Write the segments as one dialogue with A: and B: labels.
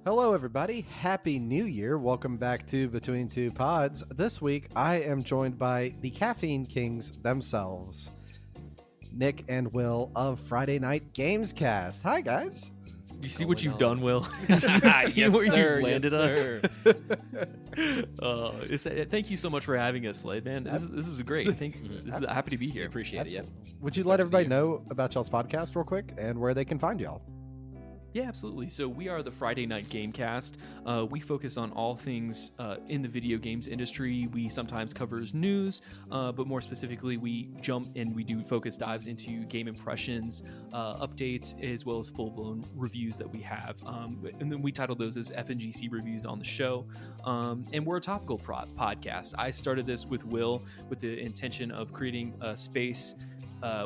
A: Hello, everybody. Happy New Year. Welcome back to Between Two Pods. This week, I am joined by the Caffeine Kings themselves, Nick and Will of Friday Night Gamescast. Hi, guys.
B: You see what you've done, Will? You see
C: Yes,
B: where
C: sir.
B: you've landed
C: Yes,
B: us? Thank you so much for having us, Slade, man. This is great. Happy to be here.
C: Appreciate it. Yeah.
A: Would you let everybody know about y'all's podcast real quick and where they can find y'all?
B: Yeah, absolutely. So we are the Friday Night Gamecast. We focus on all things in the video games industry. We sometimes cover news, but more specifically, we jump and we do focus dives into game impressions, updates, as well as full-blown reviews that we have. And then we title those as FNGC reviews on the show. And we're a topical podcast. I started this with Will with the intention of creating a space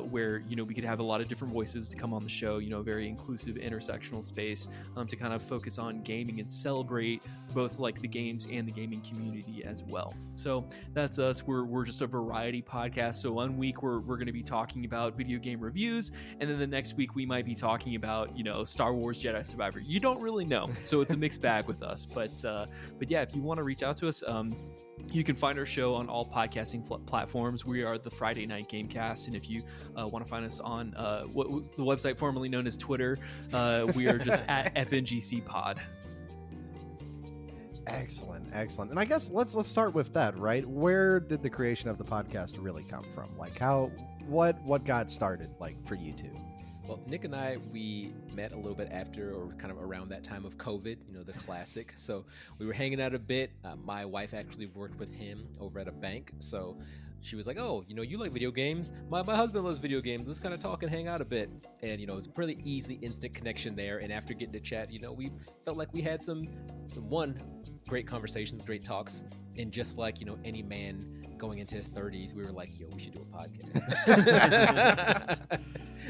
B: where we could have a lot of different voices to come on the show, a very inclusive intersectional space to kind of focus on gaming and celebrate both like the games and the gaming community as well. So that's us. We're just a variety podcast. So one week we're going to be talking about video game reviews, and then the next week we might be talking about Star Wars Jedi Survivor. You don't really know, so it's a mixed bag with us. But yeah, if you want to reach out to us, you can find our show on all podcasting platforms. We are the Friday Night Gamecast, and if you want to find us on the website formerly known as Twitter, we are just at FNGC Pod.
A: Excellent. And I guess let's start with that, right? Where did the creation of the podcast really come from? Like what got started, like for you two?
C: Well, Nick and I, we met a little bit after or kind of around that time of COVID, the classic. So we were hanging out a bit. My wife actually worked with him over at a bank. So she was like, oh, you like video games? My husband loves video games. Let's kind of talk and hang out a bit. And, it was a pretty easy, instant connection there. And after getting to chat, we felt like we had some great conversations, great talks. And just like, any man going into his 30s, we were like, yo, we should do a podcast.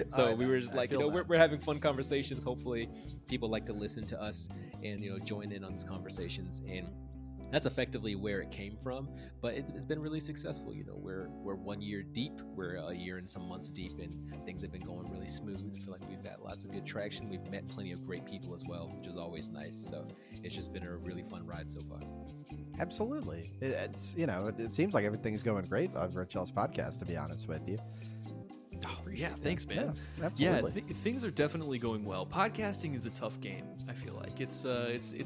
C: So we were just like, we're having fun conversations. Hopefully people like to listen to us and, join in on these conversations. And that's effectively where it came from. But it's been really successful. We're 1 year deep. We're a year and some months deep, and things have been going really smooth. I feel like we've got lots of good traction. We've met plenty of great people as well, which is always nice. So it's just been a really fun ride so far.
A: Absolutely. It's it seems like everything's going great on Richell's podcast, to be honest with you.
B: Oh, yeah, thanks, man.
A: Yeah, absolutely.
B: Yeah, things are definitely going well. Podcasting is a tough game. I feel like it's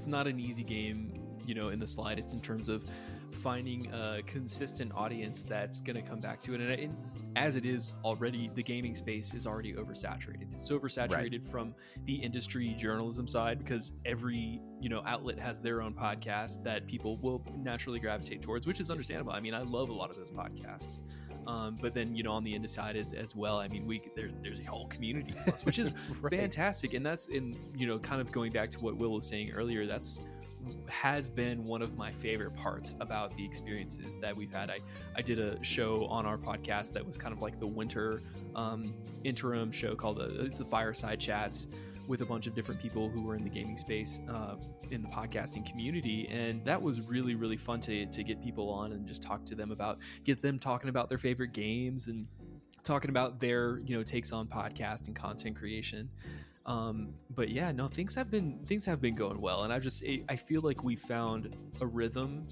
B: not an easy game, in the slightest in terms of finding a consistent audience that's going to come back to it. And as it is already, the gaming space is already oversaturated. It's oversaturated from the industry journalism side because every outlet has their own podcast that people will naturally gravitate towards, which is understandable. I mean, I love a lot of those podcasts. But then, on the indie side as well, I mean, there's a whole community for us, which is fantastic. And that's kind of going back to what Will was saying earlier, has been one of my favorite parts about the experiences that we've had. I did a show on our podcast that was kind of like the winter interim show called it's the Fireside Chats with a bunch of different people who were in the gaming space in the podcasting community, and that was really, really fun to get people on and just get them talking about their favorite games and talking about their takes on podcast and content creation. But yeah, no, things have been going well, and I feel like we found a rhythm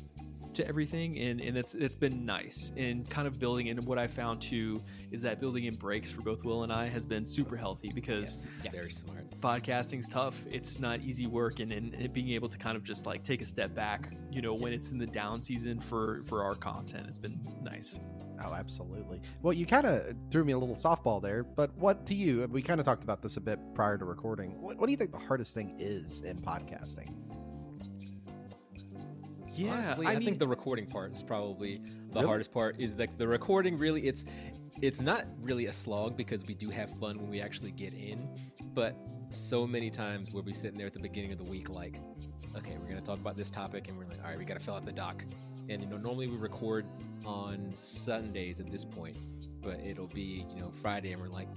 B: to everything, and it's been nice. And kind of building in, what I found too is that building in breaks for both Will and I has been super healthy because
C: very smart.
B: Podcasting's tough. It's not easy work, and being able to kind of just like take a step back, when it's in the down season for our content, it's been nice.
A: Oh, absolutely. Well, you kind of threw me a little softball there, but what to you, we kind of talked about this a bit prior to recording. What do you think the hardest thing is in podcasting?
C: Yeah, honestly, I think the recording part is probably the hardest part. Is like the recording really, it's not really a slog because we do have fun when we actually get in, but so many times we'll be sitting there at the beginning of the week like, okay, we're going to talk about this topic, and we're like, all right, we got to fill out the doc. And normally we record on Sundays at this point, but it'll be Friday, and we're like,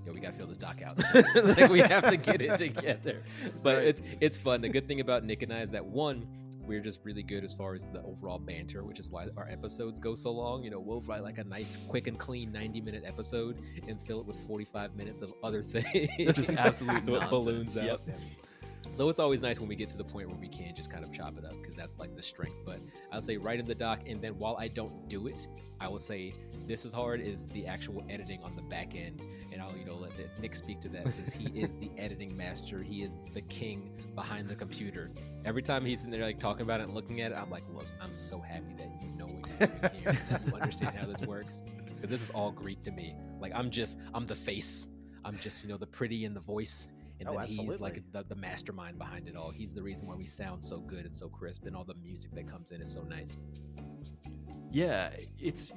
C: yo, we got to fill this doc out. Like we have to get it together. But it's fun. The good thing about Nick and I is that one, we're just really good as far as the overall banter, which is why our episodes go so long. We'll write like a nice, quick and clean 90-minute episode and fill it with 45 minutes of other things.
B: Just absolute
C: so it balloons out.
B: Yep.
C: So it's always nice when we get to the point where we can just kind of chop it up, because that's like the strength. But I'll say right in the dock, and then while I don't do it, I will say this is hard is the actual editing on the back end. And I'll let Nick speak to that, since he is the editing master. He is the king behind the computer. Every time he's in there like talking about it and looking at it, I'm like, look, I'm so happy that you know what you're doing here, and that you understand how this works, because this is all Greek to me. Like I'm the face. I'm just the pretty and the voice. And then he's like the mastermind behind it all. He's the reason why we sound so good and so crisp, and all the music that comes in is so nice.
B: Yeah, it's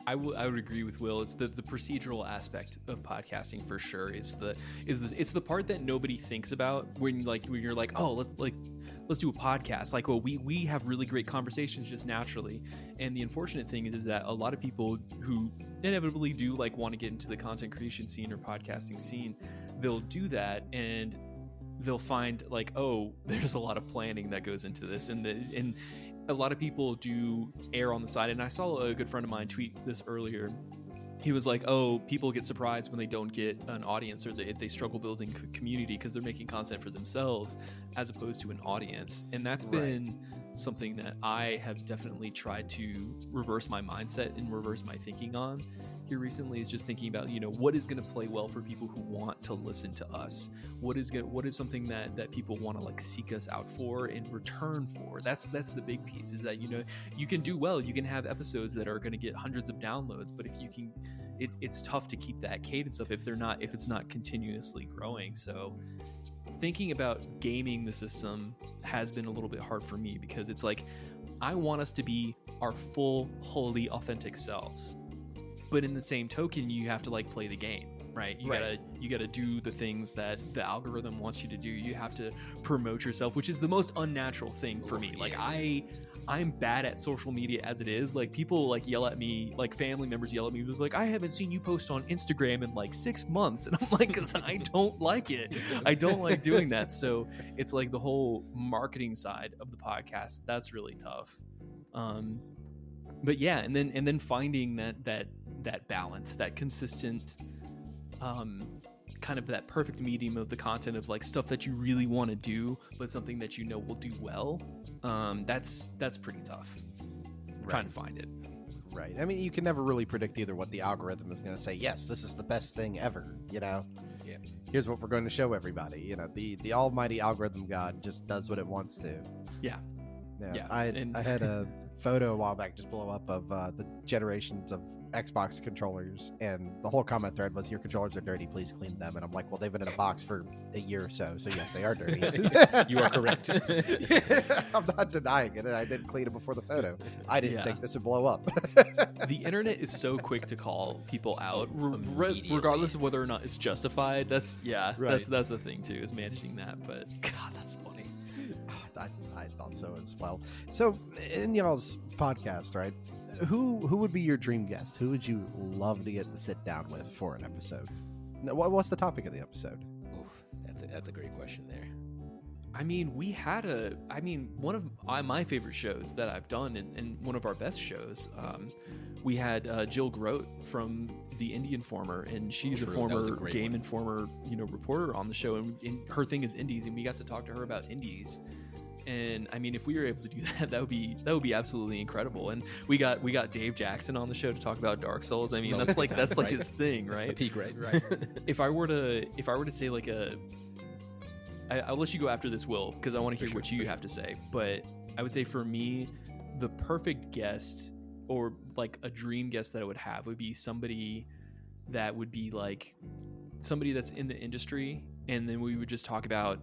B: I would agree with Will. It's the procedural aspect of podcasting for sure. It's the part that nobody thinks about when you're like, oh, let's do a podcast. Like, well, we have really great conversations just naturally. And the unfortunate thing is that a lot of people who inevitably do want to get into the content creation scene or podcasting scene, they'll do that and they'll find oh, there's a lot of planning that goes into this, and a lot of people do err on the side. And I saw a good friend of mine tweet this earlier. He was like, oh, people get surprised when they don't get an audience, or they struggle building community because they're making content for themselves as opposed to an audience. And that's been something that I have definitely tried to reverse my mindset and reverse my thinking on here recently, is just thinking about, what is going to play well for people who want to listen to us? What is something that people want to seek us out for in return for? That's the big piece, is that, you can do well. You can have episodes that are going to get hundreds of downloads, but if you can, it's tough to keep that cadence up if it's not continuously growing. So thinking about gaming the system has been a little bit hard for me, because it's I want us to be our full, wholly authentic selves. But in the same token, you have to play the game, right? You gotta do the things that the algorithm wants you to do. You have to promote yourself, which is the most unnatural thing for me. I'm bad at social media as it is. People yell at me, family members yell at me, I haven't seen you post on Instagram in 6 months, and I'm because I don't like it. I don't like doing that. So it's the whole marketing side of the podcast that's really tough. But yeah, and then finding that balance, that consistent, kind of that perfect medium of the content of stuff that you really want to do, but something that will do well. That's pretty tough. Trying to find it.
A: Right. I mean, you can never really predict either what the algorithm is going to say. Yes, this is the best thing ever. Yeah. Here's what we're going to show everybody. The almighty algorithm god just does what it wants to.
B: Yeah.
A: I had a photo a while back just blow up of the generations of Xbox controllers, and the whole comment thread was, your controllers are dirty, please clean them. And I'm like, well, they've been in a box for a year or so yes, they are dirty.
C: You are correct.
A: I'm not denying it, and I didn't clean it before the photo. I didn't think this would blow up.
B: The internet is so quick to call people out, regardless of whether or not it's justified. That's the thing too, is managing that. But God, that's funny.
A: I thought so as well. So in y'all's podcast, right, who would be your dream guest? Who would you love to get to sit down with for an episode? What's the topic of the episode?
C: Oof, that's a great question there.
B: I mean, one of my favorite shows that I've done, and one of our best shows, we had Jill Grote from the Indie Informer, and she's a former Game Informer, reporter on the show, and her thing is indies, and we got to talk to her about indies. And I mean, if we were able to do that, that would be absolutely incredible. And we got Dave Jackson on the show to talk about Dark Souls. I mean, that's like his thing, right?
C: That's the peak, right?
B: If I were to say I'll let you go after this, Will, because I want to hear what you have to say. But I would say for me, the perfect guest, or a dream guest that I would have, would be somebody that would be somebody that's in the industry, and then we would just talk about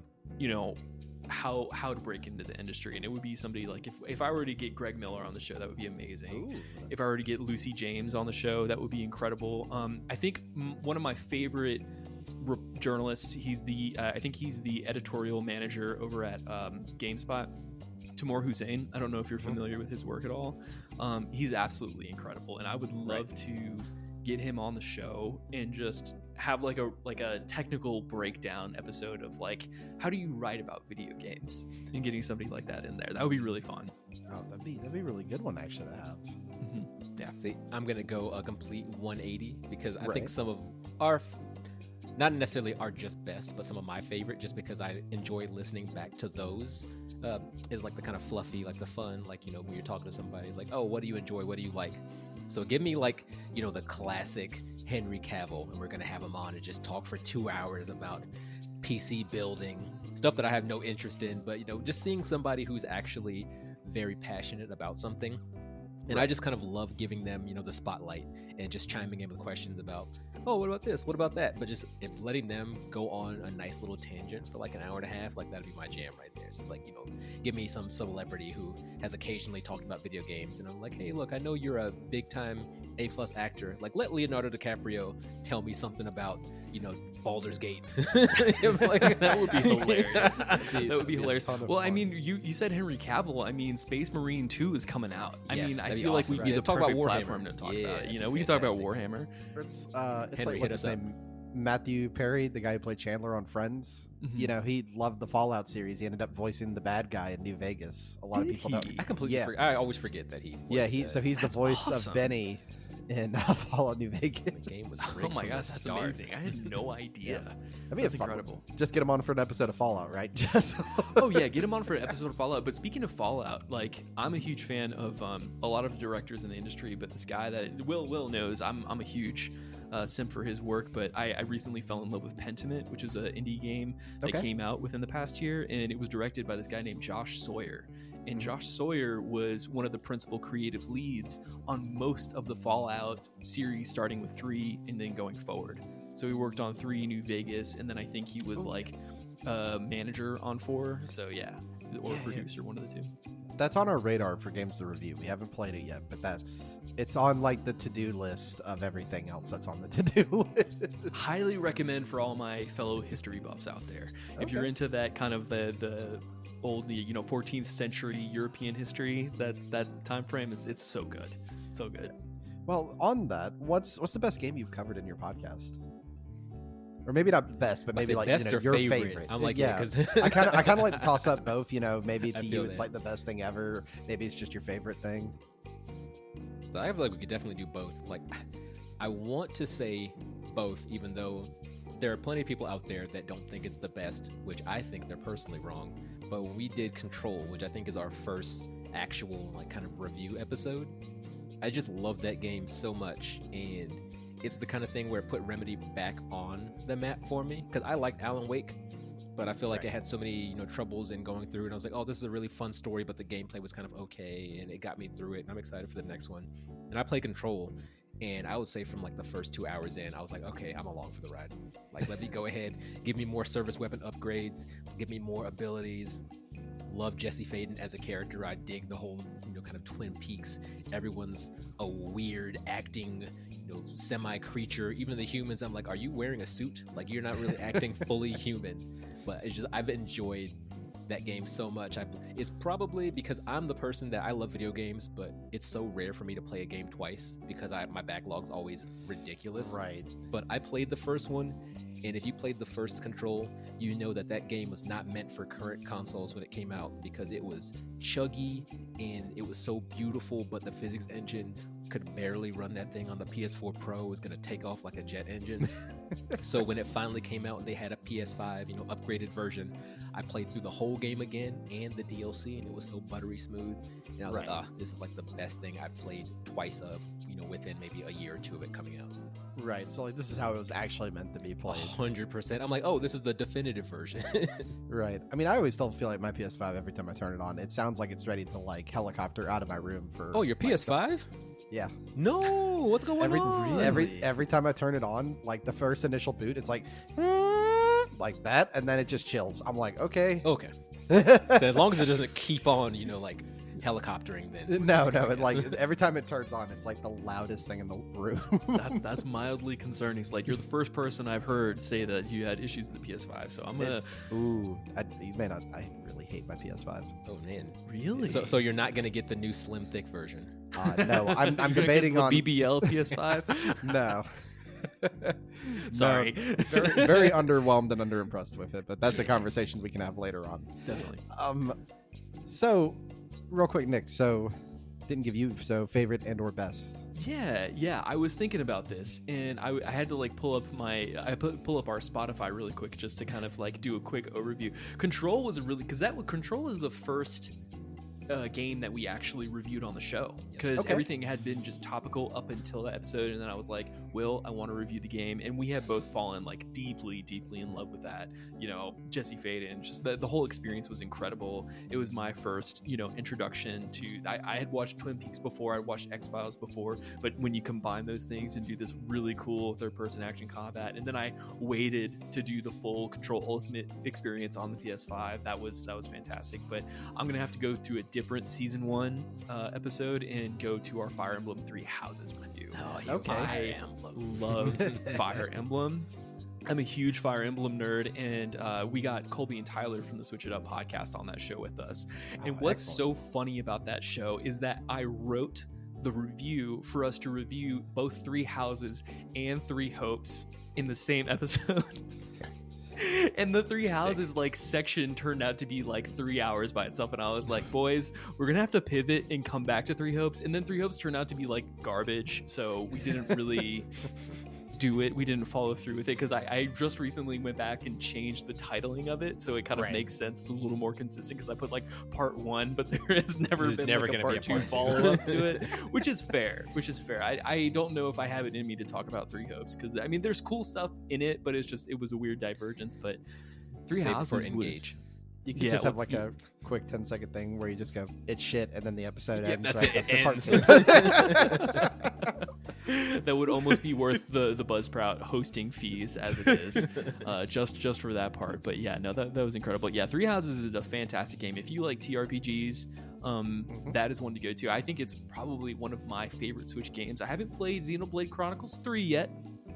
B: how to break into the industry. And it would be somebody if I were to get Greg Miller on the show, that would be amazing. Ooh. If I were to get Lucy James on the show, that would be incredible. I think one of my favorite journalists, I think he's the editorial manager over at GameSpot, Timur Hussein. I don't know if you're familiar with his work at all. He's absolutely incredible, and I would love to get him on the show and just have a technical breakdown episode of how do you write about video games, and getting somebody like that in there. That would be really fun.
A: Oh, that'd be a really good one actually to have.
C: Mm-hmm. Yeah. See, I'm gonna go a complete 180, because I think some of our not necessarily are just best, but some of my favorite, just because I enjoy listening back to those. Is like the kind of fluffy, like the fun, like, you know, when you're talking to somebody, it's like, oh, what do you enjoy? What do you like? So give me like, you know, the classic Henry Cavill, and we're going to have him on and just talk for 2 hours about PC building, stuff that I have no interest in, but, you know, just seeing somebody who's actually very passionate about something. And I just kind of love giving them, you know, the spotlight and just chiming in with questions about, oh, what about this? What about that? But just if letting them go on a nice little tangent for like an hour and a half, like that'd be my jam right there. So like, you know, give me some celebrity who has occasionally talked about video games. And I'm like, hey, look, I know you're a big time A+ actor. Like, let Leonardo DiCaprio tell me something about, you know, Baldur's Gate.
B: Like, that would be hilarious. That would be hilarious. Well, I
A: fun.
B: mean, you said Henry Cavill. I mean, Space Marine 2 is coming out. I
C: Yes,
B: mean, I
C: that'd be
B: feel like
C: awesome,
B: we'd be
C: right?
B: the
C: Talk about
B: perfect
C: Warhammer.
B: platform to talk
C: Yeah,
B: about it. You know,
C: that'd
B: we
C: be
B: can talk about
C: fantastic.
B: Warhammer.
A: It's
C: Henry,
A: like,
C: hit
A: what's
C: us
A: his
C: up.
A: name? Matthew Perry, the guy who played Chandler on Friends.
B: Mhm.
A: You know, he loved the Fallout series. He ended up voicing the bad guy in New Vegas. A lot of
B: Did
A: people
B: he?
A: don't.
C: I completely
A: Yeah.
C: I always forget that he
A: Yeah,
C: voiced
A: he's the
B: That's
A: voice
B: awesome.
A: of Benny in Fallout New Vegas.
C: the game was
B: Oh
C: rigged
B: my
C: from the
B: gosh, that's
C: start.
B: amazing. I had no idea.
A: I mean,
B: That's
A: it's fun.
B: incredible.
A: Just get him on for an episode of Fallout, right? Just
B: Oh yeah, get him on for an episode of Fallout. But speaking of Fallout, like, I'm a huge fan of a lot of directors in the industry, but this guy that Will knows, I'm a huge simp for his work. But I recently fell in love with Pentiment, which is an indie game that
A: Okay.
B: came out within the past year, and it was directed by this guy named Josh Sawyer. And Josh Sawyer was one of the principal creative leads on most of the Fallout series, starting with 3 and then going forward. So he worked on 3, New Vegas, and then I think he was like manager on 4. So yeah, or producer, one of the two.
A: that's on our radar for games to review. We haven't played it yet, but it's on like the to-do list of everything else that's on the to-do list.
B: Highly recommend for all my fellow history buffs out there. If you're
A: Okay.
B: into that kind of the old, 14th century European history, that time frame, it's so good. So good.
A: Well, on that, what's the best game you've covered in your podcast? Or maybe not best, but
C: I
A: maybe
C: say
A: like
C: best or
A: your
C: favorite.
A: favorite.
C: I'm like,
A: yeah,
C: 'cause
A: I kind of like to toss up both. Maybe
C: I
A: to
C: feel
A: you it's
C: that.
A: like the best thing ever. Maybe it's just your favorite thing.
C: So I feel like we could definitely do both. Like, I want to say both, even though there are plenty of people out there that don't think it's the best, which I think they're personally wrong. But when we did Control, which I think is our first actual like kind of review episode, I just love that game so much, and it's the kind of thing where it put Remedy back on the map for me, because I liked Alan Wake, but I feel like
A: Right.
C: it had so many troubles in going through, and I was like, oh, this is a really fun story, but the gameplay was kind of okay, and it got me through it, and I'm excited for the next one. And I play Control, and I would say from like the first 2 hours in, I was like, okay, I'm along for the ride. Like, let me go ahead, give me more service weapon upgrades, give me more abilities. Love Jesse Faden as a character. I dig the whole kind of Twin Peaks. Everyone's a weird acting semi-creature. Even the humans, I'm like, are you wearing a suit? Like, you're not really acting fully human. But it's just, I've enjoyed that game so much. It's probably because I'm the person that I love video games, but it's so rare for me to play a game twice because my backlog's always ridiculous.
A: Right.
C: But I played the first one, and if you played the first Control, you know that game was not meant for current consoles when it came out, because it was chuggy and it was so beautiful, but the physics engine could barely run that thing on the PS4 Pro. It was going to take off like a jet engine. So when it finally came out and they had a PS5 upgraded version, I played through the whole game again and the DLC, and it was so buttery smooth, and I was like, this is like the best thing I've played twice of within maybe a year or two of it coming out.
A: Right. So like this is how it was actually meant to be played.
C: 100%. I'm like, oh, this is the definitive version.
A: Right. I mean, I always still feel like my PS5 every time I turn it on, it sounds like it's ready to like helicopter out of my room for.
C: Oh, your
A: like,
C: PS5?
A: Yeah.
C: No, what's going on?
A: Every time I turn it on, like the first initial boot, it's like that, and then it just chills. I'm like, okay.
C: Okay. So as long as it doesn't keep on, like helicoptering, then
A: No,
C: I
A: it, like
C: guess.
A: every time it turns on, it's like the loudest thing in the room.
B: That's mildly concerning. Slade, you're the first person I've heard say that you had issues with the PS5. So I'm gonna.
A: You may not. I really hate my PS5.
C: Oh man,
B: Really?
C: So you're not gonna get the new slim thick version?
A: No, I'm
B: You're gonna
A: debating
B: get
A: on
B: the BBL PS5.
A: no.
B: Sorry.
A: No, very, very underwhelmed and underimpressed with it, but that's a conversation we can have later on.
B: Definitely.
A: So, real quick, Nick. So, didn't give you. So favorite and or best.
B: Yeah. I was thinking about this, and I had to like pull up our Spotify really quick just to kind of like do a quick overview. Control was Control is the first game that we actually reviewed on the show, because everything had been just topical up until that episode, and then I was like, Will, I want to review the game, and we have both fallen like deeply in love with that. Jesse Faden, just the whole experience was incredible. It was my first introduction to I had watched Twin Peaks before, I'd watched X-Files before, but when you combine those things and do this really cool third-person action combat, and then I waited to do the full Control Ultimate experience on the PS5, that was fantastic. But I'm gonna have to go to a different season 1 episode and go to our Fire Emblem 3 Houses review.
A: Okay.
B: I love Fire Emblem. I'm a huge Fire Emblem nerd, and we got Colby and Tyler from the Switch It Up podcast on that show with us. And what's so funny about that show is that I wrote the review for us to review both 3 Houses and 3 Hopes in the same episode. And the 3 Houses like section turned out to be like 3 hours by itself, and I was like, boys, we're gonna have to pivot and come back to 3 Hopes. And then 3 Hopes turned out to be like garbage, so we didn't really do it. We didn't follow through with it, because I just recently went back and changed the titling of it, so it kind of makes sense. It's a little more consistent, because I put like part 1, but there has never been like a part 2 follow up to it, which is fair. I don't know if I have it in me to talk about 3 Hopes, because I mean there's cool stuff in it, but it was a weird divergence. But 3 Houses was...
A: You can just have like a quick 10-second thing where you just go, it's shit, and then the episode ends.
B: That's it.
A: That's
B: the part. That would almost be worth the Buzzsprout hosting fees as it is, just for that part. But yeah, no, that was incredible. Yeah, 3 Houses is a fantastic game. If you like TRPGs, that is one to go to. I think it's probably one of my favorite Switch games. I haven't played Xenoblade Chronicles 3 yet.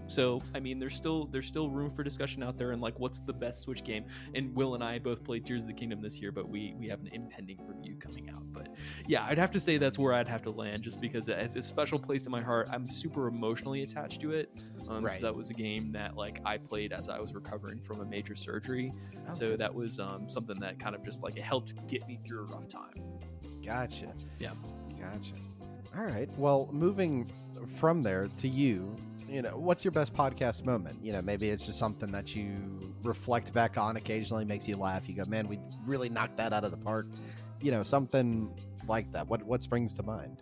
B: So, I mean, there's still room for discussion out there, and like, what's the best Switch game? And Will and I both played Tears of the Kingdom this year, but we have an impending review coming out. But yeah, I'd have to say that's where I'd have to land, just because it's a special place in my heart. I'm super emotionally attached to it, because that was a game that like I played as I was recovering from a major surgery. So that was something that kind of just like it helped get me through a rough time.
A: Gotcha.
B: Yeah.
A: Gotcha. All right. Well, moving from there to you. What's your best podcast moment? Maybe it's just something that you reflect back on occasionally, makes you laugh. You go, man, we really knocked that out of the park. Something like that. What springs to mind?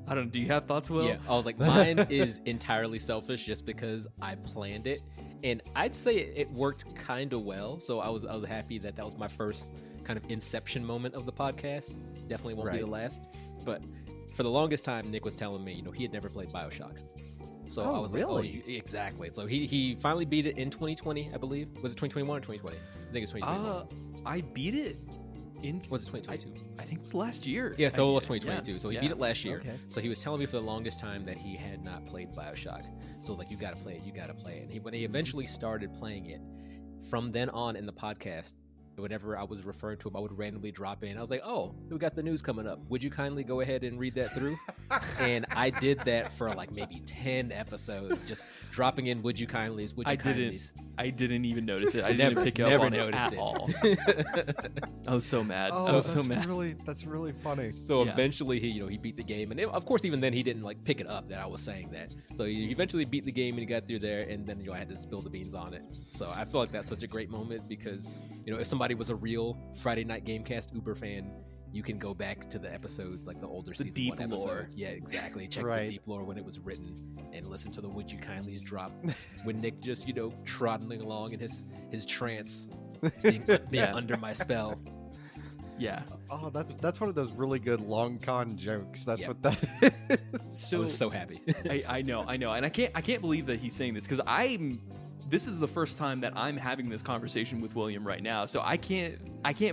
B: I don't know. Do you have thoughts, Will?
C: Yeah, I was like, mine is entirely selfish just because I planned it. And I'd say it worked kind of well. So I was happy that was my first kind of inception moment of the podcast. Definitely won't be the last. But for the longest time, Nick was telling me, he had never played BioShock. So I was
A: really?
C: like, exactly. So he finally beat it in 2020, I believe. Was it 2021 or 2020? I think it's 2021.
B: I beat it in...
C: Was it 2022?
B: I think it was last year.
C: Yeah, so it was 2022. Yeah. So he beat it last year.
A: Okay.
C: So he was telling me for the longest time that he had not played BioShock. So like, you got to play it. And when he eventually started playing it, from then on in the podcast, whenever I was referring to him, I would randomly drop in. I was like, oh, we got the news coming up. Would you kindly go ahead and read that through? And I did that for like maybe 10 episodes, just dropping in would you kindly's, would you kindly's.
B: I didn't even notice it. I didn't pick up on it at all. I was so mad.
A: Oh,
B: I was so mad.
A: That's really funny.
C: So eventually he beat the game. And of course, even then he didn't like pick it up that I was saying that. So he eventually beat the game and he got through there. And then, I had to spill the beans on it. So I feel like that's such a great moment because, if somebody was a real Friday Night Gamecast Uber fan, you can go back to the episodes, like the older season
B: deep
C: 1 episodes.
B: lore.
C: Yeah, exactly. Check the deep lore when it was written and listen to the Would You Kindly's drop when Nick just, trotting along in his trance, being under my spell.
B: Yeah.
C: Oh,
B: that's
A: one of those really good long con jokes. That's what that is.
C: So I was so happy.
B: I know. And I can't believe that he's saying this because this is the first time that I'm having this conversation with William right now. So I can't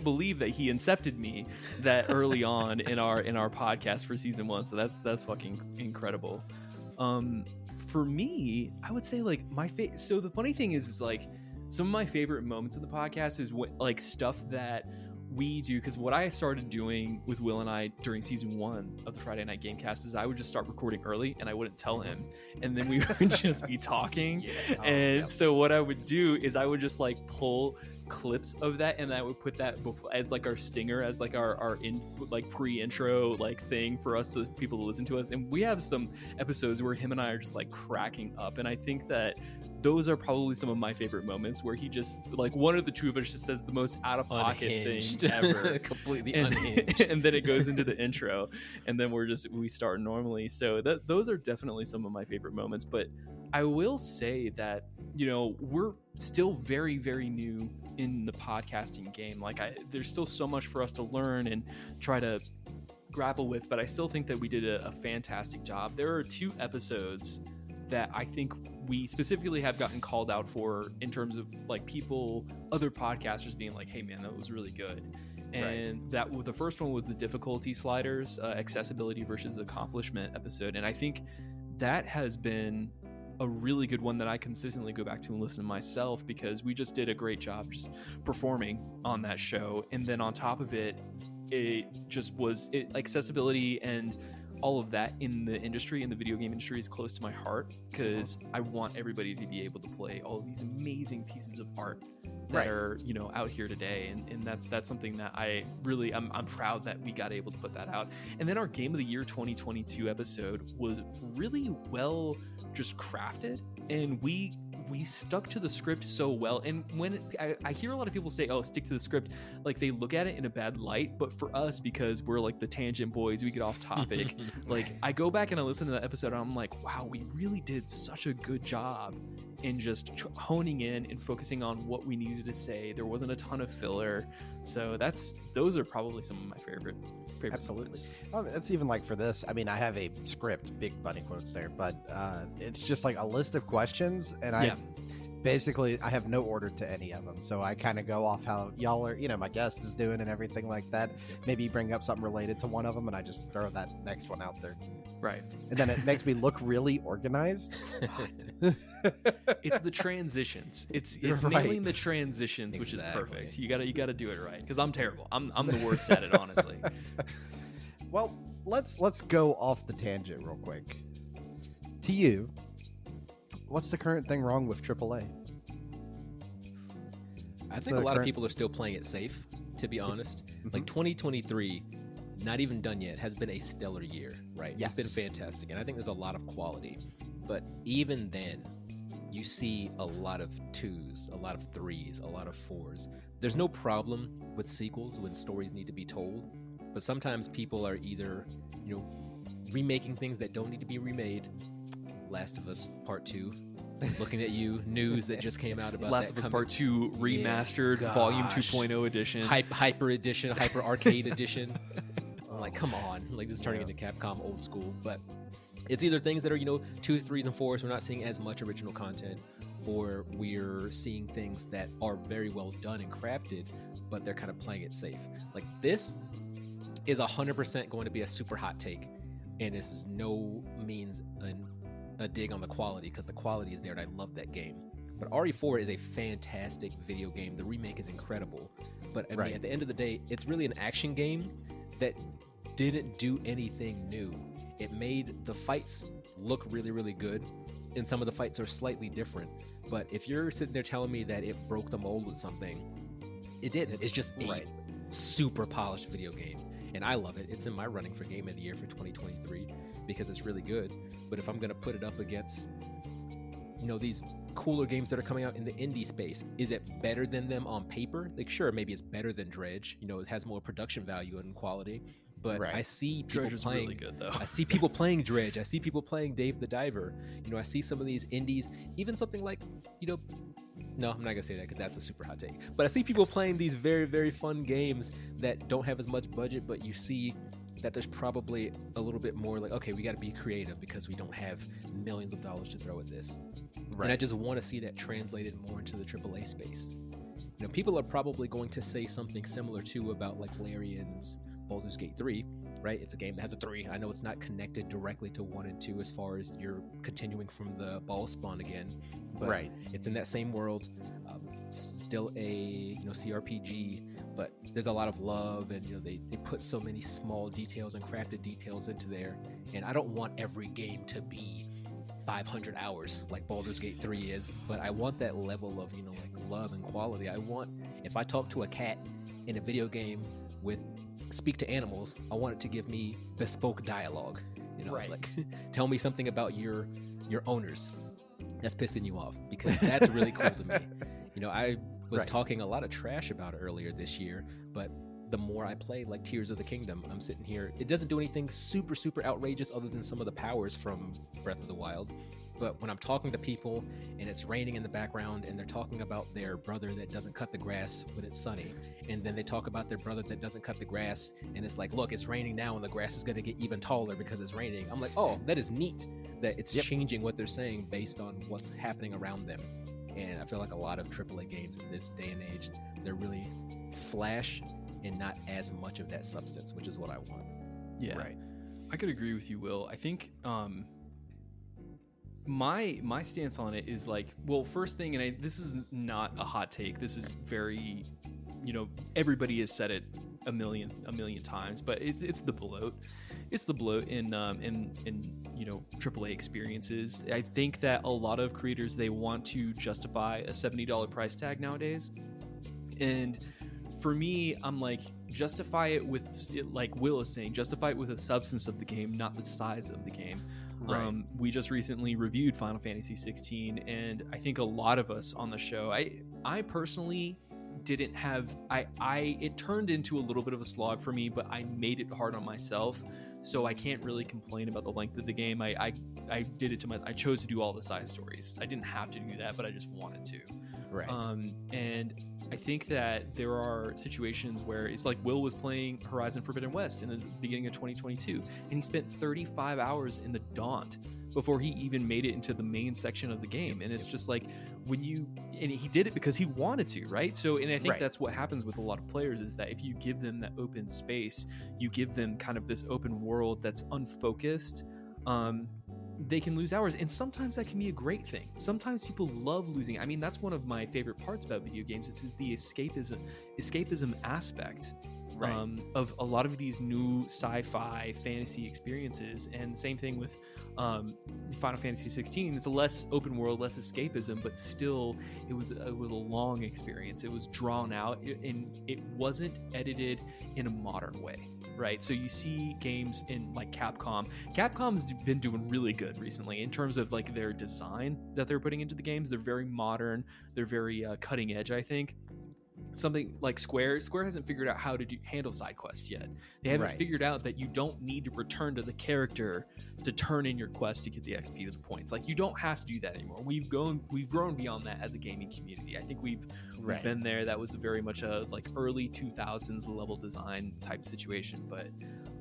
B: believe that he incepted me that early on in our podcast for season 1. So that's fucking incredible. For me, I would say like so the funny thing is like some of my favorite moments of the podcast is like stuff that we do, because what I started doing with Will and I during season 1 of the Friday Night Gamecast is I would just start recording early and I wouldn't tell him, and then we would just be talking. So what I would do is I would just like pull clips of that, and I would put that as like our stinger, as like our pre-intro like thing for us, to people to listen to us. And we have some episodes where him and I are just like cracking up, and I think that those are probably some of my favorite moments, where he just like, one of the two of us just says the most out of pocket thing ever.
C: Completely unhinged.
B: And then it goes into the intro, and then we start normally. So those are definitely some of my favorite moments. But I will say that, you know, we're still very, very new in the podcasting game. Like there's still so much for us to learn and try to grapple with, but I still think that we did a fantastic job. There are 2 episodes that I think we specifically have gotten called out for, in terms of like other podcasters being like, hey man, that was really good. And the first one was the difficulty sliders, accessibility versus accomplishment episode. And I think that has been a really good one that I consistently go back to and listen to myself, because we just did a great job just performing on that show. And then on top of it, it just was accessibility and all of that in the industry, in the video game industry, is close to my heart, because I want everybody to be able to play all of these amazing pieces of art that are, you know, out here today. And that's something that I really, I'm proud that we got able to put that out. And then our Game of the Year 2022 episode was really well just crafted, and we stuck to the script so well. And when I hear a lot of people say, oh, stick to the script, like they look at it in a bad light. But for us, because we're like the tangent boys, we get off topic. Like I go back and I listen to that episode and I'm like, wow, we really did such a good job in just honing in and focusing on what we needed to say. There wasn't a ton of filler. So those are probably some of my favorite
A: Absolutely. It's even like for this, I mean, I have a script, big bunny quotes there, but it's just like a list of questions, and I have no order to any of them. So I kind of go off how y'all are, you know, my guest is doing and everything like that. Maybe bring up something related to one of them, and I just throw that next one out there.
B: Right.
A: And then it makes me look really organized.
B: It's the transitions. It's nailing the transitions, which is perfect. You gotta do it right, because I'm terrible. I'm the worst at it, honestly.
A: Well, let's go off the tangent real quick. To you, what's the current thing wrong with AAA?
C: I think a lot of people are still playing it safe, to be honest. Like 2023, not even done yet, has been a stellar year, right?
A: Yes.
C: It's been fantastic, and I think there's a lot of quality. But even then, you see a lot of 2s, a lot of 3s, a lot of 4s. There's no problem with sequels when stories need to be told, but sometimes people are either, you know, remaking things that don't need to be remade. Last of Us Part 2. Looking at you, news that just came out about
B: Last of Us Part 2 remastered, Volume 2.0 edition.
C: Hyper edition, Hyper Arcade edition. I'm like, come on. Like, this is turning into Capcom old school. But it's either things that are, you know, 2s, 3s, and 4s. We're not seeing as much original content, or we're seeing things that are very well done and crafted, but they're kind of playing it safe. Like, this is 100% going to be a super hot take, and this is no means a dig on the quality, because the quality is there, and I love that game. But RE4 is a fantastic video game. The remake is incredible. But I mean, at the end of the day, it's really an action game that didn't do anything new. It made the fights look really, really good, and some of the fights are slightly different. But if you're sitting there telling me that it broke the mold with something, it didn't. It's just a super polished video game, and I love it. It's in my running for Game of the Year for 2023 because it's really good. But if I'm going to put it up against, you know, these cooler games that are coming out in the indie space, is it better than them on paper? Like, sure, maybe it's better than Dredge. You know, it has more production value and quality. But I see people playing.
B: Really good, though.
C: I see people playing Dredge. I see people playing Dave the Diver. You know, I see some of these indies, even something like, you know, no, I'm not gonna say that because that's a super hot take. But I see people playing these very, very fun games that don't have as much budget, but you see that there's probably a little bit more like, okay, we got to be creative because we don't have millions of dollars to throw at this. And I just want to see that translated more into the AAA space. You know, people are probably going to say something similar to about like Larian's Baldur's Gate 3, right? It's a game that has a 3. I know it's not connected directly to 1 and 2 as far as you're continuing from the ball spawn again, but it's in that same world. It's still a, you know, CRPG, but there's a lot of love, and they put so many small details and crafted details into there. And I don't want every game to be 500 hours like Baldur's Gate 3 is, but I want that level of like love and quality. I want, if I talk to a cat in a video game with speak to animals, I want it to give me bespoke dialogue. It's like, tell me something about your owners that's pissing you off, because that's really cool to me. I was talking a lot of trash about it earlier this year, but the more I play like Tears of the Kingdom, I'm sitting here, it doesn't do anything super outrageous other than some of the powers from Breath of the Wild. But when I'm talking to people and it's raining in the background and they're talking about their brother that doesn't cut the grass when it's sunny, and then they talk about their brother that doesn't cut the grass, and it's like, look, it's raining now and the grass is going to get even taller because it's raining. I'm like, oh, that is neat that it's changing what they're saying based on what's happening around them. And I feel like a lot of AAA games in this day and age, they're really flash and not as much of that substance, which is what I want.
B: Yeah, I could agree with you, Will. I think my stance on it is like, well, first thing, and this is not a hot take. This is very, everybody has said it a million times, but it's the bloat. It's the bloat in AAA experiences. I think that a lot of creators, they want to justify a $70 price tag nowadays, and for me, I'm like, justify it with, like Will is saying, justify it with the substance of the game, not the size of the game. We just recently reviewed Final Fantasy 16, and I think a lot of us on the show, I personally didn't have, it turned into a little bit of a slog for me, but I made it hard on myself, so I can't really complain about the length of the game. I did it I chose to do all the side stories. I didn't have to do that, but I just wanted to. And I think that there are situations where it's like Will was playing Horizon Forbidden West in the beginning of 2022, and he spent 35 hours in the Daunt before he even made it into the main section of the game. And it's just like, and he did it because he wanted to, right? So, and I think that's what happens with a lot of players, is that if you give them that open space, you give them kind of this open world that's unfocused, they can lose hours, and sometimes that can be a great thing. Sometimes people love losing. I mean, that's one of my favorite parts about video games. Is the escapism aspect of a lot of these new sci-fi fantasy experiences. And same thing with Final Fantasy 16. It's a less open world, less escapism, but still, it was a long experience. It was drawn out, and it wasn't edited in a modern way. Right, so you see games in like Capcom's been doing really good recently in terms of like their design that they're putting into the games. They're very modern, they're very cutting edge, I think. Something like Square hasn't figured out how to handle side quests yet. They haven't figured out that you don't need to return to the character to turn in your quest to get the XP to the points. Like, you don't have to do that anymore. We've grown beyond that as a gaming community. I think we've been there. That was very much a like early 2000s level design type situation. But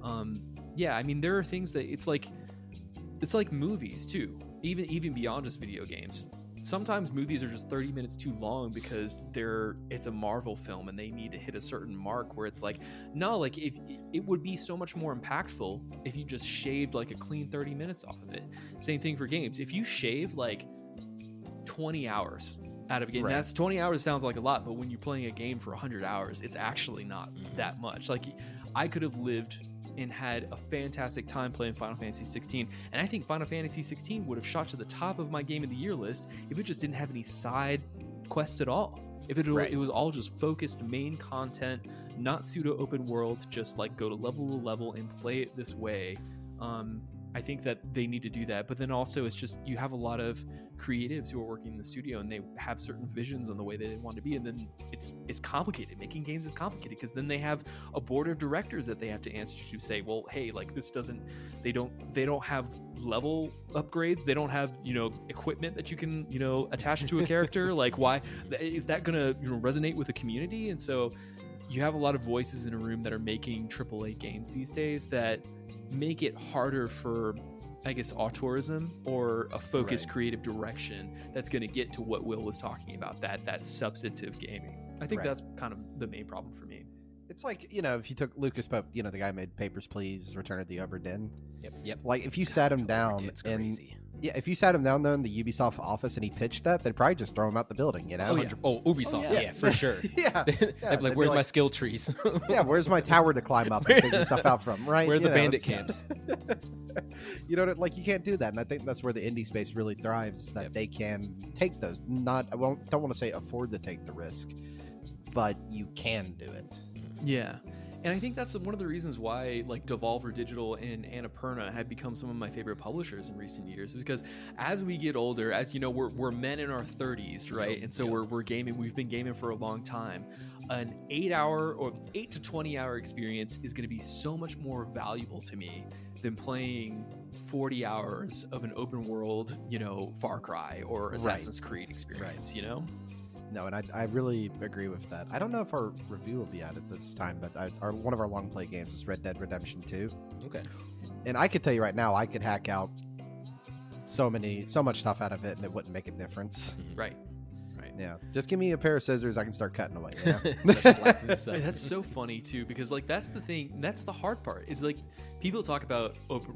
B: I mean, there are things that it's like movies too, even beyond just video games. Sometimes movies are just 30 minutes too long because it's a Marvel film and they need to hit a certain mark where it's like, no, like if it would be so much more impactful if you just shaved like a clean 30 minutes off of it. Same thing for games. If you shave like 20 hours out of a game, that's 20 hours sounds like a lot, but when you're playing a game for 100 hours, it's actually not that much. Like, I could have lived and had a fantastic time playing Final Fantasy 16, and I think Final Fantasy 16 would have shot to the top of my game of the year list if it just didn't have any side quests at all. If it was all just focused main content, not pseudo open world, just like go to level to level and play it this way. I think that they need to do that. But then also, it's just, you have a lot of creatives who are working in the studio and they have certain visions on the way they want to be, and then it's complicated. Making games is complicated because then they have a board of directors that they have to answer to, say, well, hey, like, this doesn't, they don't have level upgrades, they don't have, equipment that you can, attach to a character. Like, why is that gonna resonate with the community? And so you have a lot of voices in a room that are making AAA games these days that make it harder for, I guess, auteurism or a focused creative direction that's going to get to what Will was talking about, that substantive gaming. I think that's kind of the main problem for me.
A: It's like, if you took Lucas Pope, the guy who made Papers, Please, Return of the Obra Dinn.
C: Yep.
A: Like, if you sat him down and Yeah, if you sat him down though in the Ubisoft office and he pitched that, they'd probably just throw him out the building, you know?
C: Oh, yeah. Oh, Ubisoft.
B: yeah.
C: Yeah, for sure.
A: Yeah.
C: They'd be
A: they'd
C: like,
A: be
C: where's
A: like,
C: my skill trees?
A: Yeah, where's my tower to climb up and figure stuff out from, right?
C: Where are the
A: You know,
C: bandit
A: it's-
C: camps?
A: You know, like you can't do that, and I think that's where the indie space really thrives. That they can take those. Don't want to say afford to take the risk, but you can do it.
B: Yeah. And I think that's one of the reasons why like Devolver Digital and Annapurna have become some of my favorite publishers in recent years, is because as we get older, as you know, we're men in our 30s, right? And so we're gaming. We've been gaming for a long time. An 8 to 20 hour experience is going to be so much more valuable to me than playing 40 hours of an open world, you know, Far Cry or Assassin's Creed experience, you know?
A: No, and I really agree with that. I don't know if our review will be out at this time, but one of our long play games is Red Dead Redemption 2.
C: Okay.
A: And I could tell you right now, I could hack out so much stuff out of it, and it wouldn't make a difference.
B: Right.
A: Yeah, just give me a pair of scissors, I can start cutting away. You know?
B: Hey, that's so funny too, because like that's the thing, that's the hard part, is like people talk about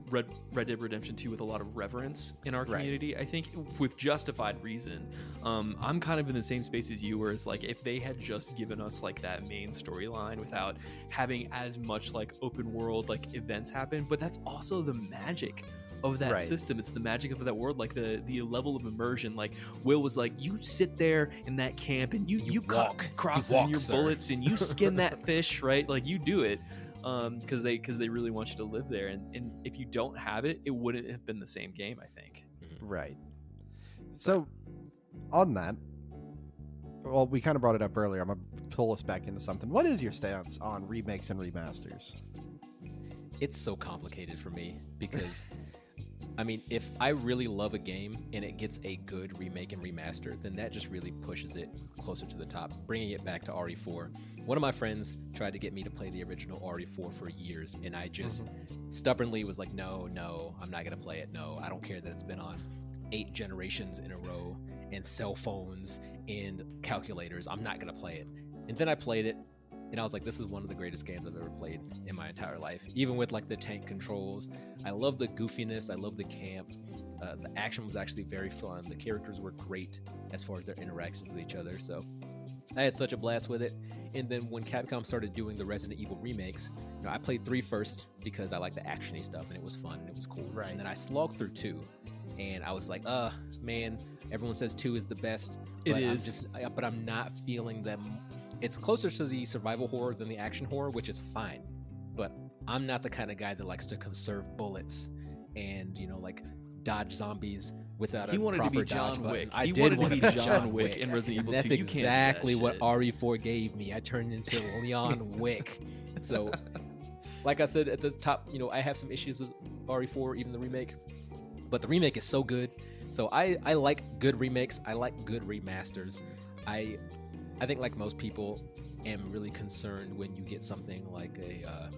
B: Red Dead Redemption 2 with a lot of reverence in our community. I think with justified reason. I'm kind of in the same space as you, where it's like if they had just given us like that main storyline without having as much like open world like events happen, but that's also the magic of that system. It's the magic of that world, like the level of immersion. Like Will was like, you sit there in that camp and you cut crosses in your bullets and you skin that fish, right? Like you do it because they really want you to live there, and if you don't have it, it wouldn't have been the same game, I think.
A: Right. So on that, well, we kind of brought it up earlier. I'm gonna pull us back into something. What is your stance on remakes and remasters?
C: It's so complicated for me because I mean, if I really love a game and it gets a good remake and remaster, then that just really pushes it closer to the top, bringing it back to RE4. One of my friends tried to get me to play the original RE4 for years, and I just stubbornly was like, no, I'm not going to play it. No, I don't care that it's been on 8 generations in a row and cell phones and calculators. I'm not going to play it. And then I played it, and I was like, this is one of the greatest games I've ever played in my entire life. Even with like the tank controls. I love the goofiness. I love the camp. The action was actually very fun. The characters were great as far as their interactions with each other. So I had such a blast with it. And then when Capcom started doing the Resident Evil remakes, you know, I played 3 first because I like the actiony stuff and it was fun and it was cool. Right. And then I slogged through 2 and I was like, man, everyone says 2 is the best.
B: It is.
C: But I'm not feeling them. It's closer to the survival horror than the action horror, which is fine. But I'm not the kind of guy that likes to conserve bullets and, you know, like dodge zombies without
B: he
C: a
B: wanted
C: proper
B: to be
C: dodge
B: John
C: button.
B: Wick.
C: I
B: He
C: did
B: wanted
C: want
B: to be John Wick in Resident Evil 2.
C: That's
B: You can't do that
C: exactly what
B: shit.
C: RE4 gave me. I turned into Leon Wick. So, like I said at the top, you know, I have some issues with RE4, even the remake. But the remake is so good. So I like good remakes. I like good remasters. I think like most people, am really concerned when you get something like a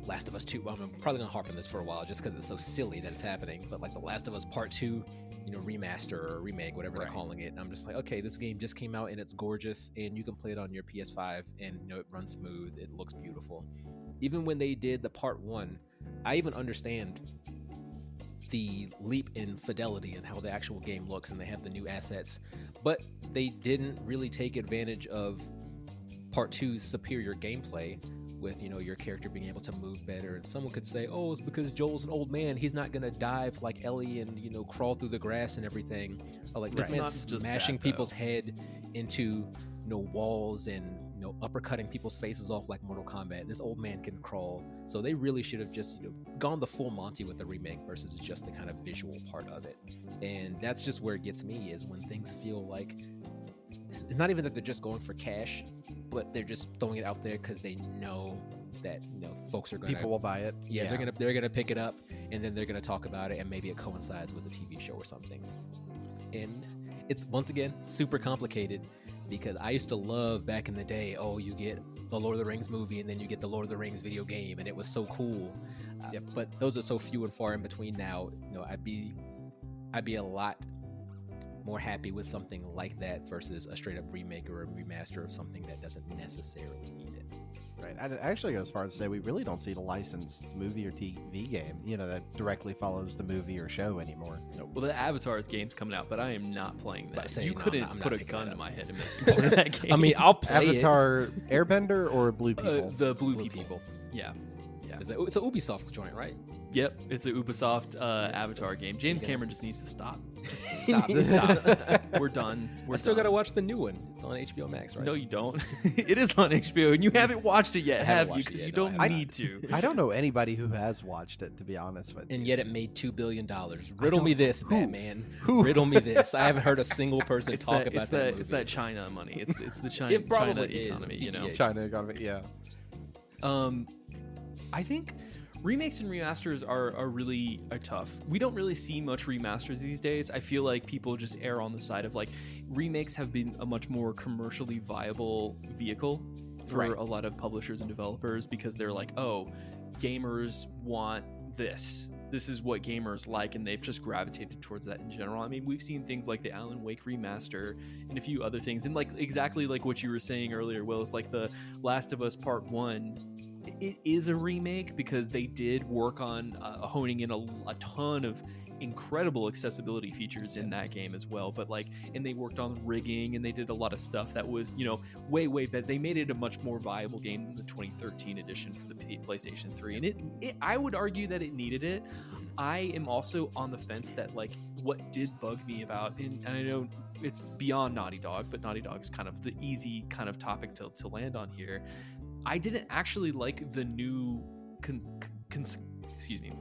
C: Last of Us 2. I'm probably gonna harp on this for a while just because it's so silly that it's happening. But like the Last of Us Part 2, you know, remaster or remake, whatever they're calling it. And I'm just like, okay, this game just came out and it's gorgeous, and you can play it on your PS5, and you know it runs smooth. It looks beautiful. Even when they did the Part 1, I even understand the leap in fidelity and how the actual game looks, and they have the new assets, but they didn't really take advantage of Part 2's superior gameplay with, you know, your character being able to move better. And someone could say, oh, it's because Joel's an old man, he's not gonna dive like Ellie and, you know, crawl through the grass and everything. Or like this man's smashing people's head into, you know, walls and, you know, uppercutting people's faces off like Mortal Kombat. This old man can crawl. So they really should have just, you know, gone the full Monty with the remake versus just the kind of visual part of it. And that's just where it gets me, is when things feel like it's not even that they're just going for cash, but they're just throwing it out there because they know that, you know, folks are gonna,
A: people will buy it.
C: Yeah, they're gonna pick it up, and then they're gonna talk about it, and maybe it coincides with a TV show or something. And it's, once again, super complicated, because I used to love back in the day, oh, you get the Lord of the Rings movie and then you get the Lord of the Rings video game, and it was so cool. But those are so few and far in between now. You know, I'd be a lot more happy with something like that versus a straight up remake or a remaster of something that doesn't necessarily need it.
A: Right. Right. I'd actually go as far as to say we really don't see the licensed movie or TV game, that directly follows the movie or show anymore.
B: Well, the Avatar's game's coming out, but I am not playing that. You
C: no,
B: couldn't
C: I'm
B: put
C: not
B: a
C: picking
B: gun
C: it
B: to
C: up.
B: my head and make me play that game.
C: I mean, I'll play
A: Avatar Airbender or Blue People?
B: The Blue
C: Blue
B: People.
C: People.
B: Yeah.
C: It's an Ubisoft joint, right?
B: Yep, it's a Ubisoft Avatar game. James
C: Okay.
B: Cameron just needs to stop. Just
C: He
B: stop.
C: needs
B: Just
C: to
B: stop. We're done. We're
C: I still
B: done.
C: gotta watch the new one. It's on HBO Max, right?
B: No, you don't. It is on HBO, and you haven't watched it yet,
C: I haven't
B: have you?
C: watched it
B: Because
C: yet.
B: you
C: No, I
B: don't
C: have
B: need to.
A: I don't know anybody who has watched it, to be honest with you.
C: And yet it made $2 billion. Riddle me this, Batman.
A: Who?
C: Riddle me this. I haven't heard a single person talk about that movie.
B: It's that China money. It's the China
C: It probably
B: China
C: is,
B: economy.
C: TBH.
A: China economy, yeah.
B: I think remakes and remasters are really tough. We don't really see much remasters these days. I feel like people just err on the side of like remakes have been a much more commercially viable vehicle for
C: Right.
B: a lot of publishers and developers because they're like, oh, gamers want this. This is what gamers like, and they've just gravitated towards that in general. I mean, we've seen things like the Alan Wake remaster and a few other things, and like exactly like what you were saying earlier, Will. It's like the Last of Us Part 1. It is a remake because they did work on honing in a ton of incredible accessibility features in that game as well, but like, and they worked on rigging and they did a lot of stuff that was way better. They made it a much more viable game than the 2013 edition for the PlayStation 3, and it I would argue that it needed it. I am also on the fence that like what did bug me about, and I know it's beyond Naughty Dog, but Naughty Dog's kind of the easy kind of topic to land on here. I didn't actually like the new excuse me.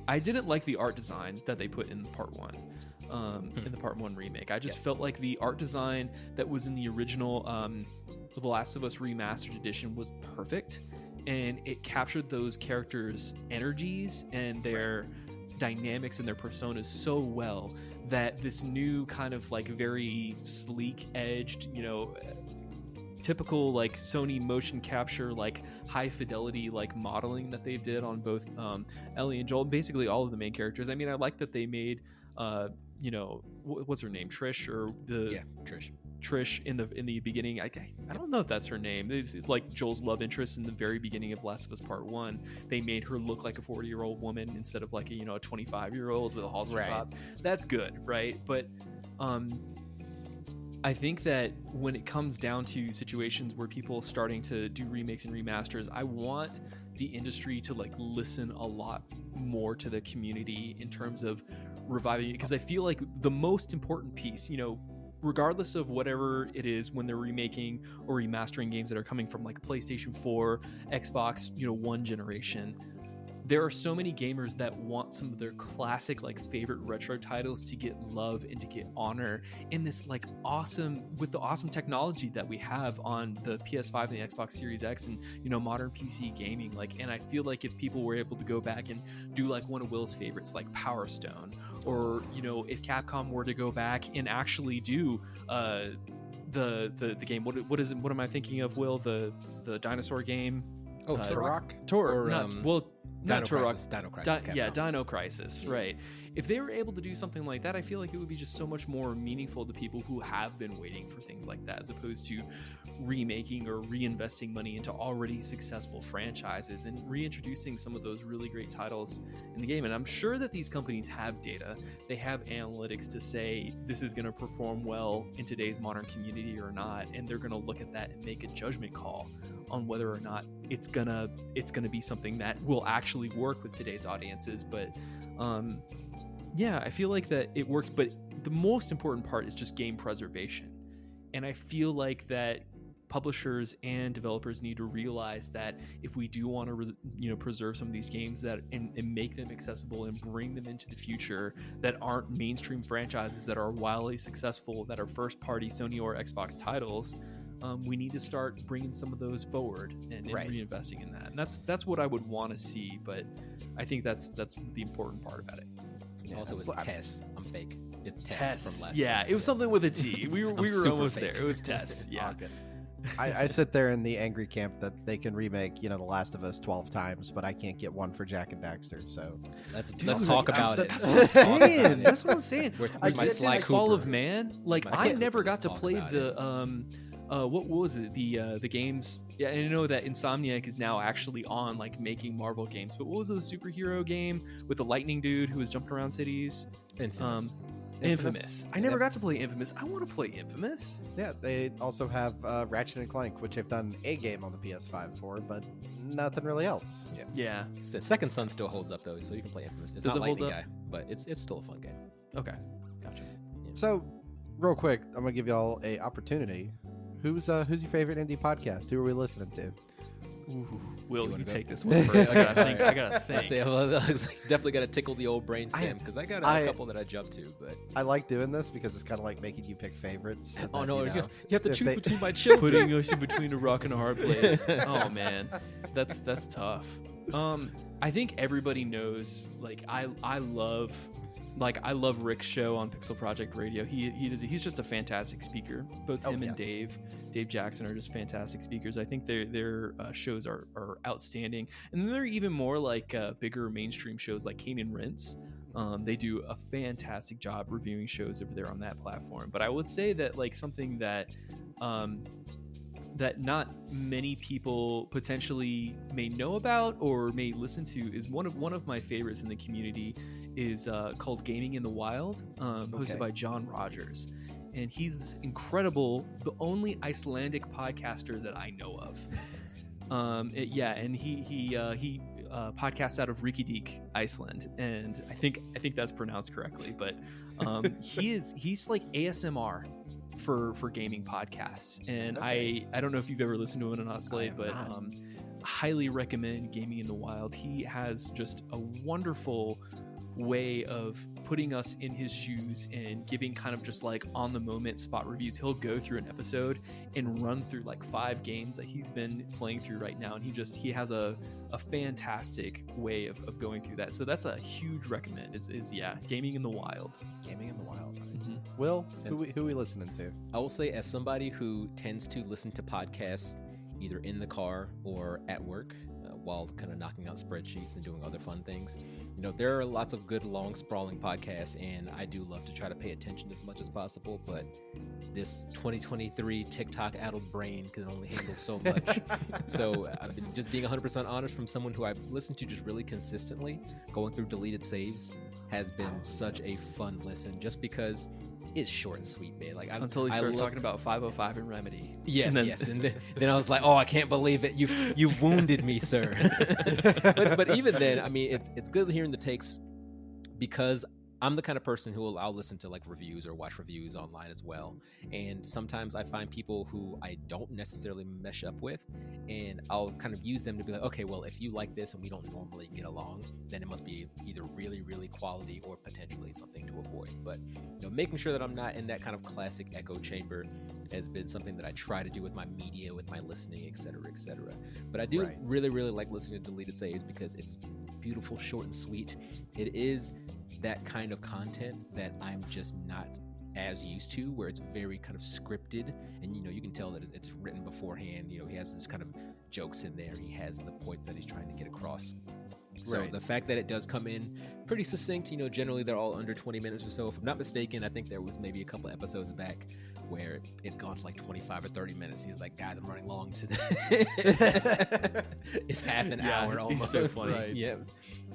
B: I didn't like the art design that they put in part 1, in the part 1 remake. I just felt like the art design that was in the original The Last of Us Remastered Edition was perfect, and it captured those characters' energies and their dynamics and their personas so well that this new kind of like very sleek edged, typical like Sony motion capture, like high fidelity like modeling that they did on both Ellie and Joel, basically all of the main characters. I mean, I like that they made what's her name, Trish, or Trish in the beginning. I don't know if that's her name. It's like Joel's love interest in the very beginning of Last of Us Part 1. They made her look like a 40-year-old woman instead of like a 25-year-old with a halter top. That's good, right? But I think that when it comes down to situations where people are starting to do remakes and remasters, I want the industry to like listen a lot more to the community in terms of reviving it, because I feel like the most important piece, regardless of whatever it is when they're remaking or remastering games that are coming from like PlayStation 4, Xbox, One generation, there are so many gamers that want some of their classic like favorite retro titles to get love and to get honor in this like with the awesome technology that we have on the PS5 and the Xbox Series X and modern PC gaming. Like, and I feel like if people were able to go back and do like one of Will's favorites like Power Stone, or if Capcom were to go back and actually do the game, what is it, what am I thinking of, Will, the dinosaur game?
A: Turok?
C: Dino Crisis.
B: Dino Crisis, right. If they were able to do something like that, I feel like it would be just so much more meaningful to people who have been waiting for things like that, as opposed to remaking or reinvesting money into already successful franchises and reintroducing some of those really great titles in the game. And I'm sure that these companies have data. They have analytics to say this is going to perform well in today's modern community or not, and they're going to look at that and make a judgment call on whether or not it's gonna be something that will actually work with today's audiences. But I feel like that it works, but the most important part is just game preservation. And I feel like that publishers and developers need to realize that if we do want to preserve some of these games that and make them accessible and bring them into the future that aren't mainstream franchises that are wildly successful, that are first party Sony or Xbox titles, we need to start bringing some of those forward and reinvesting in that. And that's what I would want to see, but I think that's the important part about it.
C: Yeah, also, it's Tess. I'm fake. It's Tess from last.
B: Yeah, it was something with a T. We were almost
C: fake.
B: there. It was Tess. Yeah.
C: Good.
A: I sit there in the angry camp that they can remake, The Last of Us 12 times, but I can't get one for Jack and Daxter. So
C: let's talk about it.
B: That's what I'm saying. That's what I'm saying.
C: Where's my Sly Cooper?
B: Fall of Man. Like, I never got to play
C: the
B: what was it? The games. Yeah, and I know that Insomniac is now actually on like making Marvel games. But what was it, the superhero game with the lightning dude who was jumping around cities? Infamous. I never got to play Infamous. I want to play Infamous.
A: Yeah, they also have Ratchet and Clank, which they've done a game on the PS5 for, but nothing really else.
B: Yeah.
C: So Second Son still holds up though, so you can play Infamous. It's
B: Does
C: not
B: it hold
C: Lightning
B: up?
C: Guy, but it's still a fun game.
B: Okay. Gotcha.
A: So, real quick, I'm gonna give y'all a opportunity. Who's your favorite indie podcast? Who are we listening to?
B: Ooh, Will,
C: wanna
B: you
C: go?
B: take this one first. I gotta think. I gotta think.
C: Say, well, definitely got to tickle the old brain stem because I got a couple that I jump to, but
A: I like doing this because it's kind of like making you pick favorites. and
C: oh
A: then,
C: no,
A: you know,
C: you have to
A: if
C: choose
A: they-
C: between my children.
B: Putting us in between a rock and a hard place. Oh man, that's tough. I think everybody knows. Like I love Rick's show on Pixel Project Radio. He's just a fantastic speaker. Both him and Dave Jackson are just fantastic speakers. I think their shows are outstanding. And then there are even more like bigger mainstream shows like Kane and Rince. They do a fantastic job reviewing shows over there on that platform. But I would say that like something that that not many people potentially may know about or may listen to is one of my favorites in the community is called Gaming in the Wild, hosted by John Rogers. And he's this incredible, the only Icelandic podcaster that I know of. And he podcasts out of Reykjavik, Iceland, and I think that's pronounced correctly. But he's like ASMR for gaming podcasts, and I don't know if you've ever listened to it or not, Slade, but highly recommend Gaming in the Wild. He has just a wonderful way of putting us in his shoes and giving kind of just like on the moment spot reviews. He'll go through an episode and run through like 5 games that he's been playing through right now, and he has a fantastic way of going through that. So that's a huge recommend is Gaming in the Wild.
A: Gaming in the Wild. Mm-hmm. Will, who we listening to?
C: I will say, as somebody who tends to listen to podcasts either in the car or at work while kind of knocking out spreadsheets and doing other fun things, there are lots of good, long, sprawling podcasts, and I do love to try to pay attention as much as possible, but this 2023 TikTok-addled brain can only handle so much. So I've been just being 100% honest from someone who I've listened to just really consistently. Going through deleted saves has been such a fun listen, just because it's short and sweet, man. Like
B: Until he starts talking about 505 and Remedy.
C: Yes, and then I was like, oh, I can't believe it. You've wounded me, sir. but even then, I mean, it's good hearing the takes, because I'm the kind of person who I'll listen to like reviews or watch reviews online as well. And sometimes I find people who I don't necessarily mesh up with, and I'll kind of use them to be like, okay, well, if you like this and we don't normally get along, then it must be either really, really quality or potentially something to avoid. But making sure that I'm not in that kind of classic echo chamber has been something that I try to do with my media, with my listening, et cetera, et cetera. But I do really, really like listening to deleted saves because it's beautiful, short and sweet. It is that kind of content that I'm just not as used to, where it's very kind of scripted, and you can tell that it's written beforehand. He has this kind of jokes in there, he has the points that he's trying to get across. So the fact that it does come in pretty succinct, generally they're all under 20 minutes or so. If I'm not mistaken, I think there was maybe a couple episodes back where it gone to like 25 or 30 minutes. He was like, guys, I'm running long today. It's half an hour almost.
B: He's so funny.
C: Right. Yeah.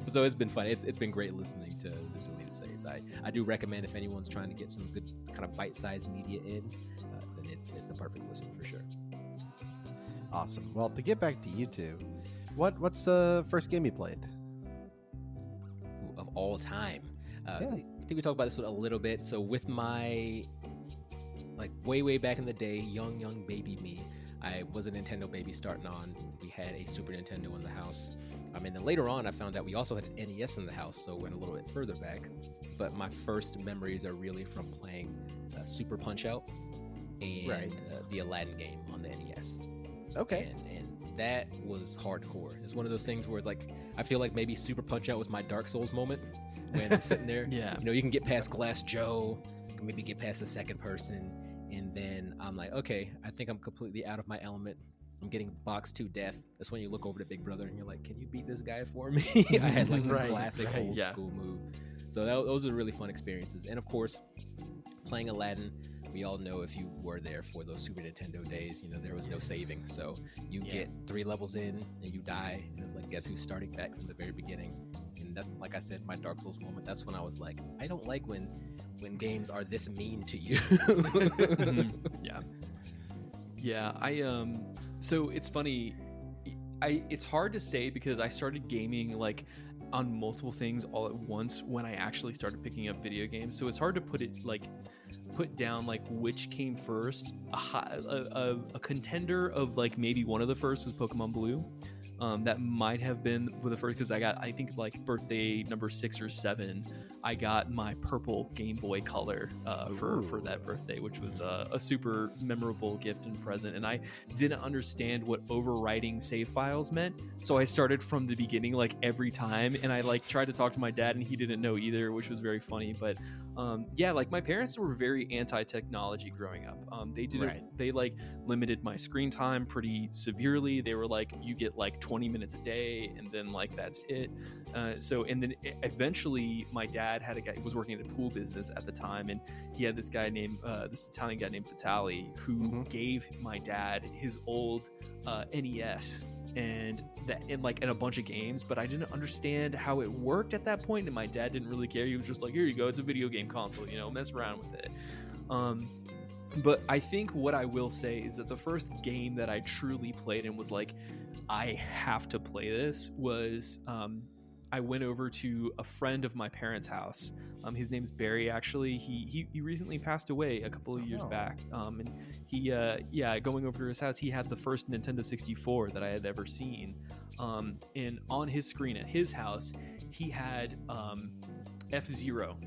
C: So it's been fun. It's been great listening to the deleted saves. I do recommend, if anyone's trying to get some good kind of bite-sized media in, then it's a perfect listen for sure.
A: Awesome. Well, to get back to you two, what's the first game you played?
C: Of all time. I think we talked about this a little bit. So with my, like way back in the day, young baby me, I was a Nintendo baby starting on. We had a Super Nintendo in the house. And then later on, I found out we also had an NES in the house, so went a little bit further back. But my first memories are really from playing Super Punch-Out and the Aladdin game on the NES.
A: Okay.
C: And that was hardcore. It's one of those things where it's like, I feel like maybe Super Punch-Out was my Dark Souls moment when I'm sitting there. You can get past Glass Joe, you can maybe get past the second person, and then I'm like, okay, I think I'm completely out of my element. I'm getting boxed to death. That's when you look over to Big Brother and you're like, can you beat this guy for me? I had like the classic old school move. So those are really fun experiences. And of course, playing Aladdin. We all know, if you were there for those Super Nintendo days, there was no saving. So you get 3 levels in and you die. And it's like, guess who's starting back from the very beginning? And that's, like I said, my Dark Souls moment. That's when I was like, I don't like when games are this mean to you.
B: Yeah. So it's funny. It's hard to say because I started gaming like on multiple things all at once when I actually started picking up video games. So it's hard to put down like which came first. A contender of like maybe one of the first was Pokemon Blue. That might have been the first, because I think like birthday number 6 or 7, I got my purple Game Boy Color for that birthday, which was a super memorable gift and present. And I didn't understand what overwriting save files meant, so I started from the beginning like every time, and I like tried to talk to my dad, and he didn't know either, which was very funny. But like my parents were very anti-technology growing up. They like limited my screen time pretty severely. They were like, you get like 20 minutes a day, and then like that's it. And then eventually my dad had a guy who was working in a pool business at the time, and he had this Italian guy named Vitali who gave my dad his old NES and a bunch of games, but I didn't understand how it worked at that point, and my dad didn't really care. He was just like, here you go, it's a video game console, mess around with it. But I think what I will say is that the first game that I truly played and was like, I have to play this, was I went over to a friend of my parents' house. His name's Barry, actually. He recently passed away a couple of years back. And he going over to his house, he had the first Nintendo 64 that I had ever seen. And on his screen at his house, he had F-Zero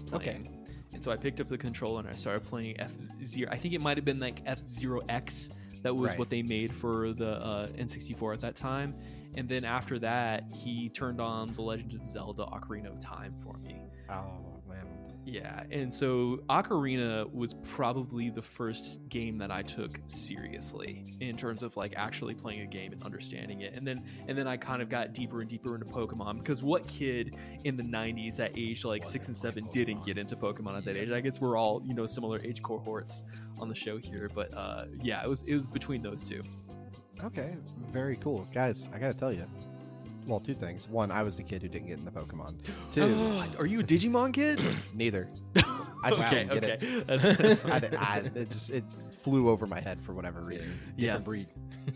B: playing. Okay. And so I picked up the controller and I started playing F-Zero. I think it might have been like F-Zero X. That was what they made for the N64 at that time. And then after that, he turned on The Legend of Zelda Ocarina of Time for me.
A: Oh, man.
B: Yeah, and so Ocarina was probably the first game that I took seriously in terms of like actually playing a game and understanding it. And then I kind of got deeper and deeper into Pokemon, because what kid in the 90s at age like 6 and 7 didn't get into Pokemon at that age? I guess we're all, similar age cohorts on the show here, but it was between those two.
A: Okay, very cool. Guys, I gotta tell you, well, 2 things. 1, I was the kid who didn't get into Pokemon. 2,
B: are you a Digimon kid?
A: Neither. I just didn't get it. That's it flew over my head for whatever reason.
C: Different breed.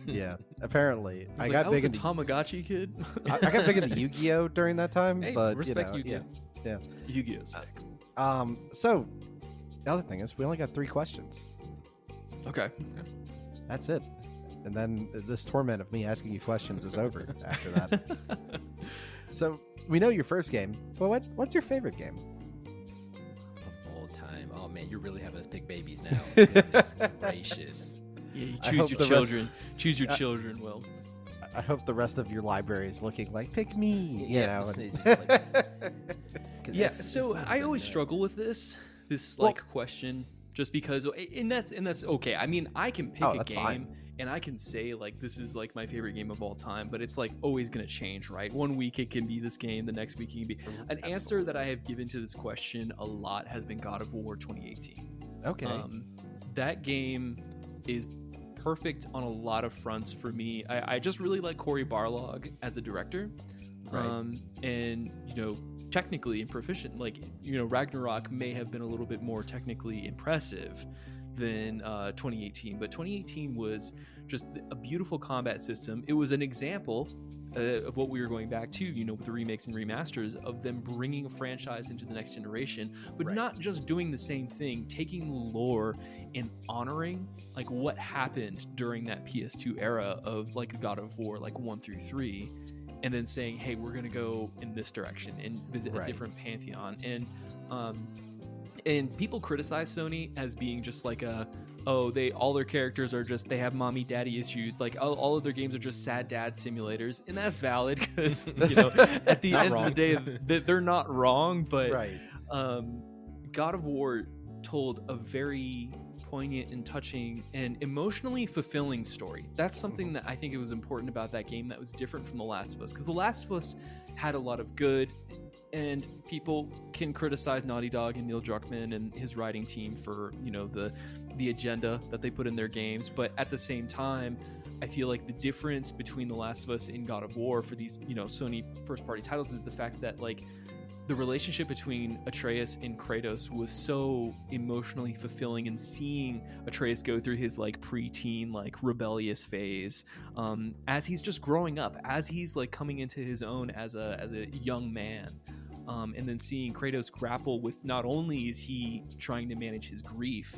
A: Yeah, apparently
B: I got big into Tamagotchi kid.
A: I got big into Yu-Gi-Oh during that time.
C: Hey,
A: but
C: respect Yu-Gi-Oh.
A: Yeah.
B: Yu-Gi-Oh's sick.
A: So the other thing is, we only got 3 questions.
B: Okay.
A: That's it. And then this torment of me asking you questions is over after that. So we know your first game, but what's your favorite game
C: of all time? Oh man, you're really having us pick babies now. Goodness gracious.
B: Yeah, you choose your children. Choose your children, Will.
A: I hope the rest of your library is looking like, pick me.
B: So I always struggle with this question, just because, and that's okay. I mean, I can pick a game. Fine. And I can say like this is like my favorite game of all time, but it's like always going to change, right? One week it can be this game, the next week it can be an answer that I have given to this question a lot has been God of War 2018.
A: Okay.
B: That game is perfect on a lot of fronts for me. I just really like Cory Barlog as a director. Right. And technically and proficient, like Ragnarok may have been a little bit more technically impressive than 2018, but 2018 was just a beautiful combat system. It was an example of what we were going back to, with the remakes and remasters of them bringing a franchise into the next generation, but not just doing the same thing, taking the lore and honoring like what happened during that PS2 era of like God of War, like 1 through 3, and then saying, hey, we're going to go in this direction and visit a different pantheon. And people criticize Sony as being just like all their characters are just, they have mommy daddy issues, like all of their games are just sad dad simulators, and that's valid because at the end of the day they're not wrong, but God of War told a very poignant and touching and emotionally fulfilling story. That's something that I think it was important about that game that was different from The Last of Us, because The Last of Us had a lot of good And people can criticize Naughty Dog and Neil Druckmann and his writing team for, you know, the agenda that they put in their games. But at the same time, I feel like the difference between The Last of Us and God of War for these, you know, Sony first party titles is the fact that, like, the relationship between Atreus and Kratos was so emotionally fulfilling, and seeing Atreus go through his like preteen, like rebellious phase, as he's just growing up, as he's like coming into his own as a young man. And then seeing Kratos grapple with, not only is he trying to manage his grief,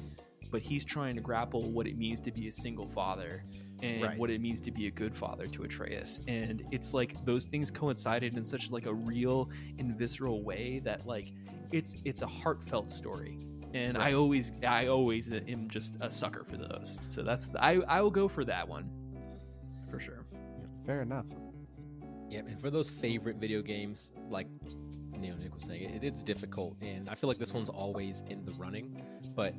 B: but he's trying to grapple what it means to be a single father and what it means to be a good father to Atreus. And it's like those things coincided in such like a real and visceral way that like it's a heartfelt story. And I always am just a sucker for those. So I will go for that one for sure.
A: Fair enough.
C: Yeah, and for those favorite video games, like Nick was saying, it's difficult, and I feel like this one's always in the running, but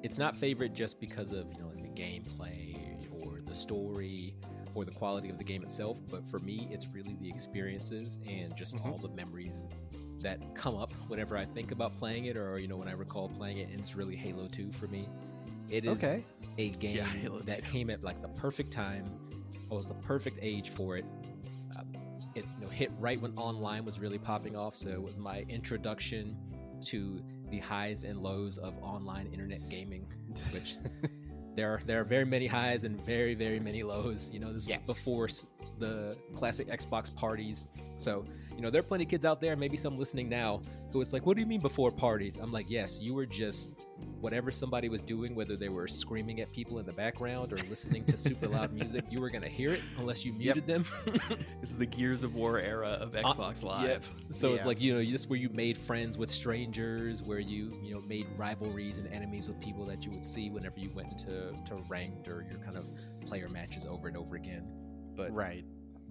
C: it's not favorite just because of, you know, like the gameplay or the story or the quality of the game itself, but for me, it's really the experiences and just all the memories that come up whenever I think about playing it, or, you know, when I recall playing it. And it's really Halo 2 for me. It is a game that came at like the perfect time. I was the perfect age for it. It, you know, hit right when online was really popping off, so it was my introduction to the highs and lows of online internet gaming, which there are very many highs and very, very many lows. You know, this is before the classic Xbox parties. So, you know, there are plenty of kids out there, maybe some listening now, who it's like, what do you mean before parties? I'm like, yes, you were just whatever somebody was doing, whether they were screaming at people in the background or listening to super loud music, you were going to hear it unless you muted them.
B: This is the Gears of War era of Xbox Live.
C: So it's like, you know, just where you made friends with strangers, where you know, made rivalries and enemies with people that you would see whenever you went into ranked or your kind of player matches over and over again. But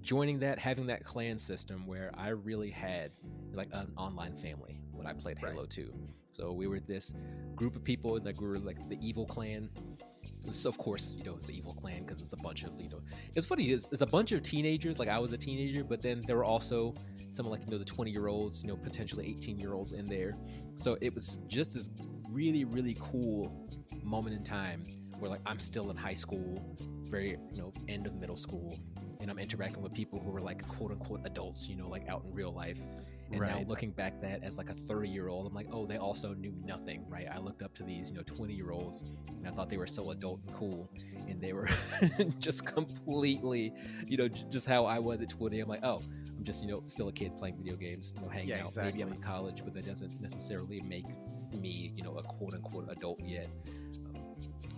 C: joining that, having that clan system where I really had like an online family when I played Halo 2. So we were this group of people, like we were like the evil clan. So of course, you know, it's the evil clan because it's a bunch of, you know, it's funny, it's a bunch of teenagers. Like I was a teenager, but then there were also some like, you know, the 20-year-olds, you know, potentially 18-year-olds in there. So it was just this really, really cool moment in time where like I'm still in high school, very, you know, end of middle school, and I'm interacting with people who were like quote unquote adults, you know, like out in real life. And now looking back that as like a 30-year-old, I'm like, oh, they also knew nothing, right? I looked up to these, you know, 20-year-olds, and I thought they were so adult and cool, and they were just completely, you know, just how I was at 20. I'm like, oh, I'm just, you know, still a kid playing video games, you know, hanging out. Maybe I'm in college, but that doesn't necessarily make me, you know, a quote unquote adult yet.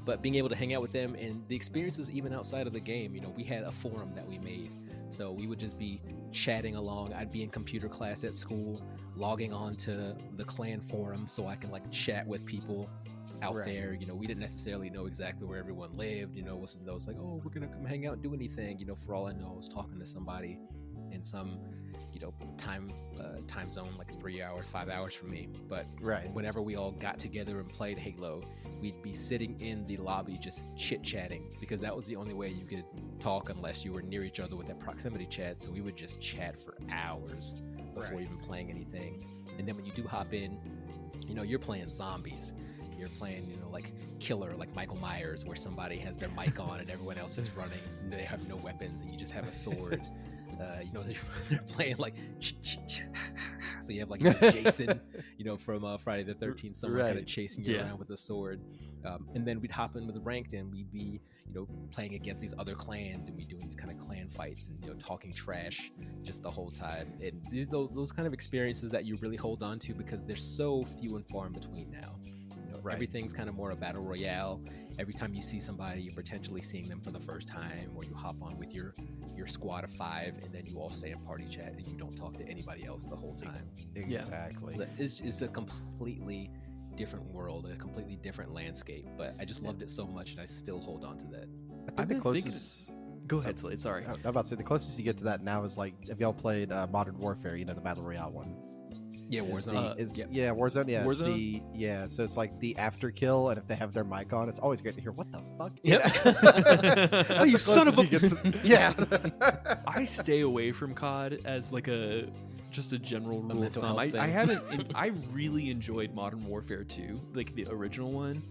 C: But being able to hang out with them and the experiences even outside of the game, you know, we had a forum that we made. So we would just be chatting along. I'd be in computer class at school, logging on to the clan forum so I can like chat with people out there. You know, we didn't necessarily know exactly where everyone lived. You know, wasn't those like, oh, we're gonna come hang out and do anything. You know, for all I know, I was talking to somebody in some, you know, time zone, like 3 hours, 5 hours from me. But whenever we all got together and played Halo, we'd be sitting in the lobby just chit-chatting, because that was the only way you could talk unless you were near each other with that proximity chat. So we would just chat for hours before even playing anything. And then when you do hop in, you know, you're playing zombies. You're playing, you know, like killer, like Michael Myers, where somebody has their mic on and everyone else is running and they have no weapons and you just have a sword. You know, they're playing like so you have like, you know, Jason, you know, from Friday the 13th, someone kind of chasing you around with a sword, and then we'd hop in with the ranked and we'd be, you know, playing against these other clans and we doing these kind of clan fights and, you know, talking trash just the whole time. And these those kind of experiences that you really hold on to because they're so few and far in between now. Everything's kind of more a battle royale. Every time you see somebody, you're potentially seeing them for the first time, or you hop on with your squad of 5 and then you all stay in party chat and you don't talk to anybody else the whole time.
A: Exactly.
C: It's a completely different world, a completely different landscape, but I just loved it so much and I still hold on to that.
A: I think the closest...
B: Go ahead, Slade. Sorry.
A: I'm about to say the closest you get to that now is like, if y'all played Modern Warfare, you know, the Battle Royale one.
C: Yeah, Warzone.
A: Warzone. Yeah,
B: Warzone?
A: So it's like the after kill, and if they have their mic on, it's always great to hear. What the fuck?
B: Yep.
A: Oh, you son of a! Yeah.
B: I stay away from COD as like a just a general
C: A
B: rule of
C: mental
B: thumb.
C: health
B: I
C: thing.
B: haven't. I really enjoyed Modern Warfare 2, like the original one.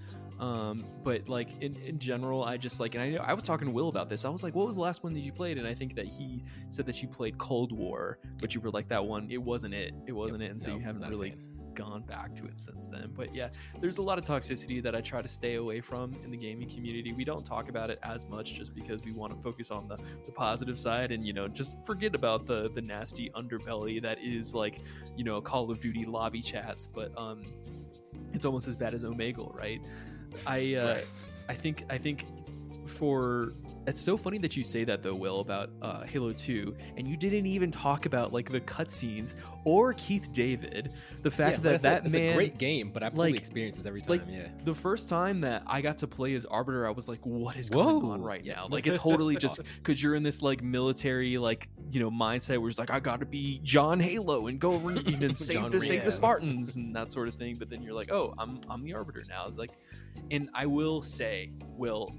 B: But like in general, I just like, and I know I was talking to Will about this. I was like, "What was the last one that you played?" And I think that he said that you played Cold War, but you were like, "That one, it wasn't it. It wasn't it." And so
C: No,
B: you haven't
C: not a
B: really
C: fan.
B: gone back to it since then. But yeah, there's a lot of toxicity that I try to stay away from in the gaming community. We don't talk about it as much just because we want to focus on the positive side and, you know, just forget about the nasty underbelly that is like, you know, Call of Duty lobby chats. But it's almost as bad as Omegle, right? I think for it's so funny that you say that though, Will, about Halo 2, and you didn't even talk about like the cutscenes or Keith David. The fact that that
C: it's
B: man,
C: a great game, but I've played
B: like-
C: experiences every time.
B: like
C: yeah,
B: the first time that I got to play as Arbiter, I was like, what is going on
C: Whoa.
B: right
C: Yeah.
B: now? Like, it's totally just because you're in this like military, like, you know, mindset where it's like, I gotta be John Halo and go and save
C: John
B: the
C: Reno.
B: Spartans and that sort of thing. But then you're like, oh, I'm the Arbiter now. Like, and I will say, Will,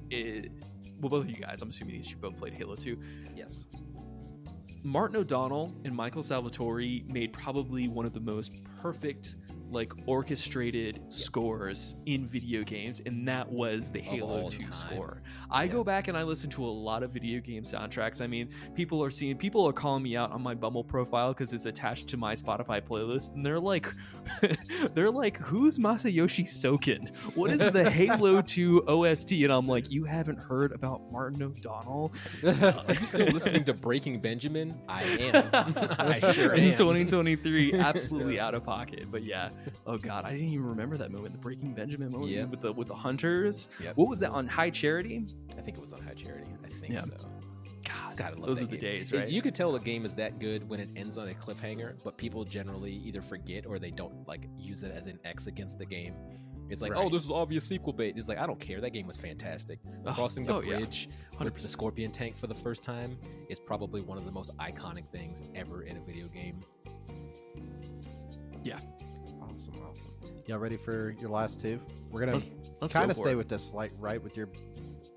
B: well, both of you guys, I'm assuming you both played Halo 2.
A: Yes.
B: Martin O'Donnell and Michael Salvatore made probably one of the most perfect, like, orchestrated scores in video games, and that was the Halo
C: all
B: 2
C: time.
B: score. I go back and I listen to a lot of video game soundtracks. I mean, people are calling me out on my Bumble profile because it's attached to my Spotify playlist, and they're like, who's Masayoshi Soken? What is the Halo 2 OST? And I'm like, you haven't heard about Martin O'Donnell?
C: Are you still listening to Breaking Benjamin? I am. I sure
B: In
C: am.
B: 2023, absolutely out of pocket. But yeah, oh god, I didn't even remember that moment, the Breaking Benjamin moment
C: Yep.
B: with the hunters.
C: Yep.
B: What was that on High Charity?
C: I think it was on High Charity. I think
B: Yeah.
C: so.
B: God,
C: Gotta love
B: those
C: that
B: are the
C: game.
B: days, right?
C: You could tell a game is that good when it ends on a cliffhanger, but people generally either forget or they don't like use it as an X against the game. It's like,
B: Right.
C: oh, this is obvious sequel bait. It's like, I don't care. That game was fantastic. Crossing the
B: yeah.
C: bridge with
B: 100%.
C: the Scorpion tank for the first time is probably one of the most iconic things ever in a video game.
A: Awesome. Y'all ready for your last two? We're gonna
B: Let's
A: kind
B: go
A: of
B: for
A: stay
B: it.
A: with this, like, right, with your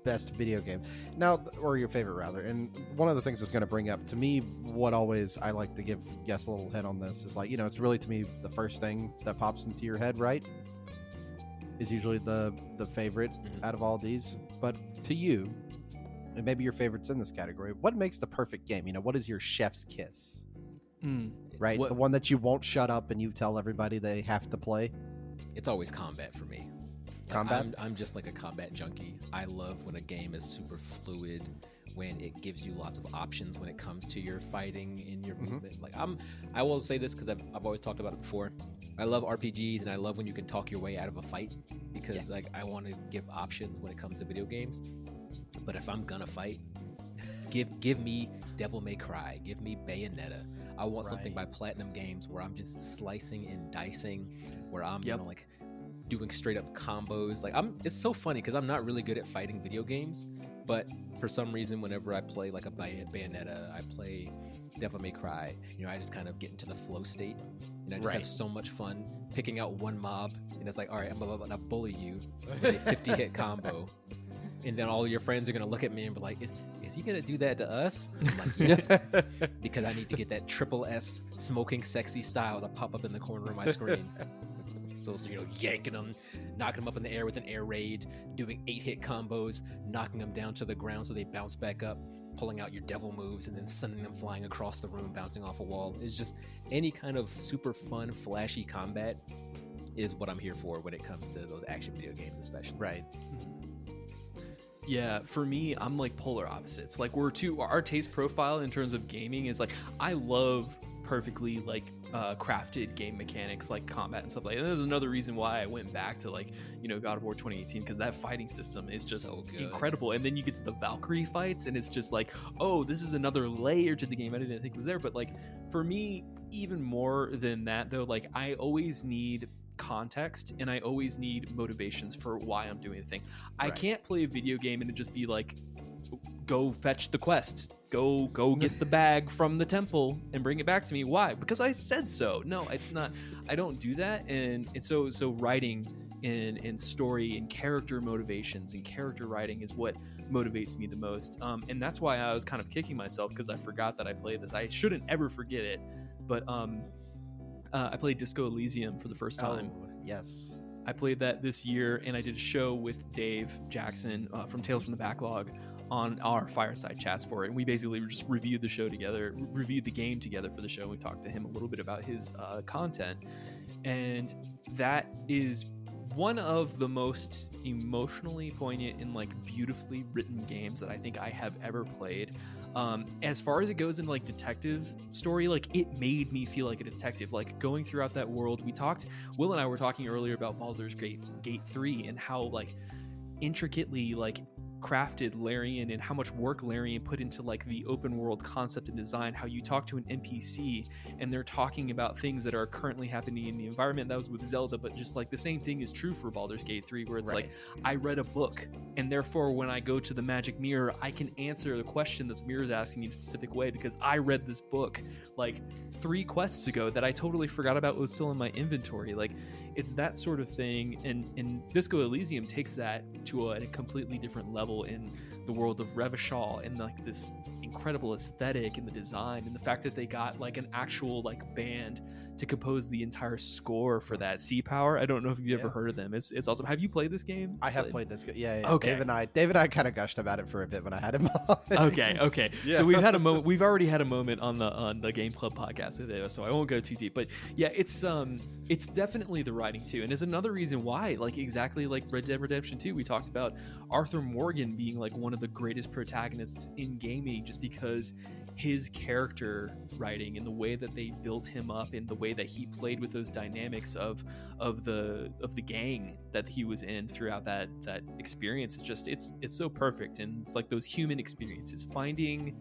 A: best video game now, or your favorite rather. And one of the things that's going to bring up to me, what always I like to give guests a little hit on this is, like, you know, it's really, to me, the first thing that pops into your head, right, is usually the favorite out of all these. But to you, and maybe your favorites in this category, what makes the perfect game? You know, what is your chef's kiss? Right,
B: What-
A: the one that you won't shut up and you tell everybody they have to play.
C: It's always combat for me. Like,
A: Combat?
C: I'm just like a combat junkie. I love when a game is super fluid, when it gives you lots of options when it comes to your fighting and your movement. Like I will say this because I've always talked about it before. I love RPGs and I love when you can talk your way out of a fight because
A: Yes.
C: like I want to give options when it comes to video games. But if I'm gonna fight, give me Devil May Cry, give me Bayonetta. I want something by
A: Right.
C: Platinum Games where I'm just slicing and dicing, where I'm
B: Yep.
C: you know like doing straight up combos. Like it's so funny because I'm not really good at fighting video games, but for some reason whenever I play like a Bayonetta, I play Devil May Cry, you know, I just kind of get into the flow state and I just have
A: Right.
C: so much fun picking out one mob and it's like, all right, I'm about to bully you with a 50 hit combo. And then all your friends are gonna look at me and be like, is he gonna do that to us? I'm like, yes, because I need to get that triple S smoking sexy style to pop up in the corner of my screen. So, you know, yanking them, knocking them up in the air with an air raid, doing 8-hit combos, knocking them down to the ground so they bounce back up, pulling out your devil moves, and then sending them flying across the room, bouncing off a wall. It's just any kind of super fun, flashy combat is what I'm here for when it comes to those action video games, especially.
A: Right.
B: Yeah, for me, I'm like polar opposites. Like our taste profile in terms of gaming is like, I love perfectly like crafted game mechanics like combat and stuff like that. And there's another reason why I went back to like, you know, God of War 2018, because that fighting system is just
C: So good.
B: incredible. And then you get to the Valkyrie fights and it's just like, oh, this is another layer to the game I didn't think was there. But like for me, even more than that though, like I always need context and I always need motivations for why I'm doing the thing. I
A: Right.
B: can't play a video game and it just be like, go fetch the quest, go get the bag from the temple and bring it back to me. Why? Because I said so. No, it's not. I don't do that. And so writing and story and character motivations and character writing is what motivates me the most. And that's why I was kind of kicking myself because I forgot that I played this. I shouldn't ever forget it, but I played Disco Elysium for the first time.
A: Oh, yes.
B: I played that this year, and I did a show with Dave Jackson from Tales from the Backlog on our fireside chats for it. And we basically just reviewed the show together, reviewed the game together for the show. We talked to him a little bit about his content. And that is one of the most emotionally poignant and like beautifully written games that I think I have ever played. As far as it goes in like detective story, like it made me feel like a detective, like going throughout that world. Will and I were talking earlier about Baldur's Gate 3 and how like intricately like crafted Larian and how much work Larian put into like the open world concept and design. How you talk to an NPC and they're talking about things that are currently happening in the environment. That was with Zelda, but just like the same thing is true for Baldur's Gate 3, where it's like I read a book and therefore when I go to the magic mirror I can answer the question that the mirror is asking me in a specific way because I read this book like 3 quests ago that I totally forgot about was still in my inventory. Like it's that sort of thing, and Disco Elysium takes that to a completely different level in the world of Revachol and like this incredible aesthetic and the design and the fact that they got like an actual like band to compose the entire score for that. Sea Power. I don't know if you've ever heard of them. It's awesome. Have you played this game?
A: I have played this game. Yeah.
B: Okay.
A: Dave and I kind of gushed about it for a bit when I had him on.
B: Okay.
A: Yeah.
B: So we've had a moment. We've already had a moment on the Game Club podcast with it, so I won't go too deep. But yeah, it's definitely the writing too, and it's another reason why, like exactly like Red Dead Redemption 2, we talked about Arthur Morgan being like one of the greatest protagonists in gaming, just because his character writing and the way that they built him up and the way that he played with those dynamics of the gang that he was in throughout that experience. It's just it's so perfect, and it's like those human experiences, finding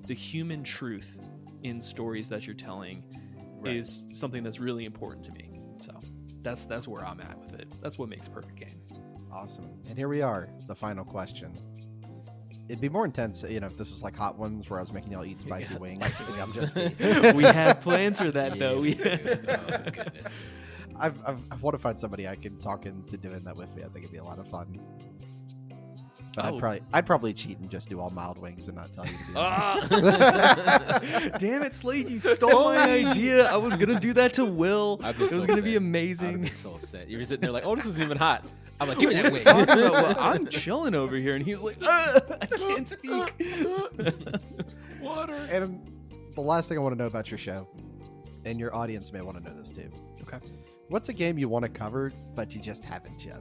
B: the human truth in stories that you're telling is something that's really important to me. So that's where I'm at with it. That's what makes a perfect game.
A: Awesome. And here we are, the final question. It'd be more intense, if this was like Hot Ones, where I was making y'all eat spicy wings.
B: We had plans for that, though.
C: Oh, goodness.
A: I want to find somebody I can talk into doing that with me. I think it'd be a lot of fun. But I'd probably cheat and just do all mild wings and not tell you to do that.
B: Damn it, Slade! You stole my idea. I was gonna do that to Will. It was gonna be
C: I'd
B: amazing.
C: be so upset. You're sitting there like, "Oh, this isn't even hot." I'm like, "Give me that wing."
B: Talking about, well, I'm chilling over here, and he's like, I can't speak. Water.
A: And the last thing I want to know about your show, and your audience may want to know this too.
B: Okay.
A: What's a game you want to cover, but you just haven't yet?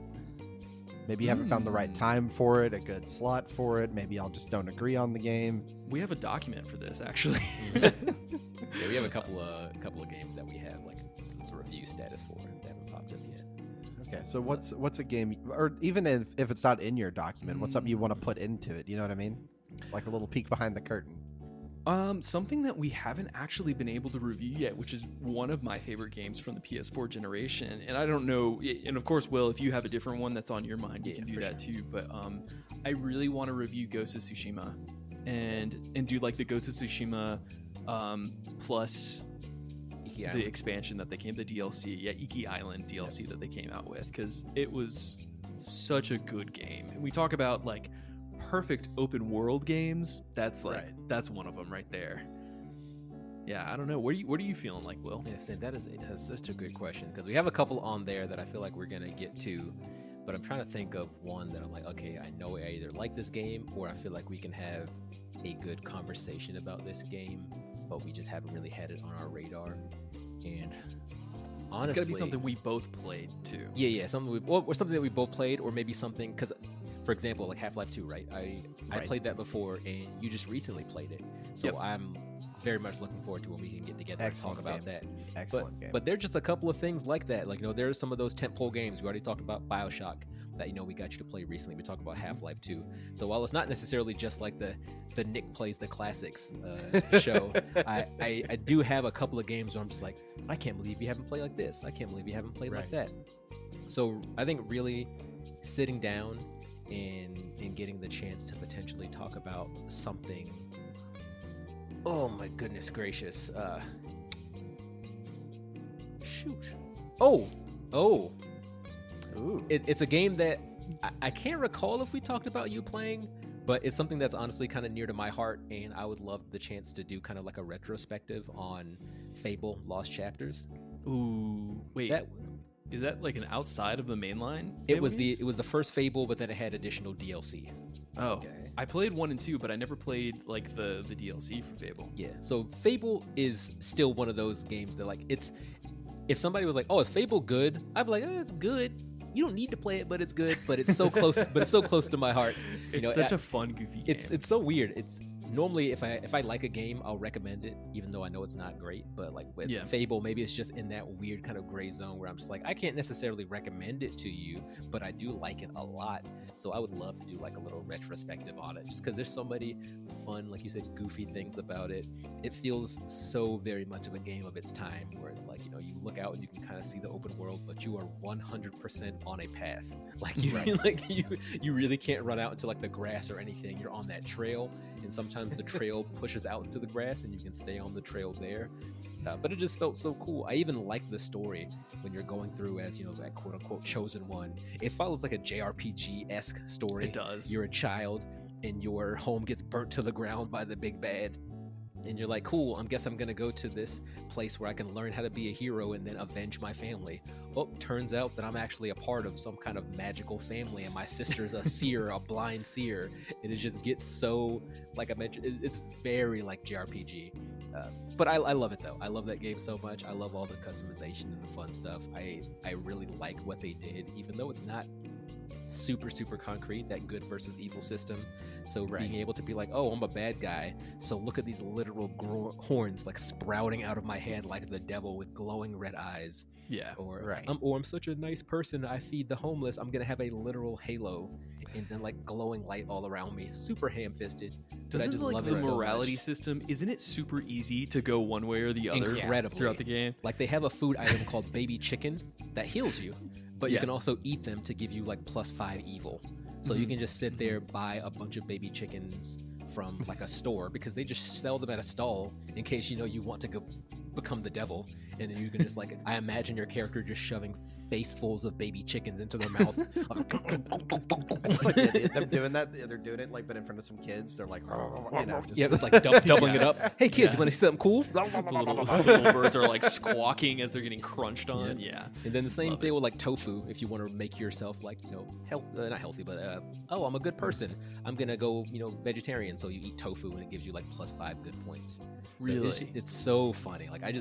A: Maybe you haven't found the right time for it, a good slot for it. Maybe y'all just don't agree on the game.
B: We have a document for this, actually.
C: Yeah, we have a couple of games that we have like the review status for that haven't popped up yet.
A: Okay, so what's a game, or even if it's not in your document, what's something you want to put into it? You know what I mean? Like a little peek behind the curtain.
B: Something that we haven't actually been able to review yet, which is one of my favorite games from the PS4 generation. And I don't know, and of course, Will, if you have a different one that's on your mind, you can do that too. But I really want to review Ghost of Tsushima and do like the Ghost of Tsushima plus the expansion that they came, the DLC, Iki Island DLC that they came out with, because it was such a good game. And we talk about like perfect open world games, that's one of them right there. I don't know, what are you feeling like, Will?
C: That's such a good question, because we have a couple on there that I feel like we're gonna get to, but I'm trying to think of one that I'm like, okay, I know I either like this game or I feel like we can have a good conversation about this game, but we just haven't really had it on our radar. And honestly,
B: it's gotta be something we both played too.
C: Something or something that we both played, or maybe something, because for example, like Half-Life 2, right? I played that before, and you just recently played it. So I'm very much looking forward to when we can get together and talk about that.
A: Excellent game.
C: But there's just a couple of things like that. Like, there's some of those tentpole games. We already talked about BioShock that, we got you to play recently. We talked about Half-Life 2. So while it's not necessarily just like the Nick Plays the Classics show, I do have a couple of games where I'm just like, I can't believe you haven't played like this. I can't believe you haven't played like that. So I think really sitting down and getting the chance to potentially talk about something. Oh my goodness gracious! It's a game that I can't recall if we talked about you playing, but it's something that's honestly kind of near to my heart, and I would love the chance to do kind of like a retrospective on Fable Lost Chapters.
B: Ooh, wait. Is that like an outside of the mainline?
C: It was the first Fable, but then it had additional DLC.
B: Oh,
A: Okay.
B: I played 1 and 2, but I never played like the DLC for Fable.
C: Yeah, so Fable is still one of those games that like it's. If somebody was like, "Oh, is Fable good?" I'd be like, "It's good. You don't need to play it, but it's good." But it's so close. But it's so close to my heart.
B: It's such a fun, goofy game.
C: It's so weird. It's normally if I like a game, I'll recommend it, even though I know it's not great. But like with Fable, maybe it's just in that weird kind of gray zone where I'm just like, I can't necessarily recommend it to you, but I do like it a lot. So I would love to do like a little retrospective on it, just because there's so many fun, like you said, goofy things about it. It feels so very much of a game of its time, where it's like, you look out and you can kind of see the open world, but you are 100% on a path. Like you, you really can't run out into like the grass or anything. You're on that trail, and sometimes the trail pushes out into the grass, and you can stay on the trail there. But it just felt so cool. I even like the story when you're going through as, that quote unquote chosen one. It follows like a JRPG-esque story.
B: It does.
C: You're a child and your home gets burnt to the ground by the big bad. And you're like, cool, I guess I'm going to go to this place where I can learn how to be a hero and then avenge my family. Oh, turns out that I'm actually a part of some kind of magical family, and my sister's a seer, a blind seer. And it just gets so, like I mentioned, it's very like JRPG. But I love it, though. I love that game so much. I love all the customization and the fun stuff. I really like what they did, even though it's not super concrete, that good versus evil system. So being able to be like, oh, I'm a bad guy, so look at these literal horns like sprouting out of my head like the devil with glowing red eyes. Or I'm such a nice person, I feed the homeless, I'm gonna have a literal halo and then like glowing light all around me. Super ham-fisted.
B: Doesn't like the morality system, isn't it super easy to go one way or the other throughout the game?
C: Like they have a food item called baby chicken that heals you, but you can also eat them to give you like +5 evil. So you can just sit there, buy a bunch of baby chickens from like a store, because they just sell them at a stall in case you want to go become the devil. And then you can just like, I imagine your character just shoving facefuls of baby chickens into their mouth.
A: It's like them doing that. They're doing it like, but in front of some kids. They're like,
C: it's like doubling it up. Hey kids, want to see something cool?
B: The little birds are like squawking as they're getting crunched on.
C: And then the same thing with like tofu. If you want to make yourself like not healthy, but I'm a good person, I'm gonna go vegetarian. So you eat tofu and it gives you like +5 good points.
B: Really,
C: so it's so funny. Like I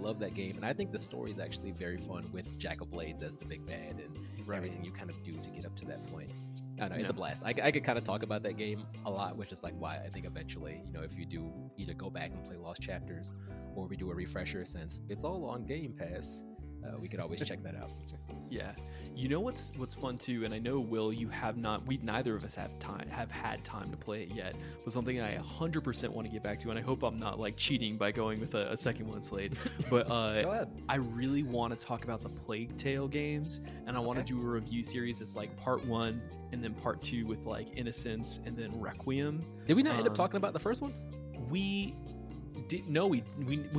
C: love that game, and I think the story is actually very fun with Jack of Blades as the big bad and everything you kind of do to get up to that point. I don't know, it's a blast. I could kind of talk about that game a lot, which is like why I think eventually, if you do either go back and play Lost Chapters or we do a refresher, since it's all on Game Pass, we could always check that out.
B: Yeah. What's fun too, and I know, Will, you have not, neither of us have had time to play it yet, but something I 100% want to get back to, and I hope I'm not like cheating by going with a second one, Slade, but
A: Go ahead.
B: I really want to talk about the Plague Tale games, and I want to do a review series that's like part 1 and then part 2 with like Innocence and then Requiem.
C: Did we not end up talking about the first one?
B: We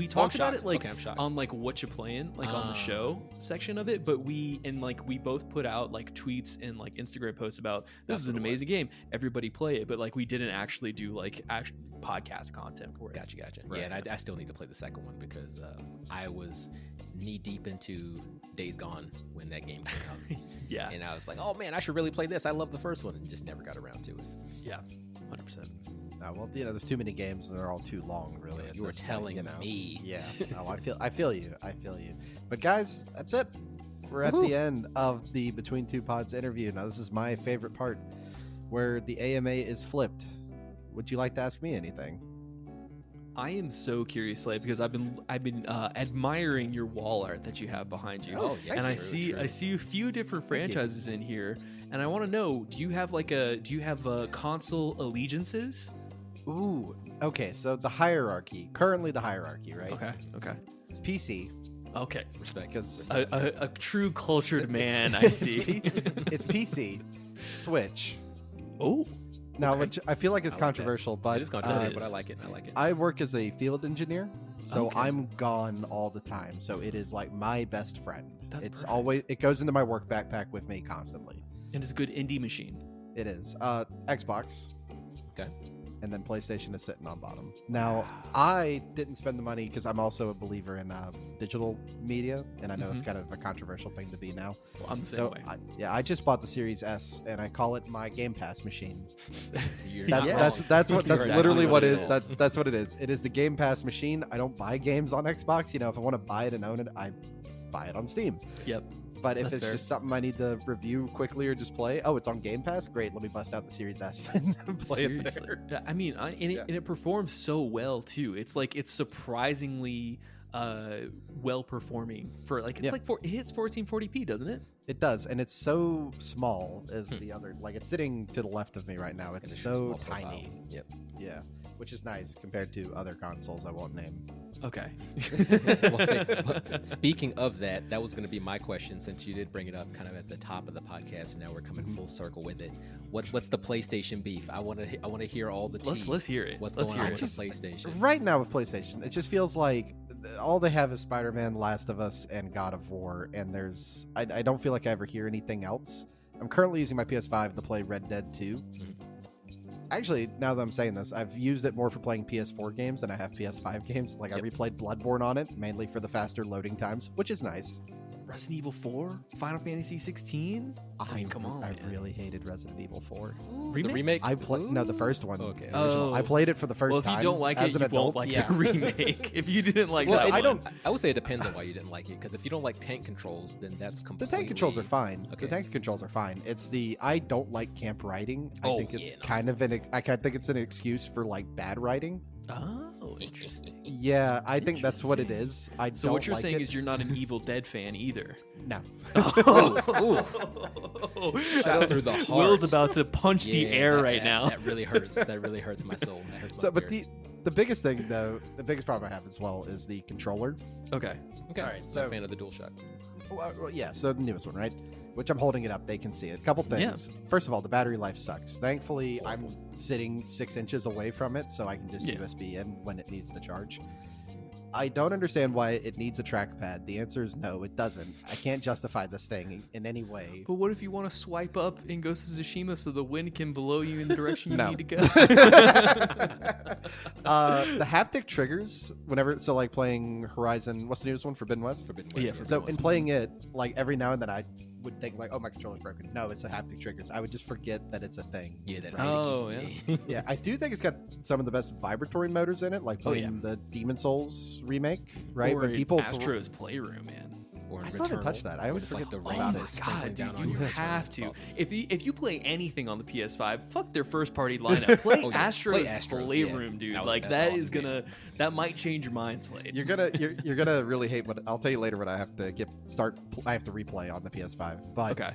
B: talked about it like on like what you playing, like on the show section of it, but we both put out like tweets and like Instagram posts about this is an amazing game, everybody play it, but like we didn't actually do like podcast content for it.
C: Gotcha. Right. Yeah, and I still need to play the second one because I was knee deep into Days Gone when that game came out. And I was like, oh man, I should really play this. I love the first one, and just never got around to it.
B: 100%.
A: Well, there's too many games and they're all too long, really.
C: You were telling me.
A: Yeah. No, I feel you. But guys, that's it. We're at the end of the Between Two Pods interview. Now, this is my favorite part, where the AMA is flipped. Would you like to ask me anything?
B: I am so curious, Slade, because I've been admiring your wall art that you have behind you.
C: Oh, yes,
B: and I see a few different franchises in here, and I want to know: do you have console allegiances?
A: Ooh, okay. So currently the hierarchy, right?
B: Okay.
A: It's PC.
B: Okay,
C: respect.
A: Because
B: a true cultured man, I see.
A: It's PC, Switch.
B: Oh.
A: Now, which I feel like it's controversial, but
C: it is controversial, but I like it.
A: I work as a field engineer, so I'm gone all the time. So it is like my best friend.
B: That's
A: it's
B: perfect.
A: always, it goes into my work backpack with me constantly.
B: And it's a good indie machine.
A: It is. Xbox.
C: Okay.
A: And then PlayStation is sitting on bottom. Now, I didn't spend the money because I'm also a believer in digital media, and I know it's kind of a controversial thing to be now.
B: Well, I'm the same way.
A: I just bought the Series S, and I call it my Game Pass machine.
C: That's
A: That's literally what it is.
C: is.
A: That's what it is. It is the Game Pass machine. I don't buy games on Xbox. You know, if I want to buy it and own it, I buy it on Steam.
B: Yep.
A: But if
B: That's
A: it's
B: fair.
A: just something I need to review quickly or just play, oh, it's on Game Pass? Great, let me bust out the Series S and play it there.
B: Yeah, I mean, and it performs so well too. It's like it's surprisingly well performing for like it's like it hits 1440p, doesn't it?
A: It does, and it's so small as the other. Like it's sitting to the left of me right now. It's so tiny.
C: Yep.
A: Yeah, which is nice compared to other consoles I won't name.
B: Okay.
C: Speaking of that, that was going to be my question since you did bring it up kind of at the top of the podcast, and now we're coming full circle with it. What's the PlayStation beef? I want to hear all the tea.
B: Let's hear it.
C: What's
B: Let's
C: going
B: hear
C: on
B: it.
C: with the PlayStation?
A: Right now with PlayStation, it just feels like all they have is Spider-Man, Last of Us, and God of War, and there's I don't feel like I ever hear anything else. I'm currently using my PS5 to play Red Dead 2. Actually, now that I'm saying this, I've used it more for playing PS4 games than I have PS5 games. Like I replayed Bloodborne on it, mainly for the faster loading times, which is nice.
B: Resident Evil 4, Final Fantasy 16. I mean, come on.
A: I
B: man.
A: really hated Resident Evil 4.
C: The remake?
A: I played the first one.
C: Okay.
A: Original. I played it for the first
B: Well, if
A: time.
B: you don't like
A: as
B: it,
A: an
B: you
A: adult.
B: won't like the remake. If you didn't like
C: Well,
B: that one.
C: I would say it depends on why you didn't like it. Because if you don't like tank controls, then that's
A: The
C: completely.
A: tank controls are fine.
C: Okay.
A: The tank controls are fine. It's the I don't like camp riding. I
C: Oh,
A: think it's
C: yeah, no.
A: kind of I think it's an excuse for like bad riding.
B: Oh, interesting.
A: Yeah, I think that's what it is.
B: So
A: don't
B: what you're
A: like
B: saying
A: it.
B: is you're not an Evil Dead fan either.
A: No.
C: Shot through the heart.
B: Will's about to punch the
C: Yeah,
B: air
C: that-
B: right
C: that-
B: now.
C: That really hurts. That really hurts my soul. That hurts my
A: So, but
C: spirit.
A: the biggest thing though, the biggest problem I have as well is the controller.
B: Okay.
C: Okay.
A: All right,
C: So
A: so-
C: a fan of the DualShock.
A: Well, yeah, so the newest one, right? Which I'm holding it up. They can see it. Couple things. First of all, the battery life sucks. Thankfully, I'm sitting 6 inches away from it, so I can just USB in when it needs to charge. I don't understand why it needs a trackpad. The answer is no, it doesn't. I can't justify this thing in any way.
B: But what if you want to swipe up in Ghost of Tsushima so the wind can blow you in the direction you
A: No.
B: need to go?
A: The haptic triggers whenever, so like playing Horizon, what's the newest one? Forbidden West?
B: Yeah,
A: So in playing it, like every now and then I would think like, oh, my controller's broken. No, it's the haptic triggers. I would just forget that it's a thing.
C: Yeah, that's
B: Oh,
C: sticky.
A: Yeah, I do think it's got some of the best vibratory motors in it, like
B: Oh, yeah.
A: playing the Demon Souls remake, right?
B: Or
A: when people
B: Astro's Playroom, man.
C: Or in
A: I still haven't
C: Returnal,
A: touched that. I
C: where
A: always
C: it's like
A: forget
C: the
A: about
C: rain
B: Oh
A: it.
B: my
C: is sprinkling
B: god,
C: down
B: dude,
C: on
B: you
C: your
B: have
C: Returnal.
B: to.
C: It's awesome.
B: If you play anything on the PS5, fuck their first party lineup. Play
C: Oh, yeah.
B: Astro's
C: Play Astro's,
B: Playroom,
C: yeah.
B: dude.
C: That's
B: Like
C: an
B: that
C: awesome
B: is gonna that might change your mind, Slade.
A: You're gonna really hate what I'll tell you later. What I have to I have to replay on the PS5. But
B: Okay.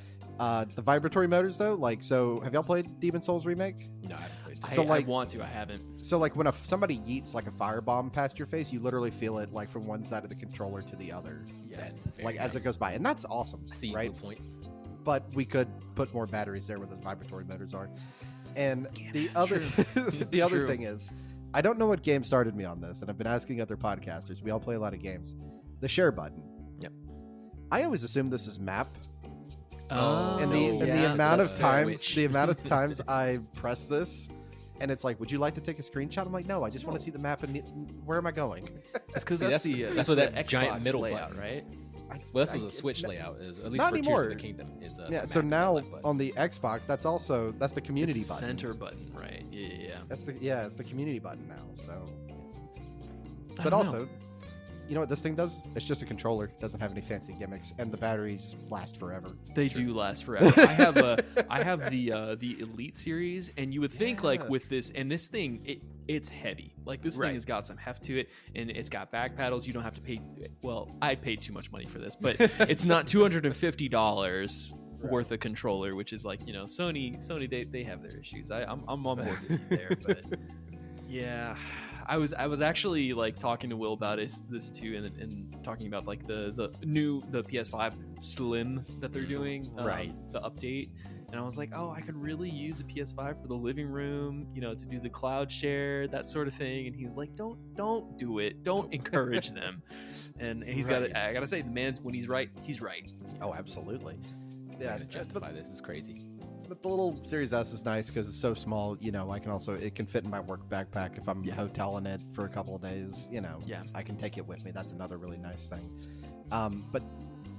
A: The vibratory motors though, like, so have y'all played Demon Souls remake?
C: No, I haven't played
B: I,
A: So,
B: I
A: like-
B: want to. I haven't.
A: So like when somebody yeets like a firebomb past your face, you literally feel it like from one side of the controller to the other,
C: That's very
A: like as
C: nice.
A: it goes by, and that's awesome,
C: I see you,
A: right?
C: Blue Point.
A: But we could put more batteries there where those vibratory motors are. And the
B: that's
A: other
B: true.
A: the other
B: True.
A: thing is, I don't know what game started me on this, and I've been asking other podcasters. We all play a lot of games. The share button.
C: Yep.
A: I always assume this is map,
B: Oh,
A: and the
B: yeah,
A: amount
B: that's
A: of
B: fair.
A: times
C: Switch.
A: the amount of times I press this, and it's like, would you like to take a screenshot? I'm like, no, I just want to see the map and where am I going?
B: It's because
C: See,
B: that's
C: that's
B: the
C: what
B: the
C: that giant
B: Xbox
C: middle
B: layout,
C: button.
B: right?
C: Well, this was a Switch layout, at least
A: Not
C: for Tears
A: anymore.
C: of the Kingdom. Is a
A: Yeah. So
C: map
A: now
C: left button.
A: on the Xbox, that's the community
B: It's the
A: button.
B: center button, right? Yeah.
A: It's the community button now. So,
B: I
A: but
B: don't
A: also, you know what this thing does? It's just a controller. It doesn't have any fancy gimmicks, and the batteries last forever.
B: They do last forever. I have the Elite series, and you would think like
A: Yeah.
B: with this and this thing, it's heavy. Like this
A: Right.
B: thing has got some heft to it, and it's got back paddles. You don't have to pay. Well, I paid too much money for this, but it's not $250 worth of controller, which is like, you know, Sony they have their issues. I'm on board with you there, but yeah. I was actually like talking to Will about this too, and talking about like the PS5 Slim that they're doing,
A: Right.
B: The update, and I was like, oh, I could really use a PS5 for the living room, you know, to do the cloud share, that sort of thing. And he's like, don't do it, don't encourage them. And he's
A: Right.
B: I gotta say, the man's when he's right, he's right.
A: Oh, absolutely.
C: Yeah,
A: Yeah,
C: to justify this is crazy.
A: But the little Series S is nice because it's so small. It can fit in my work backpack if I'm hoteling it for a couple of days. I can take it with me. That's another really nice thing. But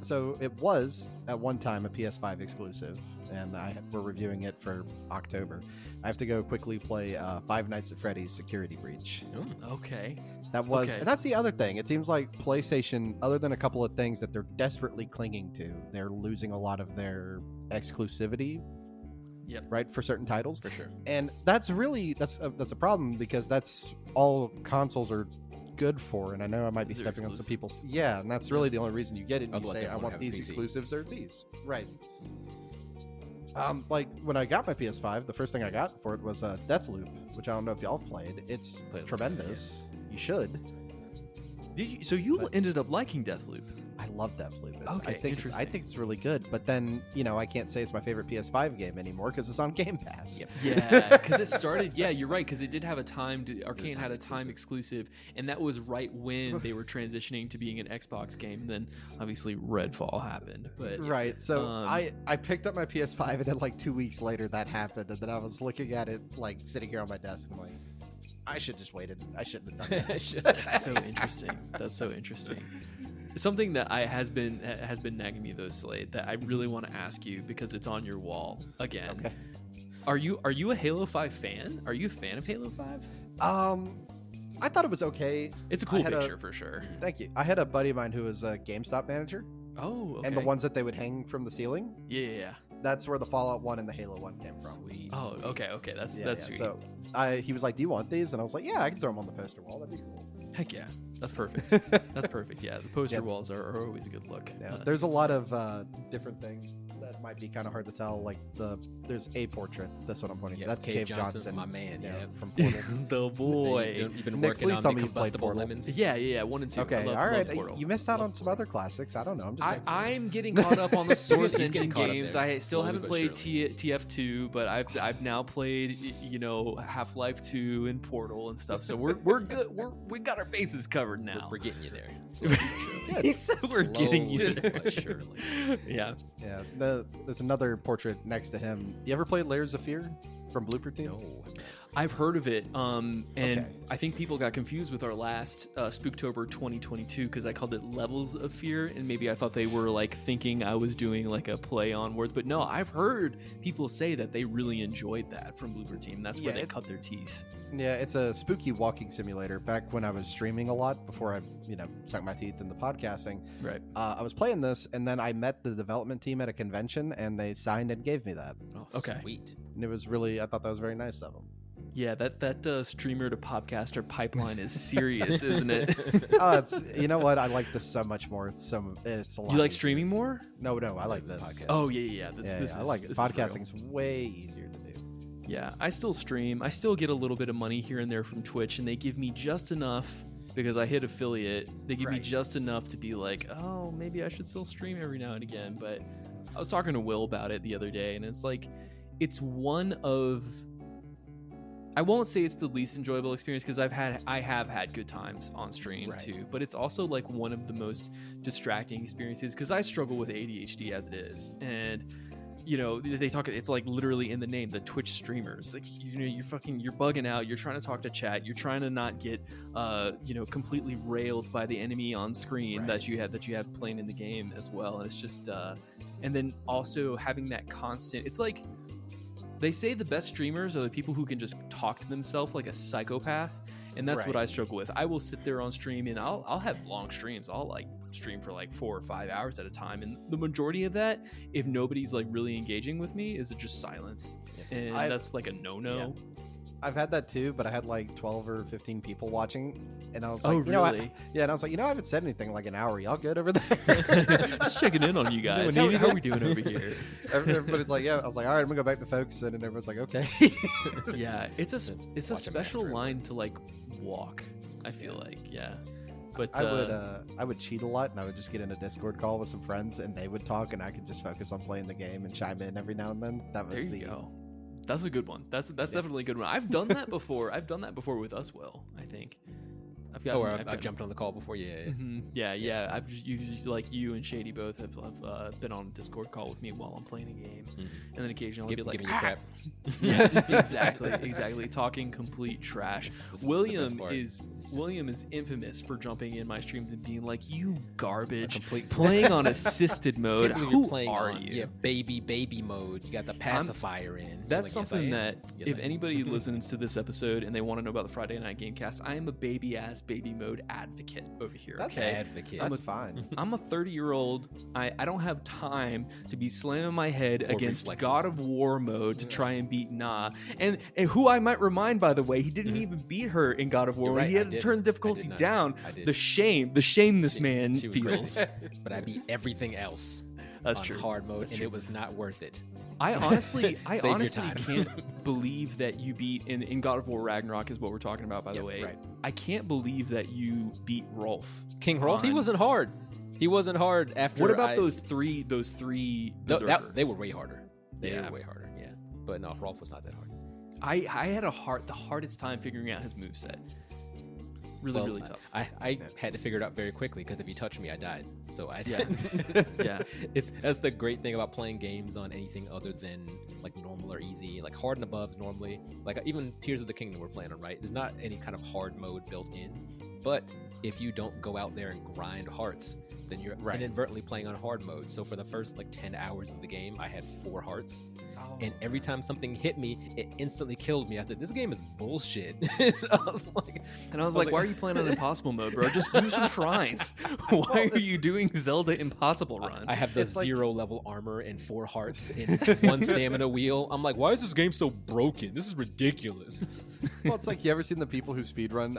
A: so it was at one time a PS5 exclusive, and we're reviewing it for October. I have to go quickly play Five Nights at Freddy's Security Breach.
B: Okay.
A: And that's the other thing. It seems like PlayStation, other than a couple of things that they're desperately clinging to, they're losing a lot of their exclusivity.
B: Yep.
A: Right, for certain titles.
C: For sure.
A: And that's a problem because that's all consoles are good for, and I know I might be stepping on some people's and that's really the only reason you get it. And you say I want these exclusives or these, right? Like when I got my PS5, the first thing I got for it was Deathloop, which I don't know if y'all have played. It's tremendous. You should.
B: So you ended up liking Deathloop?
A: I love Deathloop.
B: Okay,
A: I think it's really good, but then I can't say it's my favorite PS5 game anymore because it's on Game Pass.
C: Yep.
B: Yeah, because it started. Yeah, you're right. Because it did have a time. Arcane had a time exclusive, and that was right when they were transitioning to being an Xbox game. And then obviously Redfall happened. But
A: right. So I picked up my PS5, and then like 2 weeks later that happened, and then I was looking at it like sitting here on my desk, and I'm like, I should just waited. I shouldn't have done that.
B: That's so interesting. That's so interesting. Something that has been nagging me though, Slade, that I really want to ask you because it's on your wall again.
A: Okay.
B: Are you a Halo 5 fan? Are you a fan of Halo 5?
A: I thought it was okay.
B: It's a cool picture for sure.
A: Thank you. I had a buddy of mine who was a GameStop manager.
B: Oh, okay.
A: And the ones that they would hang from the ceiling.
B: Yeah.
A: That's where the Fallout 1 and the Halo 1 came from.
C: Sweet.
B: Oh, okay. That's sweet.
A: So he was like, "Do you want these?" And I was like, "Yeah, I can throw them on the poster wall. That'd be cool."
B: Heck yeah. That's perfect. That's perfect. Yeah, the poster walls are always a good look.
A: Yeah, there's a lot of different things that might be kind of hard to tell. Like there's a portrait. That's what I'm pointing to. That's Cave Johnson,
C: my man. Yeah,
A: from Portal.
B: The boy.
C: You've been
A: Nick,
C: working
A: please
C: on
A: tell
C: the
A: me you've played
C: combustible
A: Portal.
C: lemons.
B: Yeah, 1 and 2.
A: Okay,
B: love,
A: all right.
B: Portal.
A: You missed out on some other classics. I don't know.
B: I'm getting caught up on the Source
C: He's
B: Engine
C: getting caught up
B: games.
C: there,
B: I still
C: slowly
B: haven't
C: but
B: played
C: surely.
B: TF2, but I've now played Half-Life 2 and Portal and stuff. So we're good. We got our bases covered now.
C: We're getting you there.
B: He said we're getting you
C: Slowly
B: there.
C: but surely.
B: Yeah.
A: Yeah. There's another portrait next to him. You ever played Layers of Fear from Blooper Team?
C: No.
B: I've heard of it, and
A: Okay.
B: I think people got confused with our last Spooktober 2022 because I called it Levels of Fear, and maybe I thought they were like thinking I was doing like a play on words, but no, I've heard people say that they really enjoyed that from Blooper Team. That's where they cut their teeth.
A: Yeah, it's a spooky walking simulator. Back when I was streaming a lot before I, sunk my teeth into podcasting,
B: Right.
A: I was playing this, and then I met the development team at a convention, and they signed and gave me that.
C: Oh,
B: Okay.
C: Sweet.
A: And it was I thought that was very nice of them.
B: Yeah, that streamer to podcaster pipeline is serious, isn't it?
A: You know what? I like this so much more. It's a lot.
B: You like
A: easier.
B: streaming more?
A: No, I like this.
C: Podcast.
B: Oh yeah. This
A: I like it.
B: this is real.
A: Podcasting's way easier to do.
B: Yeah, I still stream. I still get a little bit of money here and there from Twitch, and they give me just enough because I hit affiliate. They give me just enough to be like, oh, maybe I should still stream every now and again. But I was talking to Will about it the other day, and it's like, it's one of, I won't say it's the least enjoyable experience because I have had good times on stream too, but it's also like one of the most distracting experiences because I struggle with ADHD as it is, and they talk, it's like literally in the name, the Twitch streamers, like you're bugging out, you're trying to talk to chat, you're trying to not get completely railed by the enemy on screen that you have playing in the game as well, and it's just and then also having that constant, it's like they say the best streamers are the people who can just talk to themselves like a psychopath, and that's what I struggle with. I will sit there on stream and I'll have long streams. I'll like stream for like 4 or 5 hours at a time, and the majority of that, if nobody's like really engaging with me, is just silence, and that's like a no-no.
A: Yeah. I've had that too, but I had like 12 or 15 people watching, and I was like,
B: really?
A: And I was like, I haven't said anything in like an hour. Y'all good over there?
B: Just checking in on you guys. How are we doing over here?
A: Everybody's like, yeah. I was like, all right, I'm gonna go back to focusing, and everyone's like, okay.
B: Yeah, it's a special line to like walk, I feel like, yeah. But
A: I would cheat a lot, and I would just get in a Discord call with some friends, and they would talk, and I could just focus on playing the game and chime in every now and then. That was
B: there you go. That's a good one. That's definitely a good one. I've done that before. I've done that before with us, Will, I think.
C: I've jumped on the call before. Yeah.
B: Yeah. I've just used, like, you and Shady both have been on a Discord call with me while I'm playing a game, and then occasionally I'll be like,
C: giving you crap.
B: Yeah, exactly. Talking complete trash. William is infamous for jumping in my streams and being like, "You garbage, playing on assisted mode. Who are you?"
C: Yeah, baby mode. You got the pacifier in.
B: That's like, something that if anybody listens to this episode and they want to know about the Friday Night Gamecast, I am a baby mode advocate over here.
A: That's
B: okay,
C: advocate.
A: That's fine.
B: I'm a 30-year-old. I don't have time to be slamming my head against reflexes. God of War mode to try and beat Na. And who I might remind, by the way, he didn't even beat her in God of War. Right, he had to turn the difficulty down. The shame this man feels.
C: But I beat everything else.
B: That's
C: on
B: true.
C: Hard mode, and it was not worth it.
B: I honestly can't believe that you beat in God of War Ragnarok is what we're talking about, by the way.
C: Right.
B: I can't believe that you beat Rolf.
C: King Rolf. He wasn't hard. He wasn't hard after.
B: What about those three berserkers?
C: They were way harder. They were way harder. Yeah, but no, Rolf was not that hard.
B: I had the hardest time figuring out his moveset. Really tough.
C: I had to figure it out very quickly because if he touched me, I died. So I
B: didn't. Yeah.
C: That's the great thing about playing games on anything other than like normal or easy. Like hard and above's normally, like even Tears of the Kingdom we're playing on, right? There's not any kind of hard mode built in. But if you don't go out there and grind hearts, then you're inadvertently playing on hard mode. So for the first like 10 hours of the game, I had 4 hearts. And every time something hit me, it instantly killed me. I said, "This game is bullshit." I was like,
B: "Why are you playing on impossible mode, bro? Just do some shrines. Why are you doing Zelda impossible run?"
C: I have the 0 level armor and 4 hearts and 1 stamina wheel. I'm like, "Why is this game so broken? This is ridiculous."
A: Well, it's like, you ever seen the people who speedrun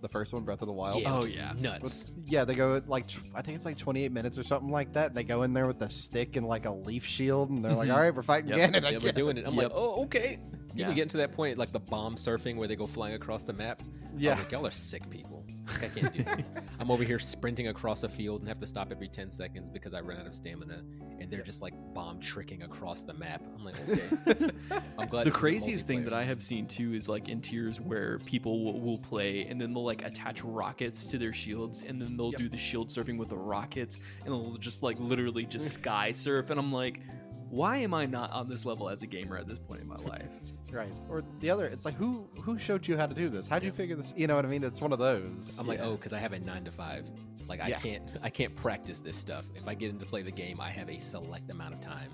A: the first one, Breath of the Wild?
C: Yeah, nuts.
A: They go like I think it's like 28 minutes or something like that. And they go in there with a stick and like a leaf shield, and they're like, "All right, we're fighting again." And
C: we're doing it. I'm like, "Oh, okay." Even getting to that point, like the bomb surfing where they go flying across the map.
A: Yeah,
C: like, y'all are sick people. Like, I can't do this. I'm over here sprinting across a field and have to stop every 10 seconds because I ran out of stamina, and they're just like bomb tricking across the map. I'm like, okay. I'm glad.
B: The craziest thing that I have seen too is like in Tears where people will play and then they'll like attach rockets to their shields, and then they'll do the shield surfing with the rockets, and they'll just like literally just sky surf, and I'm like, why am I not on this level as a gamer at this point in my life?
A: Right. Or the other, it's like, who showed you how to do this? How'd you figure this? You know what I mean? It's one of those.
C: I'm like, because I have a 9 to 5. Like, I can't practice this stuff. If I get into play the game, I have a select amount of time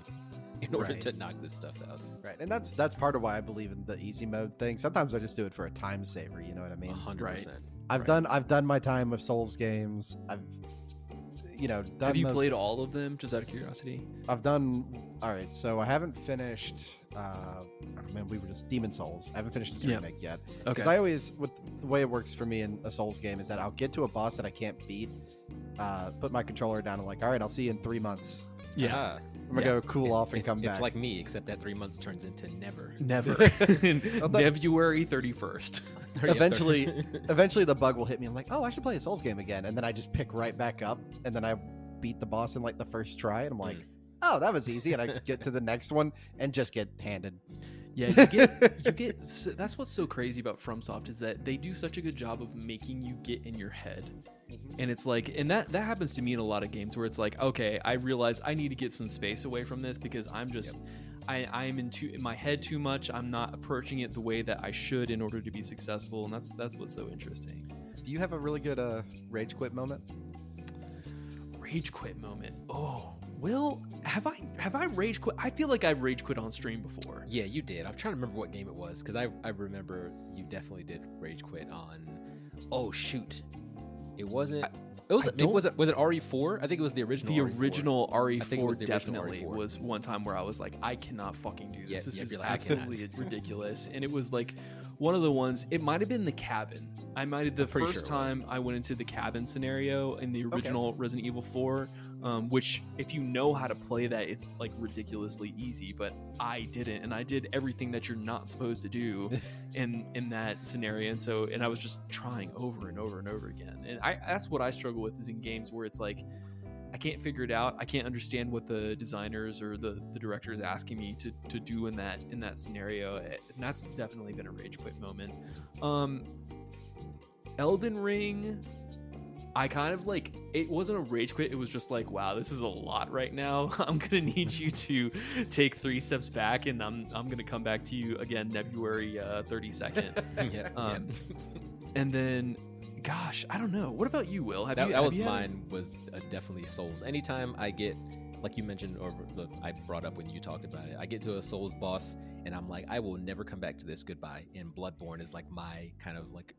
C: in order to knock this stuff out.
A: Right. And that's part of why I believe in the easy mode thing. Sometimes I just do it for a time saver. You know what I mean?
C: 100%.
A: I've done my time with Souls games.
B: Have you played all of them, just out of curiosity?
A: I've done. All right, so I haven't finished. We were just Demon Souls. I haven't finished its remake yet. Okay. Because I always, with the way it works for me in a Souls game, is that I'll get to a boss that I can't beat, put my controller down, and like, all right, I'll see you in 3 months.
B: Yeah.
A: I'm gonna go cool off and come back.
C: It's like me, except that 3 months turns into never.
B: February 31st.
A: Eventually the bug will hit me. I'm like, oh, I should play a Souls game again, and then I just pick right back up, and then I beat the boss in like the first try, and I'm like, oh, that was easy, and I get to the next one and just get handed.
B: Yeah, you get. That's what's so crazy about FromSoft is that they do such a good job of making you get in your head. And it's like, and that happens to me in a lot of games where it's like, okay, I realize I need to get some space away from this because I'm just, I'm in my head too much. I'm not approaching it the way that I should in order to be successful, and that's what's so interesting.
A: Do you have a really good rage quit moment?
B: Rage quit moment. Oh, Will, have I rage quit? I feel like I've rage quit on stream before.
C: Yeah, you did. I'm trying to remember what game it was because I remember you definitely did rage quit on. Oh shoot. It wasn't. Was it RE4? I think it was the original.
B: The
C: RE4.
B: Original RE4 definitely was one time where I was like, I cannot fucking do this. This is absolutely ridiculous. And it was like one of the ones. It might have been the cabin. The first time I went into the cabin scenario in the original Resident Evil 4, which if you know how to play that, it's like ridiculously easy. But I didn't, and I did everything that you're not supposed to do in that scenario. And I was just trying over and over and over again. And that's what I struggle with is in games where it's like I can't figure it out. I can't understand what the designers or the director is asking me to do in that scenario. And that's definitely been a rage quit moment. Elden Ring, I kind of like, it wasn't a rage quit. It was just like, wow, this is a lot right now. I'm gonna need you to take 3 steps back, and I'm gonna come back to you again February 32nd.
C: Yeah.
B: And then, gosh, I don't know. What about you, Will?
C: That was mine. Was definitely Souls. Anytime I get, like you mentioned, or I brought up when you talked about it, I get to a Souls boss, and I'm like, I will never come back to this. Goodbye. And Bloodborne is like my kind of like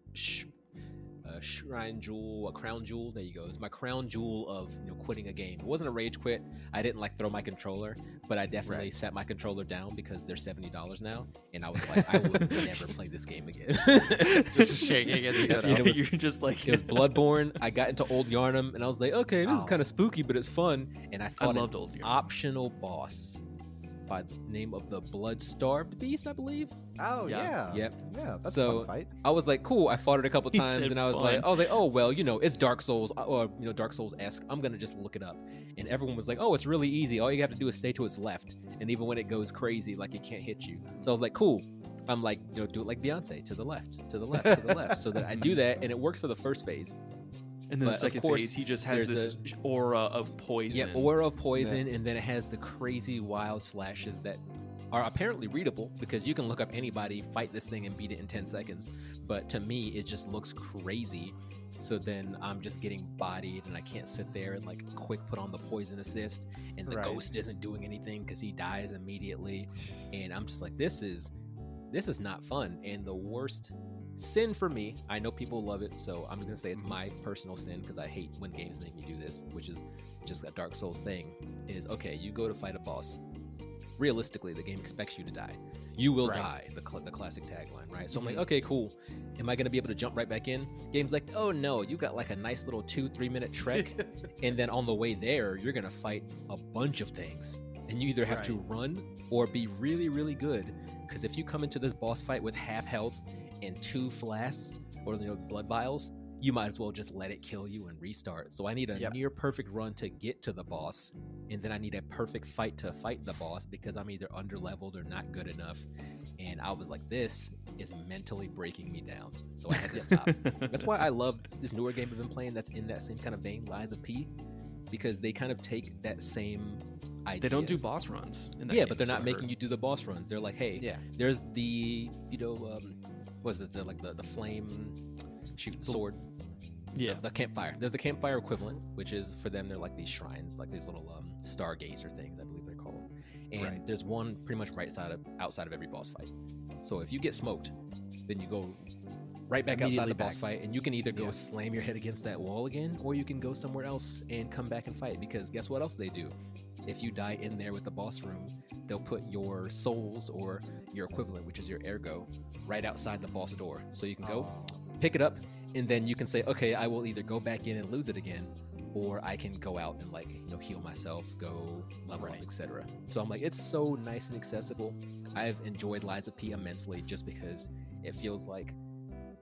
C: shrine jewel, a crown jewel. There you go. It's my crown jewel of quitting a game. It wasn't a rage quit. I didn't like throw my controller, but I definitely set my controller down because they're $70 now, and I was like, I will never play this game again.
A: Just shaking it.
B: You're just like,
C: it was Bloodborne. I got into Old Yarnum, and I was like, okay, this is kind of spooky, but it's fun. And I fought
B: loved
C: an
B: Old Yarnum.
C: optional boss by the name of the Blood-Starved Beast, I believe.
A: Oh yeah.
C: Yep.
A: Yeah, that's
C: So,
A: a fun fight.
C: I was like, cool. I fought it a couple
B: He
C: times,
B: said
C: and I was
B: fun.
C: like, oh well, it's Dark Souls, or Dark Souls-esque. I'm gonna just look it up. And everyone was like, oh, it's really easy. All you have to do is stay to its left, and even when it goes crazy, like it can't hit you. So I was like, cool. I'm like, do it like Beyonce, to the left, to the left, to the left. So that I do that, and it works for the first phase.
B: and then the
C: but of
B: second
C: course,
B: phase, he just has
C: there's
B: this aura of poison.
C: Yeah, aura of poison, and then it has the crazy wild slashes that are apparently readable because you can look up anybody, fight this thing, and beat it in 10 seconds. But to me, it just looks crazy. So then I'm just getting bodied, and I can't sit there and like quick put on the poison assist, and the ghost isn't doing anything because he dies immediately. And I'm just like, this is not fun. And the worst sin for me, I know people love it, so I'm gonna say it's my personal sin because I hate when games make me do this, which is just a Dark Souls thing, is okay, you go to fight a boss. Realistically, the game expects you to die. You will die, the classic tagline, right? So I'm like, okay, cool. Am I going to be able to jump right back in? Game's like, oh no, you got like a nice little 2-3 minute trek. And then on the way there, you're going to fight a bunch of things. And you either have to run or be really, really good. Because if you come into this boss fight with half health and 2 flasks or blood vials, you might as well just let it kill you and restart. So I need a near perfect run to get to the boss, and then I need a perfect fight to fight the boss because I'm either under-leveled or not good enough. And I was like, this is mentally breaking me down. So I had to stop. That's why I love this newer game I've been playing that's in that same kind of vein, Lies of P, because they kind of take that same idea.
B: They don't do boss runs in that
C: Yeah,
B: game,
C: but they're
B: is what
C: not
B: I
C: making
B: heard.
C: you do the boss runs. They're like, hey, there's the, what is it, the flame sword.
B: Yeah,
C: the campfire. There's the campfire equivalent, which is for them. They're like these shrines, like these little stargazer things, I believe they're called. And there's one pretty much outside of every boss fight. So if you get smoked, then you go right back outside the boss fight, and you can either go slam your head against that wall again, or you can go somewhere else and come back and fight. Because guess what else they do? If you die in there with the boss room, they'll put your souls or your equivalent, which is your ergo, right outside the boss door. So you can go pick it up, and then you can say, okay, I will either go back in and lose it again, or I can go out and heal myself, go level up, etc. So I'm like, it's so nice and accessible. I've enjoyed Lies of P immensely just because it feels like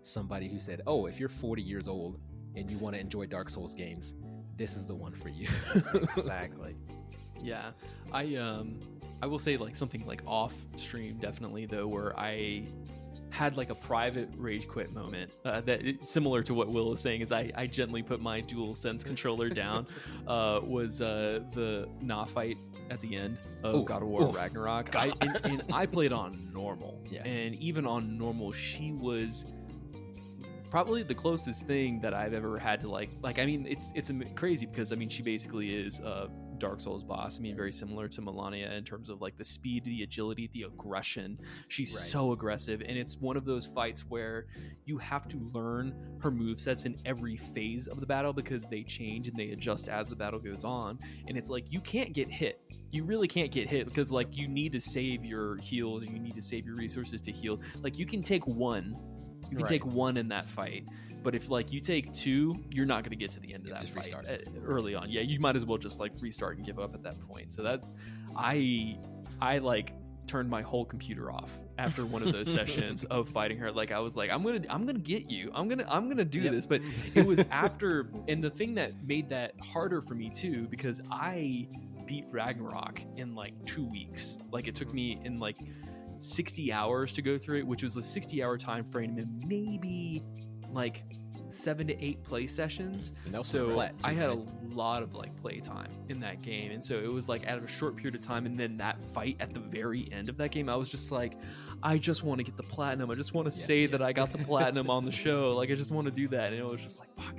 C: somebody who said, oh, if you're 40 years old and you want to enjoy Dark Souls games, this is the one for you.
A: Exactly.
B: Yeah, I will say like something like off stream definitely though, where I had like a private rage quit moment similar to what Will is saying, is I gently put my DualSense controller down. Was the Na fight at the end of God of War Ragnarok. And I played on normal, and even on normal, she was probably the closest thing that I've ever had to like. I mean, it's crazy because I mean she basically is a Dark Souls boss. I mean, very similar to Melania in terms of like the speed, the agility, the aggression. She's so aggressive, and it's one of those fights where you have to learn her movesets in every phase of the battle because they change and they adjust as the battle goes on. And it's like you can't get hit. You really can't get hit because like you need to save your heals and you need to save your resources to heal. Like you can take one. You can take one in that fight, but if like you take 2, you're not going to get to the end of that fight early on. Yeah, you might as well just like restart and give up at that point. So that's I like turned my whole computer off after one of those sessions of fighting her. Like I was like, I'm gonna get you. I'm gonna do this. But it was after, and the thing that made that harder for me too, because I beat Ragnarok in like 2 weeks. Like it took me in like 60 hours to go through it, which was a 60-hour time frame, and maybe like 7 to 8 play sessions.
C: So
B: I had a lot of like play time in that game, and so it was like out of a short period of time, and then that fight at the very end of that game, I was just like, I just want to get the platinum. I just want to say that I got the platinum on the show. Like I just want to do that, and it was just like fuck.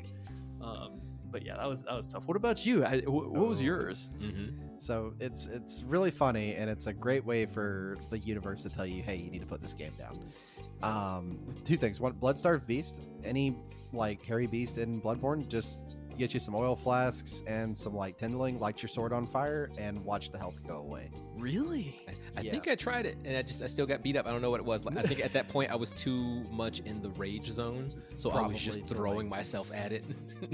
B: But yeah, that was tough. What about you? What was yours?
C: Mm-hmm.
A: So it's really funny, and it's a great way for the universe to tell you, hey, you need to put this game down. Two things. One, Bloodstarved Beast. Any like hairy beast in Bloodborne, just get you some oil flasks and some like kindling, light your sword on fire, and watch the health go away.
B: Really?
C: I think I tried it, and I still got beat up. I don't know what it was. Like, I think at that point I was too much in the rage zone, so I was just throwing myself at it.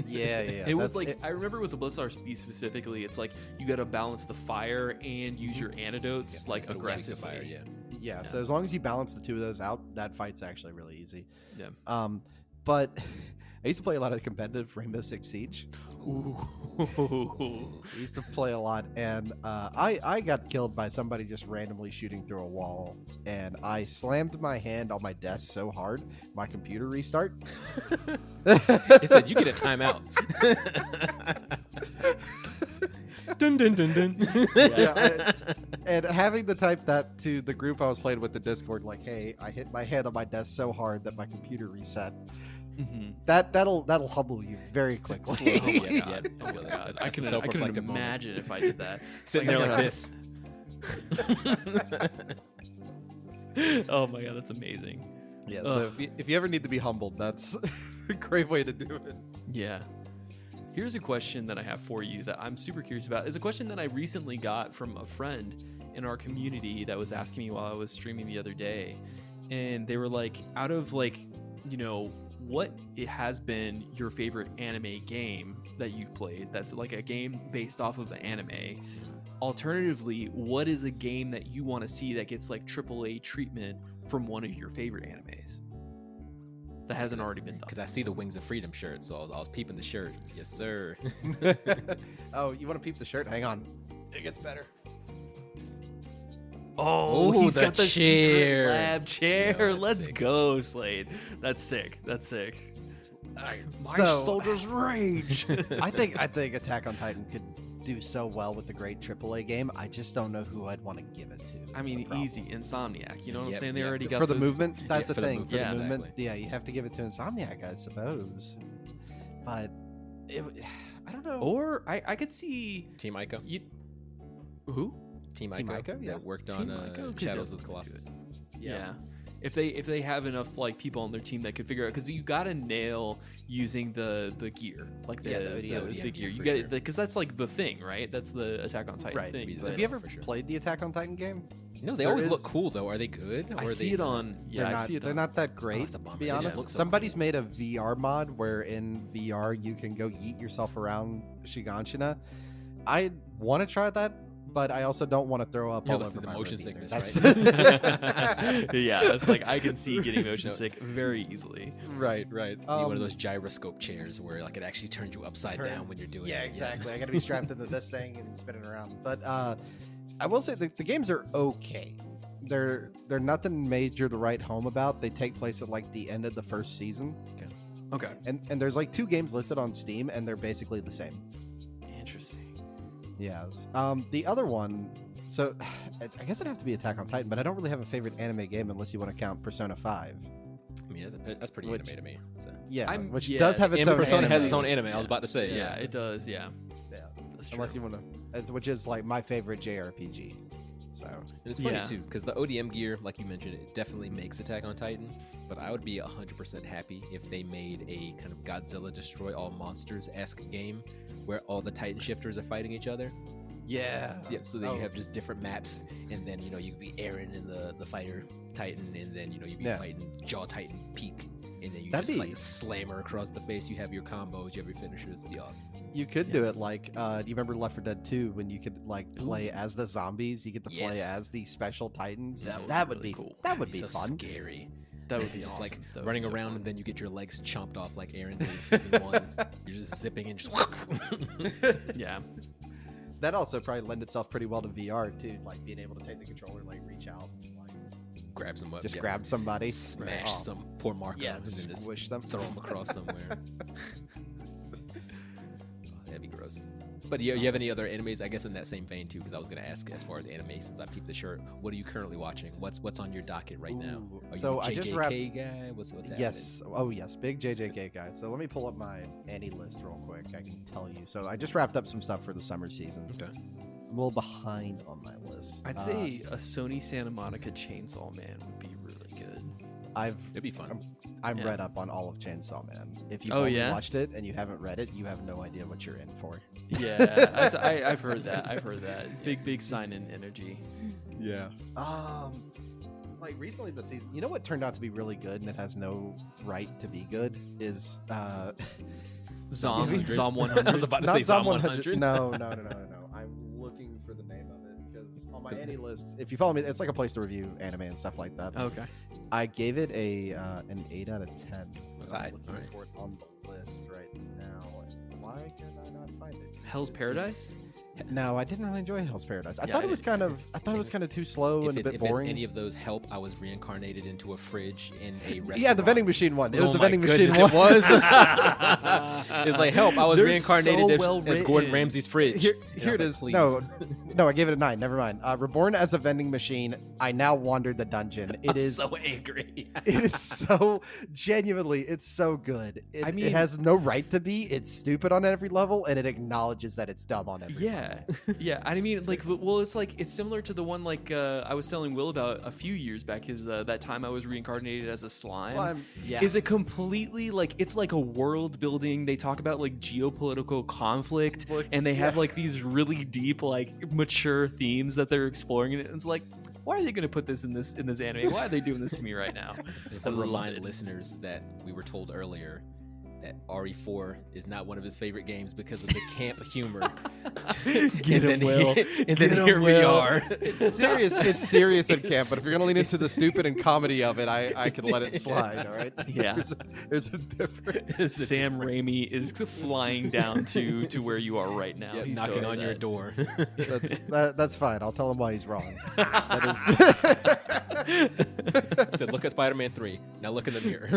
A: Yeah.
B: It was like I remember with the Bloodstarved Beast specifically, it's like you got to balance the fire and use your antidotes like aggressively.
C: Fire,
A: yeah. So as long as you balance the two of those out, that fight's actually really easy.
B: Yeah.
A: But I used to play a lot of competitive Rainbow Six Siege.
B: Ooh.
A: I used to play a lot, and I got killed by somebody just randomly shooting through a wall, and I slammed my hand on my desk so hard, my computer restart.
C: It said, you get a timeout.
B: Dun dun dun dun.
A: And having to type that to the group I was playing with the Discord, like, hey, I hit my hand on my desk so hard that my computer reset.
B: Mm-hmm.
A: That'll humble you very quickly.
B: Oh my god! Oh my god! I couldn't imagine if I did that.
C: Sitting there like this.
B: Oh my god, that's amazing.
A: Yeah. So if you ever need to be humbled, that's a great way to do it.
B: Yeah. Here's a question that I have for you that I'm super curious about. It's a question that I recently got from a friend in our community that was asking me while I was streaming the other day, and they were like, out of like, you know, what it has been your favorite anime game that you've played that's like a game based off of an anime. Alternatively, what is a game that you want to see that gets like AAA treatment from one of your favorite animes that hasn't already been done?
C: Because I see the Wings of Freedom shirt, so I was peeping the shirt. Yes, sir.
A: Oh, you want to peep the shirt? Hang on. It gets better.
B: Oh, he's got the
C: chair.
B: secret lab chair.
C: Yo,
B: Let's
C: sick.
B: go, Slade. That's sick. My
A: So-
B: soldier's rage.
A: I think Attack on Titan could do so well with the great AAA game. I just don't know who I'd want to give it to.
B: I
A: That's the
B: mean,
A: problem.
B: Insomniac. You know what I'm
C: Yep,
B: saying? They
C: yep.
B: already got
A: For the
B: those-
A: movement, that's the
C: for the
A: thing.
C: movement,
A: For
B: yeah.
A: the movement,
C: exactly.
A: yeah, you have to give it to Insomniac, I suppose. But I don't know.
B: Or I could see
C: Team Ico.
B: who?
C: Team
A: Team
C: Ico,
A: Ico, yeah.
C: that worked
B: Team
C: on
B: Ico could
C: Shadows of the
B: definitely
C: Colossus.
B: do Yeah. If they have enough like people on their team that could figure out, because you gotta nail using the gear, like the
A: ODM
B: gear. You
C: for
B: get
C: sure.
B: it because that's like the thing, right? That's the Attack on Titan
A: Right.
B: thing.
C: Have
B: but
A: Have you ever
C: for sure.
A: played the Attack on Titan game?
C: No, they
A: There
C: always
A: is-
C: look cool though. Are they good?
B: I
C: Or are
B: see
C: they
B: it on. Yeah, I see it.
A: They're
B: on,
A: not that great,
C: it's a
A: to
C: bummer.
A: be
C: They just
A: honest.
C: look so
A: Somebody's made a VR mod where in VR you can go yeet yourself around Shiganshina. I want to try that, but I also don't want to throw up
C: Yeah,
A: all
C: let's
A: over
C: see the
A: my
C: motion
A: room either.
C: sickness,
A: That's-
B: Yeah, that's like I can see getting motion sick very easily.
A: right.
C: You need one of those gyroscope chairs where like it actually turns you upside down when you're doing
A: Yeah,
C: it.
A: exactly. I got to be strapped into this thing and spinning around. But I will say the games are okay. They're nothing major to write home about. They take place at like the end of the first season,
B: Okay,
A: and there's like 2 games listed on Steam, and they're basically the same.
B: interesting.
A: Yeah. The other one. So I guess it'd have to be Attack on Titan, but I don't really have a favorite anime game unless you want to count Persona 5.
C: I mean, that's pretty
A: Which-
C: anime to me. So.
A: Yeah,
B: I'm-
A: which
B: yeah,
A: does have
B: it's-
A: its
C: And
A: own
C: Persona
A: anime.
C: has its own anime. I was about to say.
B: Yeah, it does. Yeah,
A: Yeah.
B: that's true.
A: Unless you want to, which is like my favorite JRPG. So
C: And it's funny
B: Yeah.
C: too, because the ODM gear, like you mentioned, it definitely makes Attack on Titan. But I would be 100% happy if they made a kind of Godzilla Destroy All Monsters-esque game where all the Titan shifters are fighting each other.
A: yeah,
C: Yep. So then
A: Oh.
C: you have just different maps, and then you could be Eren in the fighter Titan, and then you'd be
A: Yeah.
C: fighting Jaw Titan Peak, and then you
A: That'd
C: just
A: be-
C: like slam her across the face. You have your combos, you have your finishers. It'd be awesome.
A: You could do it like, do you remember Left 4 Dead 2 when you could like play as the zombies? You get to play
C: Yes.
A: as the special titans.
B: That would
A: That
B: be
A: would
B: really
A: be
B: cool.
A: That would
C: That'd
A: be
C: so
A: fun.
C: Scary.
B: That would be
C: Just
B: awesome.
C: like
B: That would
C: running
B: be so
C: around,
B: fun.
C: and then you get your legs chomped off like Eren did in season 1. You're just zipping and just.
B: Yeah.
A: That also probably lend itself pretty well to VR too, like being able to take the controller, like reach out, and, like
C: grab some up.
A: Just grab somebody,
C: smash some poor Marco,
A: yeah,
C: and
A: just
C: then
A: squish them,
C: throw them across somewhere. That'd be gross. But you have any other animes? I guess in that same vein too, because I was gonna ask as far as anime, since I peeped the shirt. What are you currently watching? What's on your docket right now? Are
A: so
C: you a
A: I just
C: JJK guy? What's happening?
A: Yes. Oh yes, big JJK guy. So let me pull up my Annie list real quick. I can tell you. So I just wrapped up some stuff for the summer season.
C: Okay.
A: I'm a little behind on my list.
B: I'd say a Sony Santa Monica Chainsaw Man would be really good.
C: It'd be fun.
A: I'm read up on all of Chainsaw Man. If you've
B: Oh,
A: only
B: yeah?
A: watched it and you haven't read it, you have no idea what you're in for.
B: Yeah, I've heard that. I've heard that. Big sign-in energy.
A: Yeah. Like recently the season, you know what turned out to be really good and it has no right to be good is
B: Zom
A: 100.
B: Zom
C: I
B: 100.
C: was about to
A: not
C: say
A: Zom
C: Zom 100.
A: No. I'm looking for the name of it because on my Annie list, if you follow me, it's like a place to review anime and stuff like that.
B: Okay.
A: I gave it an 8 out of 10.
C: That's
A: I'm
C: high.
A: looking
C: Alright.
A: for it on the list right now. And why can I not find it?
B: Hell's Paradise?
A: No, I didn't really enjoy Hell's Paradise. I
B: Yeah,
A: thought
B: I
A: it was kind of too slow and a bit
C: if
A: boring.
C: any of those help, I was reincarnated into a fridge in a restaurant.
A: Yeah, the vending machine one. It was
C: Oh
A: the
C: my
A: vending machine
C: goodness,
A: one.
C: It was. It's like help. I was
B: They're
C: reincarnated
B: so
C: as,
B: well
C: as
B: written.
C: Gordon Ramsay's fridge.
A: Here
C: And I
A: it
C: was
A: is.
C: like,
A: No,
C: please.
A: no, I gave it a 9. Never mind. Reborn as a vending machine. I now wandered the dungeon. It
C: I'm
A: is
C: so angry.
A: It is so genuinely, it's so good.
B: I mean-
A: it has no right to be. It's stupid on every level, and it acknowledges that it's dumb on every level.
B: Yeah. I mean, like, well, it's similar to the one like I was telling Will about a few years back. His that time I was reincarnated as a slime.
A: Yeah.
B: Is it completely like it's like a world building? They talk about like geopolitical conflict, and they have like these really deep, like mature themes that they're exploring. And it's like, why are they going to put this in this anime? Why are they doing this to me right now?
C: I want to remind listeners that we were told earlier that RE4 is not one of his favorite games because of the camp humor.
B: Get him, Will.
C: And then here we are.
A: It's serious. It's serious at camp, but if you're gonna lean into the stupid and comedy of it, I can let it slide. All right.
B: Yeah.
A: There's a difference.
B: Sam Raimi is flying down to where you are right now.
C: Yeah,
B: He's
C: knocking
B: so
C: on your
B: upset.
C: door.
A: That's fine. I'll tell him why he's wrong.
C: He said, look at Spider-Man 3. Now look in the mirror.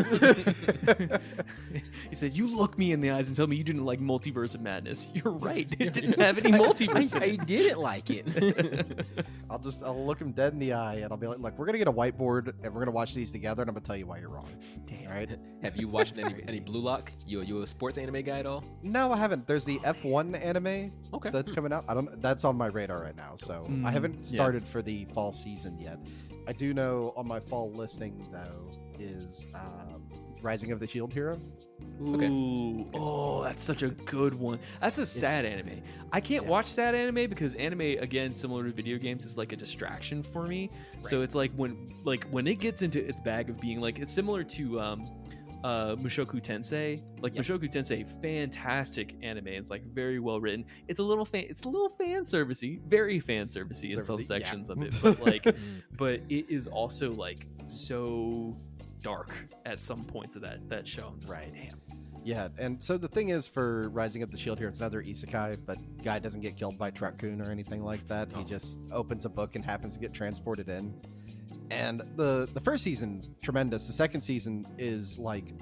B: He said, "You look me in the eyes and tell me you didn't like Multiverse of Madness." You're right. It didn't have any multiverse.
C: I didn't like it.
A: I'll look him dead in the eye and I'll be like, look, we're gonna get a whiteboard and we're gonna watch these together and I'm gonna tell you why you're wrong.
B: Damn.
A: All right.
C: Have you watched any Blue Lock? You a sports anime guy at all?
A: No, I haven't. There's the F1 anime
C: Okay.
A: that's coming out. That's on my radar right now. So I haven't started for the fall season yet. I do know on my fall listing though is Rising of the Shield Hero.
B: Ooh, oh, that's such a good one. That's a sad anime. I can't watch sad anime because anime, again, similar to video games, is like a distraction for me. Right. So it's like when it gets into its bag of being like, it's similar to Mushoku Tensei. Like Mushoku Tensei, fantastic anime. It's like very well written. It's a little fan servicey, very fan servicey in some sections of it. But like, but it is also like so dark at some points of that show. I'm just like, damn.
A: Yeah, and so the thing is for Rising of the Shield here, it's another isekai, but guy doesn't get killed by Truck-kun or anything like that. He just opens a book and happens to get transported in. And the first season, tremendous. The second season is like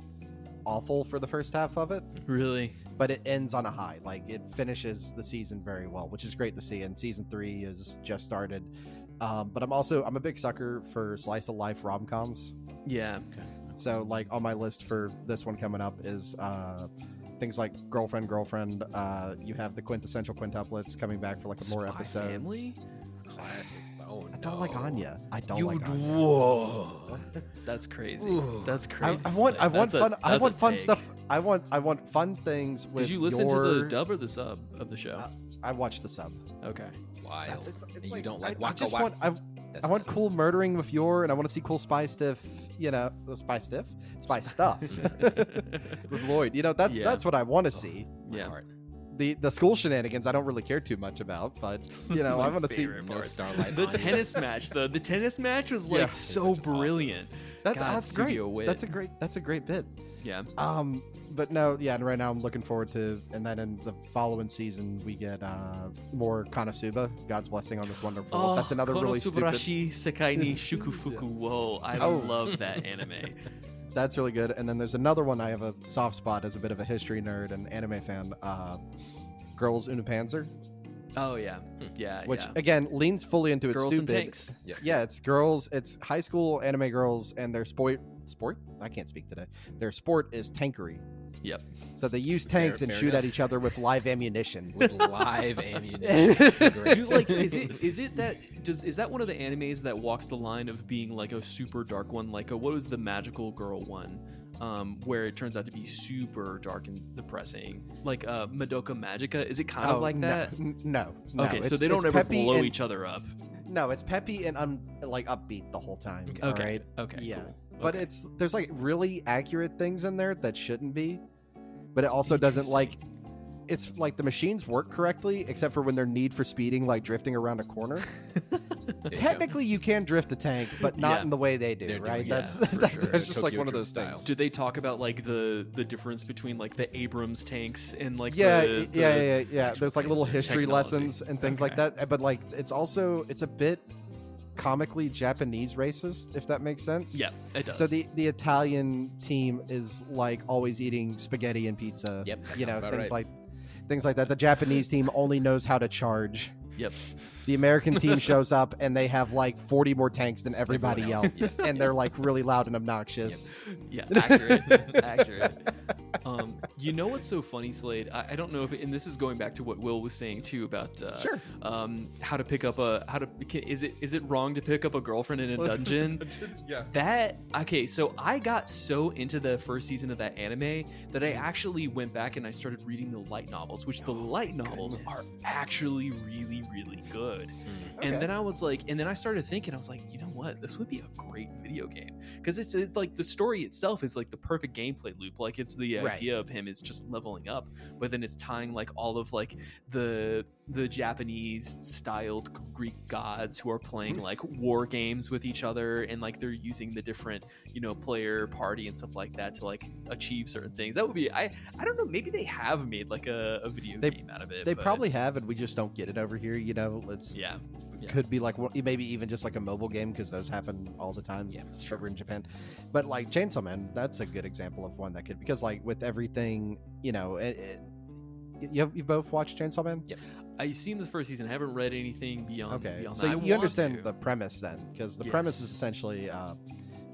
A: awful for the first half of it.
B: Really?
A: But it ends on a high. Like it finishes the season very well, which is great to see. And season 3 is just started. But I'm a big sucker for slice of life rom-coms.
B: Yeah.
A: So like on my list for this one coming up is things like Girlfriend. You have the quintessential quintuplets coming back for like more
B: Spy
A: episodes.
B: Family?
C: Classics. Oh,
A: I don't like Anya. I don't
B: You
A: like Anya.
B: Whoa. That's crazy.
C: Ooh.
B: That's crazy.
A: I want fun. I want fun
B: take.
A: stuff. I want fun things. With
B: Did you listen to the dub or the sub of the show?
A: I watched the sub.
B: Okay.
C: Wild.
A: It's
C: And you
A: like,
C: don't like
A: I
C: Waka
A: just
C: Waka?
A: want. I want cool murdering with Yor, and I want to see cool spy stuff. Spy stuff with Lloyd. That's what I want to see.
B: Yeah.
A: the school shenanigans I don't really care too much about, but you know, I want to see
C: North Starlight.
B: The tennis match, the tennis match was like so brilliant.
A: That's great.
B: Studio Wit.
A: That's a great bit.
B: Yeah.
A: But no, yeah, and right now I'm looking forward to, and then in the following season we get more Konosuba, God's Blessing on this Wonderful World. That's another really stupid.
B: Konosubarashi Sekai ni Shukufuku. Whoa, I love that anime.
A: That's really good. And then there's another one I have a soft spot as a bit of a history nerd and anime fan. Girls Unipanzer.
B: Oh yeah, yeah.
A: Which again leans fully into its
B: girls
A: stupid.
B: and tanks.
A: Yeah, it's girls. It's high school anime girls, and their sport. I can't speak today. Their sport is tankery.
B: Yep.
A: So they use tanks and shoot
C: enough.
A: at each other with live ammunition.
C: With live ammunition.
B: Dude, like, is that one of the animes that walks the line of being like a super dark one? Like, what was the magical girl one? Where it turns out to be super dark and depressing, like Madoka Magica. Is it kind of like that?
A: No.
B: Okay, so they don't ever blow each other up.
A: No, it's peppy and like upbeat the whole time.
B: Okay.
A: All right?
B: Okay.
A: Yeah,
B: Cool.
A: but
B: Okay.
A: there's like really accurate things in there that shouldn't be, but it also doesn't like. It's like the machines work correctly, except for when they're Need for Speeding, like drifting around a corner. Technically, you can drift a tank, but not in the way they do,
C: They're
A: right?
C: doing-
A: That's
C: yeah, for
A: that's
C: sure.
A: just like
C: Tokyo
A: one of
C: Drift
A: those
C: style.
A: things.
B: Did they talk about like the difference between like the Abrams tanks and like
A: Yeah.
B: the
A: There's like little history
B: technology.
A: lessons and things like that, but like it's a bit comically Japanese racist, if that makes sense.
B: Yeah, it does.
A: So the Italian team is like always eating spaghetti and pizza.
C: Yep, that
A: You know,
C: sounds about
A: things like that. The Japanese team only knows how to charge.
B: Yep.
A: The American team shows up and they have like 40 more tanks than everybody
C: Everyone
A: else,
C: else. Yes,
A: and they're like really loud and obnoxious.
B: Yeah, accurate. You know what's so funny, Slade? I don't know if, and this is going back to what Will was saying too about
A: Sure.
B: how to pick up is it wrong to pick up a girlfriend in a dungeon?
A: Yeah.
B: So I got so into the first season of that anime that I actually went back and I started reading the light novels, which the light novels are actually really, really good. And then I started thinking, I was like, you know what? This would be a great video game. Because it's like the story itself is like the perfect gameplay loop. Like it's the idea of him is just leveling up, but then it's tying like all of like the Japanese styled Greek gods who are playing like war games with each other, and like they're using the different, player party and stuff like that to like achieve certain things. That would be, I don't know, maybe they have made like a video game out of it.
A: They
B: but
A: probably have, and we just don't get it over here. It's
B: yeah.
A: could be like maybe even just like a mobile game, because those happen all the time.
C: Yeah,
A: it's over in Japan. But like Chainsaw Man, that's a good example of one that could, because like with everything, you've both watched Chainsaw Man.
C: Yep.
B: I've seen the first season. I haven't read anything beyond.
A: Okay,
B: beyond
A: so
B: that. I
A: you
B: want
A: understand
B: to.
A: the premise then, because the premise is essentially,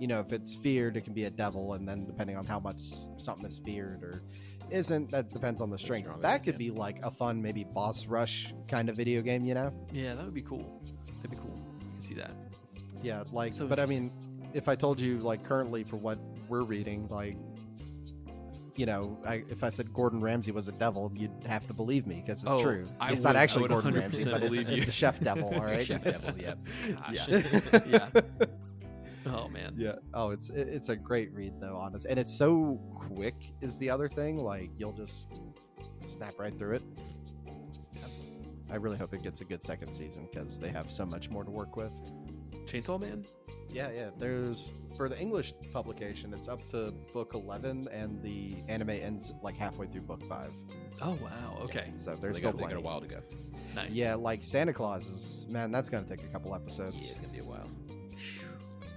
A: if it's feared, it can be a devil, and then depending on how much something is feared or isn't, that depends on the strength.
C: Strong
A: That
C: it is,
A: could be like a fun, maybe boss rush kind of video game,
B: Yeah, that would be cool. That'd be cool. I can see that.
A: Yeah, like,
B: So
A: but I mean, if I told you, like, currently for what we're reading, like, if I said Gordon Ramsay was a devil, you'd have to believe me, because it's true. It's not actually Gordon Ramsay, but it's the chef devil, all right?
C: Chef Devil, yep.
B: Gosh. Yeah. Oh man.
A: Yeah. Oh, it's a great read though, honestly, and it's so quick. Is the other thing, like, you'll just snap right through it. I really hope it gets a good second season, because they have so much more to work with.
B: Chainsaw Man.
A: Yeah. There's, for the English publication, it's up to book 11, and the anime ends like halfway through book 5.
B: Oh wow. Okay.
A: So
C: They
A: there's still
C: got
A: plenty.
C: a while to go.
B: Nice.
A: Yeah, like Santa Claus is, man, that's gonna take a couple episodes.
C: Yeah, it's gonna be a while.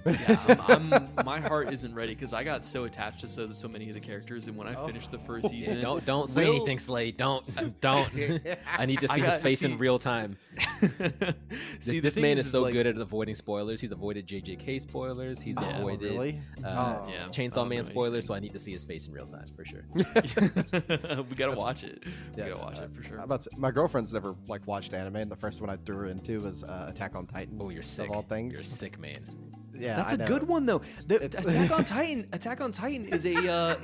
B: Yeah, my heart isn't ready, because I got so attached to so many of the characters, and when I finished the first season,
C: Don't say
B: Will-
C: anything, Slade. Don't. I need to see
B: got-
C: his face
B: see-
C: in real time.
B: See,
C: This
B: the
C: man
B: thing
C: is so
B: like,
C: good at avoiding spoilers. He's avoided JJK spoilers. He's
B: Yeah.
C: avoided
A: Really?
C: uh,
B: Yeah. I
C: Chainsaw
B: don't
C: Man
B: know
C: spoilers.
B: anything.
C: So I need to see his face in real time for sure.
B: we gotta watch it. We
A: Yeah,
B: gotta watch it for sure.
A: I'm about to- my girlfriend's never like watched anime, and the first one I threw her into was Attack on Titan.
C: Oh, you're sick.
A: Of all things,
C: You're a sick man.
A: yeah,
B: That's
A: I
B: a
A: know.
B: good one though. Attack on Titan is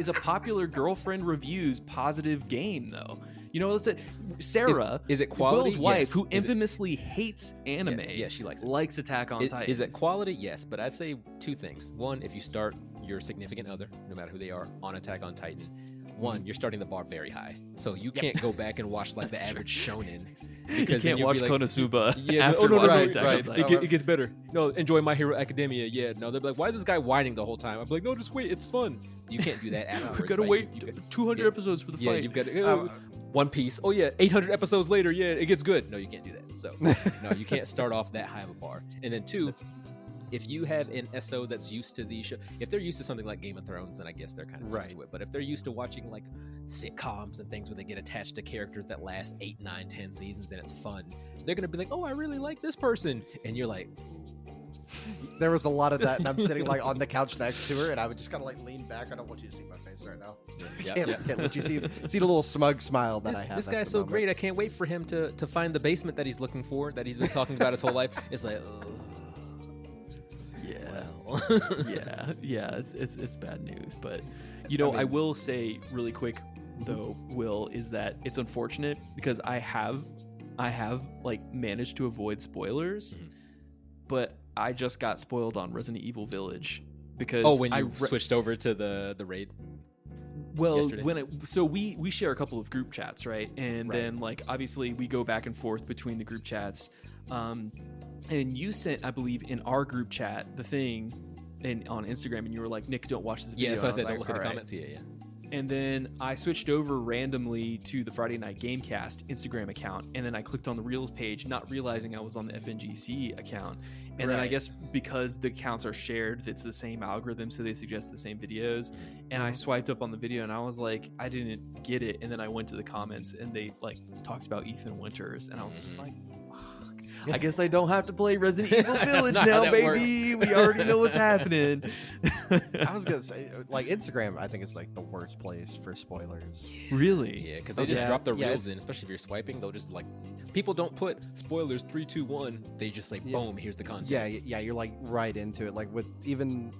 B: a popular girlfriend reviews positive game though. Let's say Sarah,
C: Is it quality?
B: Will's wife,
C: Yes.
B: who
C: Is it-
B: infamously hates anime,
C: Yeah, she likes it.
B: likes Attack on Titan.
C: Is it quality? Yes, but I'd say two things. One, if you start your significant other, no matter who they are, on Attack on Titan, one, you're starting the bar very high, so you can't go back and watch like the average shonen.
B: You can't watch
C: like,
B: Konosuba
C: Yeah,
B: after
C: no,
B: watching Attack on
A: right.
B: Titan.
C: It gets better. No, enjoy My Hero Academia. Yeah, no, they'll be like, why is this guy whining the whole time? I'm like, no, just wait, it's fun. You can't do that afterwards.
B: You gotta
C: right?
B: wait
C: You got-
B: 200 episodes for the
C: Yeah,
B: fight.
C: you've got to. One Piece. Oh yeah, 800 episodes later, yeah, it gets good. No, you can't do that. So no, you can't start off that high of a bar. And then two, if you have an SO that's used to the show, if they're used to something like Game of Thrones, then I guess they're kind of used to it. But if they're used to watching like sitcoms and things where they get attached to characters that last 8, 9, 10 seasons and it's fun, they're gonna be like, oh, I really like this person, and you're like,
A: There was a lot of that, and I'm sitting like on the couch next to her, and I would just kind of like lean back. I don't want you to see my face right now. Can't let you see the little smug smile that I have.
C: This
A: at
C: guy's
A: the
C: so
A: moment.
C: great. I can't wait for him to find the basement that he's looking for, that he's been talking about his whole life. It's like,
B: Yeah.
C: well.
B: yeah, it's bad news. But you know, I will say really quick though, Will, is that it's unfortunate because I have like managed to avoid spoilers, but I just got spoiled on Resident Evil Village because
C: when you switched over to the raid.
B: Well,
C: yesterday?
B: so we share a couple of group chats, right? And then like obviously we go back and forth between the group chats. And you sent, I believe, in our group chat the thing on Instagram, and you were like, Nick, don't watch this video.
C: Yeah, so I
B: And
C: said,
B: was
C: don't
B: like,
C: look at the
B: "All
C: comments. Yeah.
B: And then I switched over randomly to the Friday Night Gamecast Instagram account, and then I clicked on the Reels page, not realizing I was on the FNGC account. And then I guess because the accounts are shared, it's the same algorithm, so they suggest the same videos. And I swiped up on the video, and I was like, I didn't get it. And then I went to the comments, and they like talked about Ethan Winters, and I was just like, I guess I don't have to play Resident Evil Village
C: not how
B: now,
C: that
B: baby. We already know what's happening.
A: I was gonna say, like Instagram, I think is like the worst place for spoilers.
B: Really?
C: Yeah, because they just drop the
A: Yeah,
C: reels in, especially if you're swiping. They'll just like, people don't put spoilers 3, 2, 1. They just say, boom, here's the content.
A: Yeah, you're like right into it. Like with even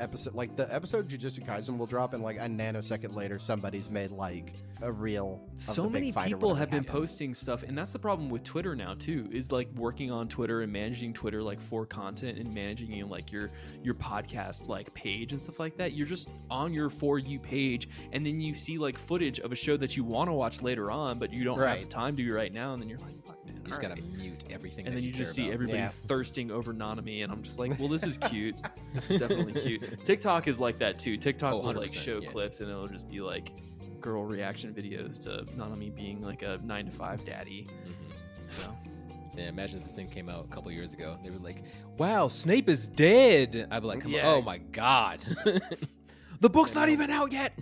A: episode, like the episode Jujutsu Kaisen will drop, and like a nanosecond later, somebody's made like a reel. Of
B: So
A: the big
B: many
A: fight or
B: people
A: whatever
B: have been
A: happened.
B: posting stuff, and that's the problem with Twitter now too, is like working on Twitter and managing Twitter like for content and managing like your podcast like page and stuff like that. You're just on your For You page, and then you see like footage of a show that you want to watch later on, but you don't have the time to right now, and then you're like, fuck, man,
C: You just gotta mute everything.
B: and
C: that
B: then you
C: care
B: just see
C: about.
B: everybody thirsting over Nanami, and I'm just like, well, this is cute. This is definitely cute. TikTok is like that too. TikTok will like
C: 100%,
B: show
C: yeah.
B: clips, and it'll just be like girl reaction videos to Nanami being like a 9-to-5 daddy. So
C: Yeah, imagine if this thing came out a couple years ago. They were like, "Wow, Snape is dead." I'd be like,
A: Yeah.
C: "Oh my god, the book's not even out yet."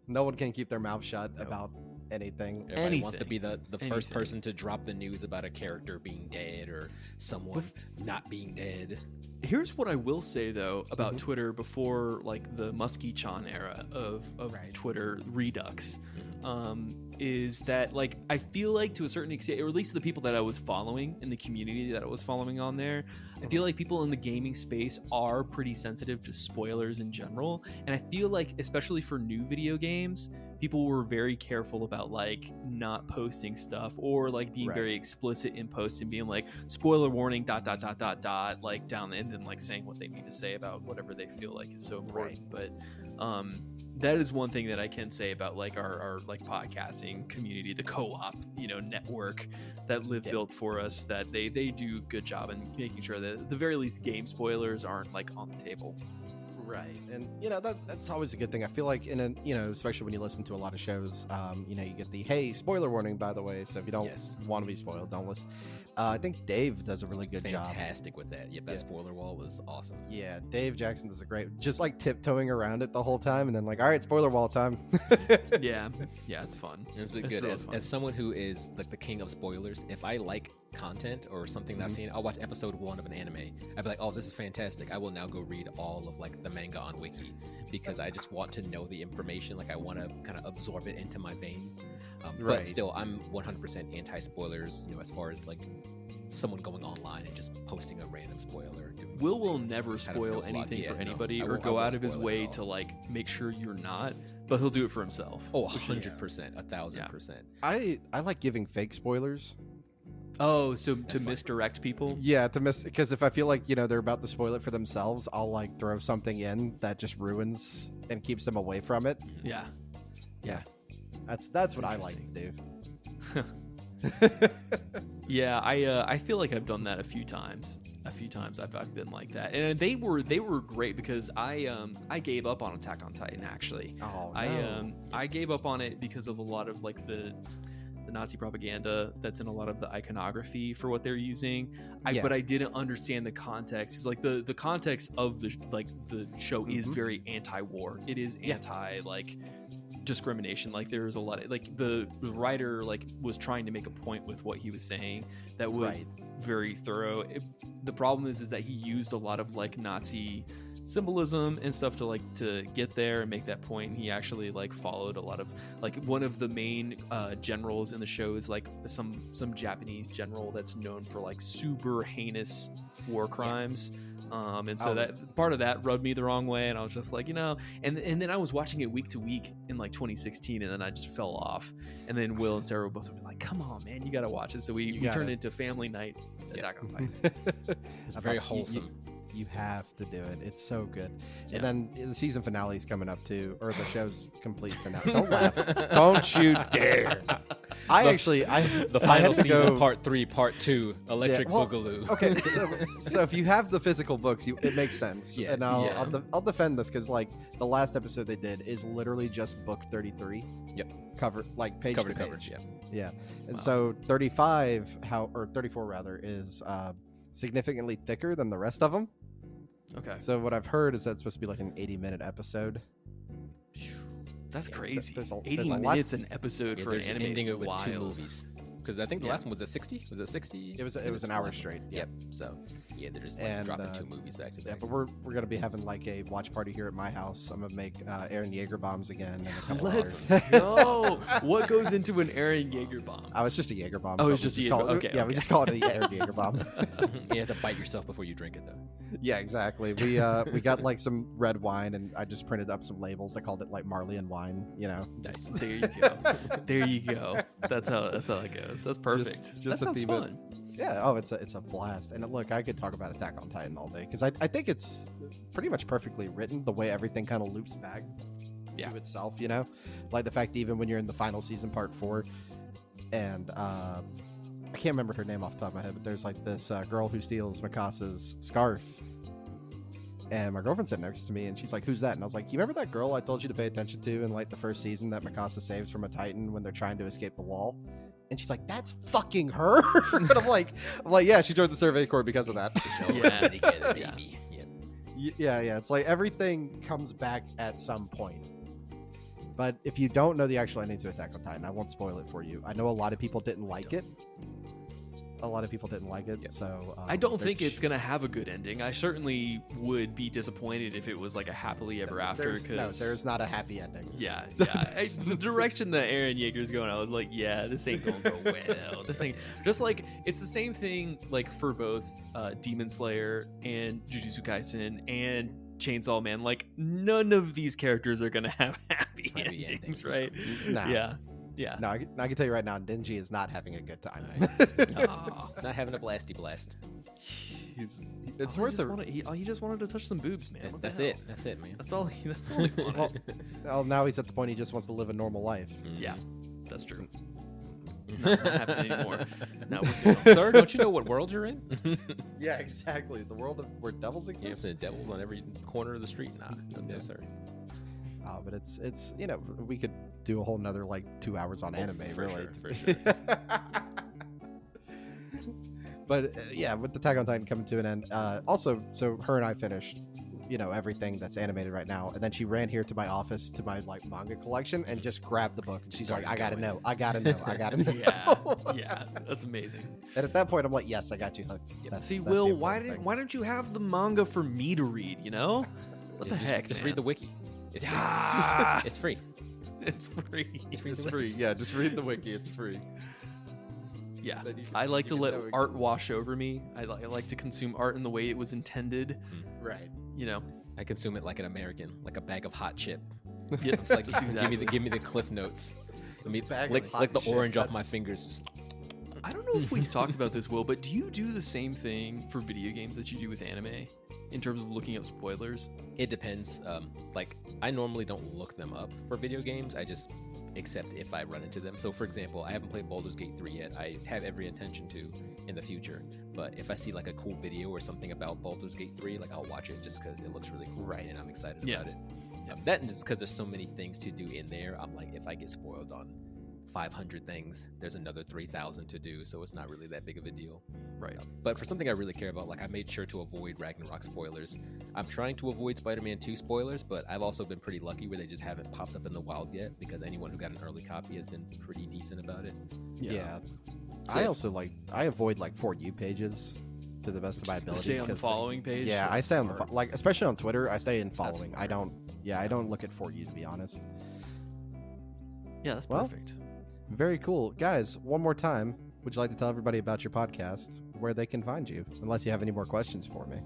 A: No one can keep their mouth shut about anything.
C: Everybody wants to be the
B: Anything.
C: first person to drop the news about a character being dead or someone not being dead.
B: here's what I will say though about Twitter before like the Muskie-chan era of Twitter Redux. Is that like I feel like to a certain extent, or at least the people that I was following in the community that I was following on there, I feel like people in the gaming space are pretty sensitive to spoilers in general, and I feel like especially for new video games, people were very careful about like not posting stuff or like being very explicit in posts and being like spoiler warning ... like down and then like saying what they need to say about whatever they feel like is so important. But that is one thing that I can say about like our like podcasting community, the co-op, network that Live built for us, that they do a good job in making sure that at the very least game spoilers aren't like on the table.
A: Right, and that's always a good thing. I feel like especially when you listen to a lot of shows, you get the hey spoiler warning, by the way. So if you don't want to be spoiled, don't listen. I think Dave does a really good job.
C: Fantastic with that. Yep, that spoiler wall is awesome.
A: Yeah, Dave Jackson does a great, just like tiptoeing around it the whole time, and then like, all right, spoiler wall time.
B: yeah, it's fun.
C: It's been
B: It's
C: good.
B: really
C: As
B: fun.
C: someone who is like the king of spoilers, if I like content or something that I've seen, I'll watch episode 1 of an anime. I'd be like, oh, this is fantastic. I will now go read all of like the manga on Wiki because I just want to know the information. Like I want to kind of absorb it into my veins. But still, I'm 100% anti-spoilers, as far as like someone going online and just posting a random spoiler.
B: Will never spoil anything for anybody or go out of his way to like make sure you're not, but he'll do it for himself.
C: Oh, 100%, 1,000%.
A: I like giving fake spoilers.
B: Oh, so to misdirect people?
A: Yeah, because if I feel like they're about to spoil it for themselves, I'll like throw something in that just ruins and keeps them away from it.
B: Yeah.
A: That's what I like to do.
B: Yeah, I feel like I've done that a few times. I've been like that, and they were great because I gave up on Attack on Titan actually.
A: Oh no.
B: I gave up on it because of a lot of like the Nazi propaganda that's in a lot of the iconography for what they're using. But I didn't understand the context. It's like the context of the show is very anti-war. It is anti like discrimination. Like there was a lot of like the writer like was trying to make a point with what he was saying that was very thorough. The problem is that he used a lot of like Nazi symbolism and stuff to get there and make that point. He actually like followed a lot of like one of the main generals in the show is like some Japanese general that's known for like super heinous war crimes. And so that part of that rubbed me the wrong way, and I was just like, and then I was watching it week to week in like 2016, and then I just fell off. And then Will and Sarah both were like, "Come on, man, you got to watch it." So we turned it into family night. Attack on Titan.
C: It's very wholesome.
A: You have to do it. It's so good. And then the season finale is coming up too, or the show's complete finale. Don't laugh. Don't you dare.
C: The final season, part 3, part 2, Electric Boogaloo.
A: Okay, so if you have the physical books, it makes sense.
C: Yeah,
A: and I'll defend this because like the last episode they did is literally just book 33.
C: Yep.
A: Cover like page
C: cover
A: to
C: to cover.
A: page.
C: Yeah.
A: Yeah. And so 35 or 34 rather is significantly thicker than the rest of them.
B: Okay.
A: So what I've heard is that's supposed to be like an 80-minute episode.
B: That's crazy.
A: There's
B: 80 minutes an episode for an anime.
C: Ending it with
B: wild.
C: 2 movies. Because I think the last one was 60. Was it 60?
A: It was an hour straight.
C: Yep. So they're just like dropping 2 movies back to back.
A: Yeah, but we're gonna be having like a watch party here at my house. I'm gonna make Aaron Jaeger bombs again in a couple
B: Let's
A: hours.
B: go. What goes into an Aaron Jaeger bomb?
A: Oh, it's just a Jaeger bomb.
B: Oh, it's just a Jaeger. Okay.
A: Yeah, we just call it a Aaron Jaeger bomb.
C: You have to bite yourself before you drink it, though.
A: Yeah, exactly. We got like some red wine, and I just printed up some labels. I called it like Marleyan wine. Just...
B: There you go. There you go. That's how it goes. That's perfect.
A: Just
B: that sounds fun.
A: Yeah. Oh, it's a blast. And look, I could talk about Attack on Titan all day because I think it's pretty much perfectly written. The way everything kind of loops back to itself. Like the fact that even when you're in the final season, part 4, and I can't remember her name off the top of my head, but there's like this girl who steals Mikasa's scarf. And my girlfriend sat next to me, and she's like, "Who's that?" And I was like, "You remember that girl I told you to pay attention to in like the first season that Mikasa saves from a Titan when they're trying to escape the wall?" And she's like, "That's fucking her." And I'm like, "Yeah, she joined the Survey Corps because of that." Yeah. It's like everything comes back at some point. But if you don't know the actual ending to Attack on Titan, I won't spoil it for you. I know a lot of people didn't like it. So
B: I don't think it's gonna have a good ending. I certainly would be disappointed if it was like a happily ever after.
A: There's not a happy ending.
B: Yeah. The direction that Aaron Yeager's going, I was like, yeah, this ain't gonna go well. This ain't just like it's the same thing like for both Demon Slayer and Jujutsu Kaisen and Chainsaw Man. Like none of these characters are gonna have happy endings, right?
A: Nah.
B: Yeah.
A: No, I can tell you right now, Denji is not having a good time.
C: Not having a blasty blast.
A: It's worth it.
B: He just wanted to touch some boobs, man.
C: That's it, man.
B: That's all he wanted.
A: Well, now he's at the point he just wants to live a normal life.
B: Yeah, that's true. Not happening anymore. No,
C: sir, don't you know what world you're in?
A: Yeah, exactly. The world where devils exist.
C: Yeah, devils on every corner of the street. No, sir.
A: But it's we could do a whole nother like 2 hours on anime, really.
C: For sure.
A: But with the Attack on Titan coming to an end, also, so her and I finished, everything that's animated right now, and then she ran here to my office to my like manga collection and just grabbed the book. And she's like, I gotta know.
B: Yeah, that's amazing.
A: And at that point, I'm like, yes, I got you hooked.
B: See, Will, why don't you have the manga for me to read? What the heck?
C: Just read the wiki. It's free. It's free.
B: It's free.
A: It's free. Yeah, just read the wiki. It's free.
B: Yeah, I like to let art wash over me. I like to consume art in the way it was intended.
A: Right.
C: I consume it like an American, like a bag of hot chip.
B: Yeah,
C: it's like give me the Cliff Notes. Let me lick the orange off my fingers.
B: I don't know if we've talked about this, Will, but do you do the same thing for video games that you do with anime? in terms of looking up spoilers?
C: It depends. Like, I normally don't look them up for video games. I just accept if I run into them. So, for example, I haven't played Baldur's Gate 3 yet. I have every intention to in the future. But if I see like a cool video or something about Baldur's Gate 3, like I'll watch it just because it looks really cool,
A: Right.
C: and I'm excited
B: Yeah.
C: about it. That and just because there's so many things to do in there, I'm like, if I get spoiled on 500 things, there's another 3,000 to do, so it's not really that big of a deal.
B: Right.
C: But for something I really care about, like I made sure to avoid Ragnarok spoilers. I'm trying to avoid Spider-Man 2 spoilers, but I've also been pretty lucky where they just haven't popped up in the wild yet, because anyone who got an early copy has been pretty decent about it.
A: Yeah. I also I avoid like For You pages to the best of my ability.
B: Stay on the following page.
A: Yeah, I
B: That's
A: stay on the
B: smart.
A: like, especially on Twitter. I stay in
B: That's
A: following.
B: smart.
A: I don't look at For You, to be honest.
B: Yeah, that's
A: Well,
B: perfect.
A: Very cool, guys. One more time, would you like to tell everybody about your podcast, where they can find you, unless you have any more questions for me?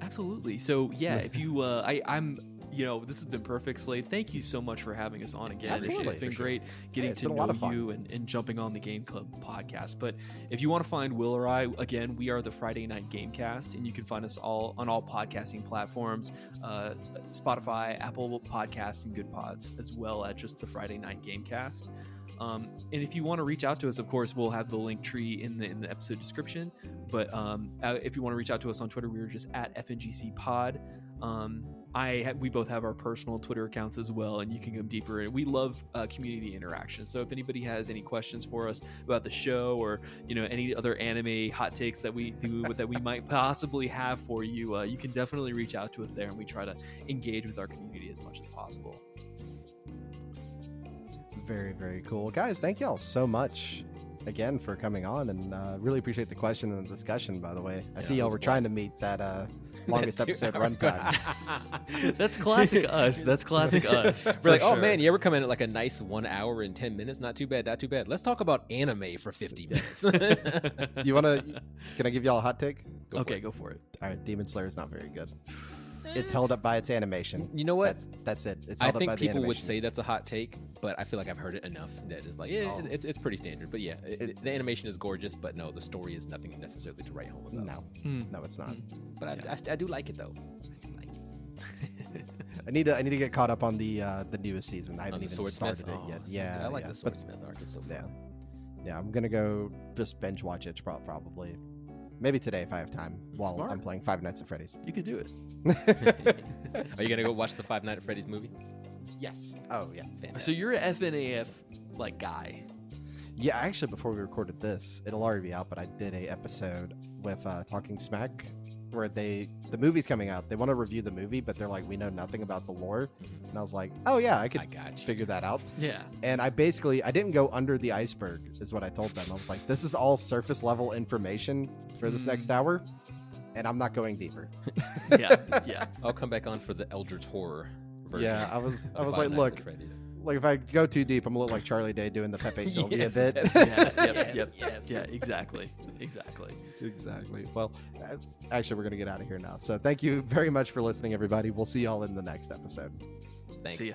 B: Absolutely. So yeah, if you, I'm, this has been perfect, Slade. Thank you so much for having us on again.
A: Absolutely.
B: It's been
A: For sure.
B: great getting
A: it's
B: to
A: been a lot
B: know
A: of fun.
B: you and jumping on the Game Club podcast. But if you want to find Will or I, again, we are the Friday Night Gamecast, and you can find us all on all podcasting platforms, Spotify, Apple Podcasts, and Good Pods, as well as just the Friday Night Gamecast. And if you want to reach out to us, of course, we'll have the link tree in the episode description. But if you want to reach out to us on Twitter, we are just at FNGC Pod. We both have our personal Twitter accounts as well, and you can go deeper. And we love community interaction. So if anybody has any questions for us about the show, or any other anime hot takes that we do that we might possibly have for you, you can definitely reach out to us there, and we try to engage with our community as much as possible.
A: Very, very cool. Guys, thank y'all so much again for coming on, and really appreciate the question and the discussion, by the way. I see
C: it
A: y'all
C: was
A: were
C: a
A: trying to
C: blast.
A: meet that longest
C: That 2
A: episode
C: hour-
A: runtime.
B: That's classic us. That's classic us.
C: We're
B: for
C: like, oh
B: sure.
C: man, you ever come in at like a nice 1 hour and 10 minutes? Not too bad, not too bad. Let's talk about anime for 50 minutes.
A: Do you want to? Can I give y'all a hot take?
B: Okay, go for it.
A: All right, Demon Slayer is not very good. It's held up by its animation.
C: You know what?
A: That's it. It's
C: I
A: held up
C: think
A: by the
C: people would
A: animation.
C: say that's a hot take, but I feel like I've heard it enough that it's like, yeah,
A: Oh.
C: it's pretty standard. But yeah, the animation is gorgeous, but no, the story is nothing necessarily to write home about.
A: No,
B: Mm.
A: no, it's not.
C: But I do like it though. I do like it.
A: I need to get caught up on the newest season. I haven't
C: the
A: even
C: Swordsmith?
A: started it
C: Oh,
A: yet.
C: so
A: Yeah,
C: good. I like
A: yeah.
C: the
A: But
C: Swordsmith arc. It's so fun.
A: yeah, I'm gonna go just binge watch it probably. Maybe today if I have time while
B: Smart.
A: I'm playing Five Nights at Freddy's.
B: You could do it.
C: Are you gonna go watch the Five Nights at Freddy's movie?
A: Yes. Oh yeah.
C: Fantastic.
B: So you're an FNAF like guy.
A: Yeah, actually, before we recorded this, it'll already be out, but I did a episode with Talking Smack where the movie's coming out. They want to review the movie, but they're like, we know nothing about the lore. And I was like, oh yeah, I could
C: I got you.
A: figure that out.
B: Yeah.
A: And I didn't go under the iceberg, is what I told them. I was like, this is all surface level information for this next hour, and I'm not going deeper.
B: Yeah. Yeah.
C: I'll come back on for the Eldritch Horror version.
A: Yeah, I was
C: of
A: like,
C: Five Nights
A: look,
C: at Freddy's.
A: like if I go too deep, I'm gonna look like Charlie Day doing the Pepe Sylvia
C: Yes,
A: bit.
C: yes,
B: Yeah. Yep.
C: yes,
B: Yep.
C: yes.
B: Yeah. Exactly. Exactly.
A: Exactly. Well, actually, we're going to get out of here now. So thank you very much for listening, everybody. We'll see y'all in the next episode.
C: Thanks.
B: See ya.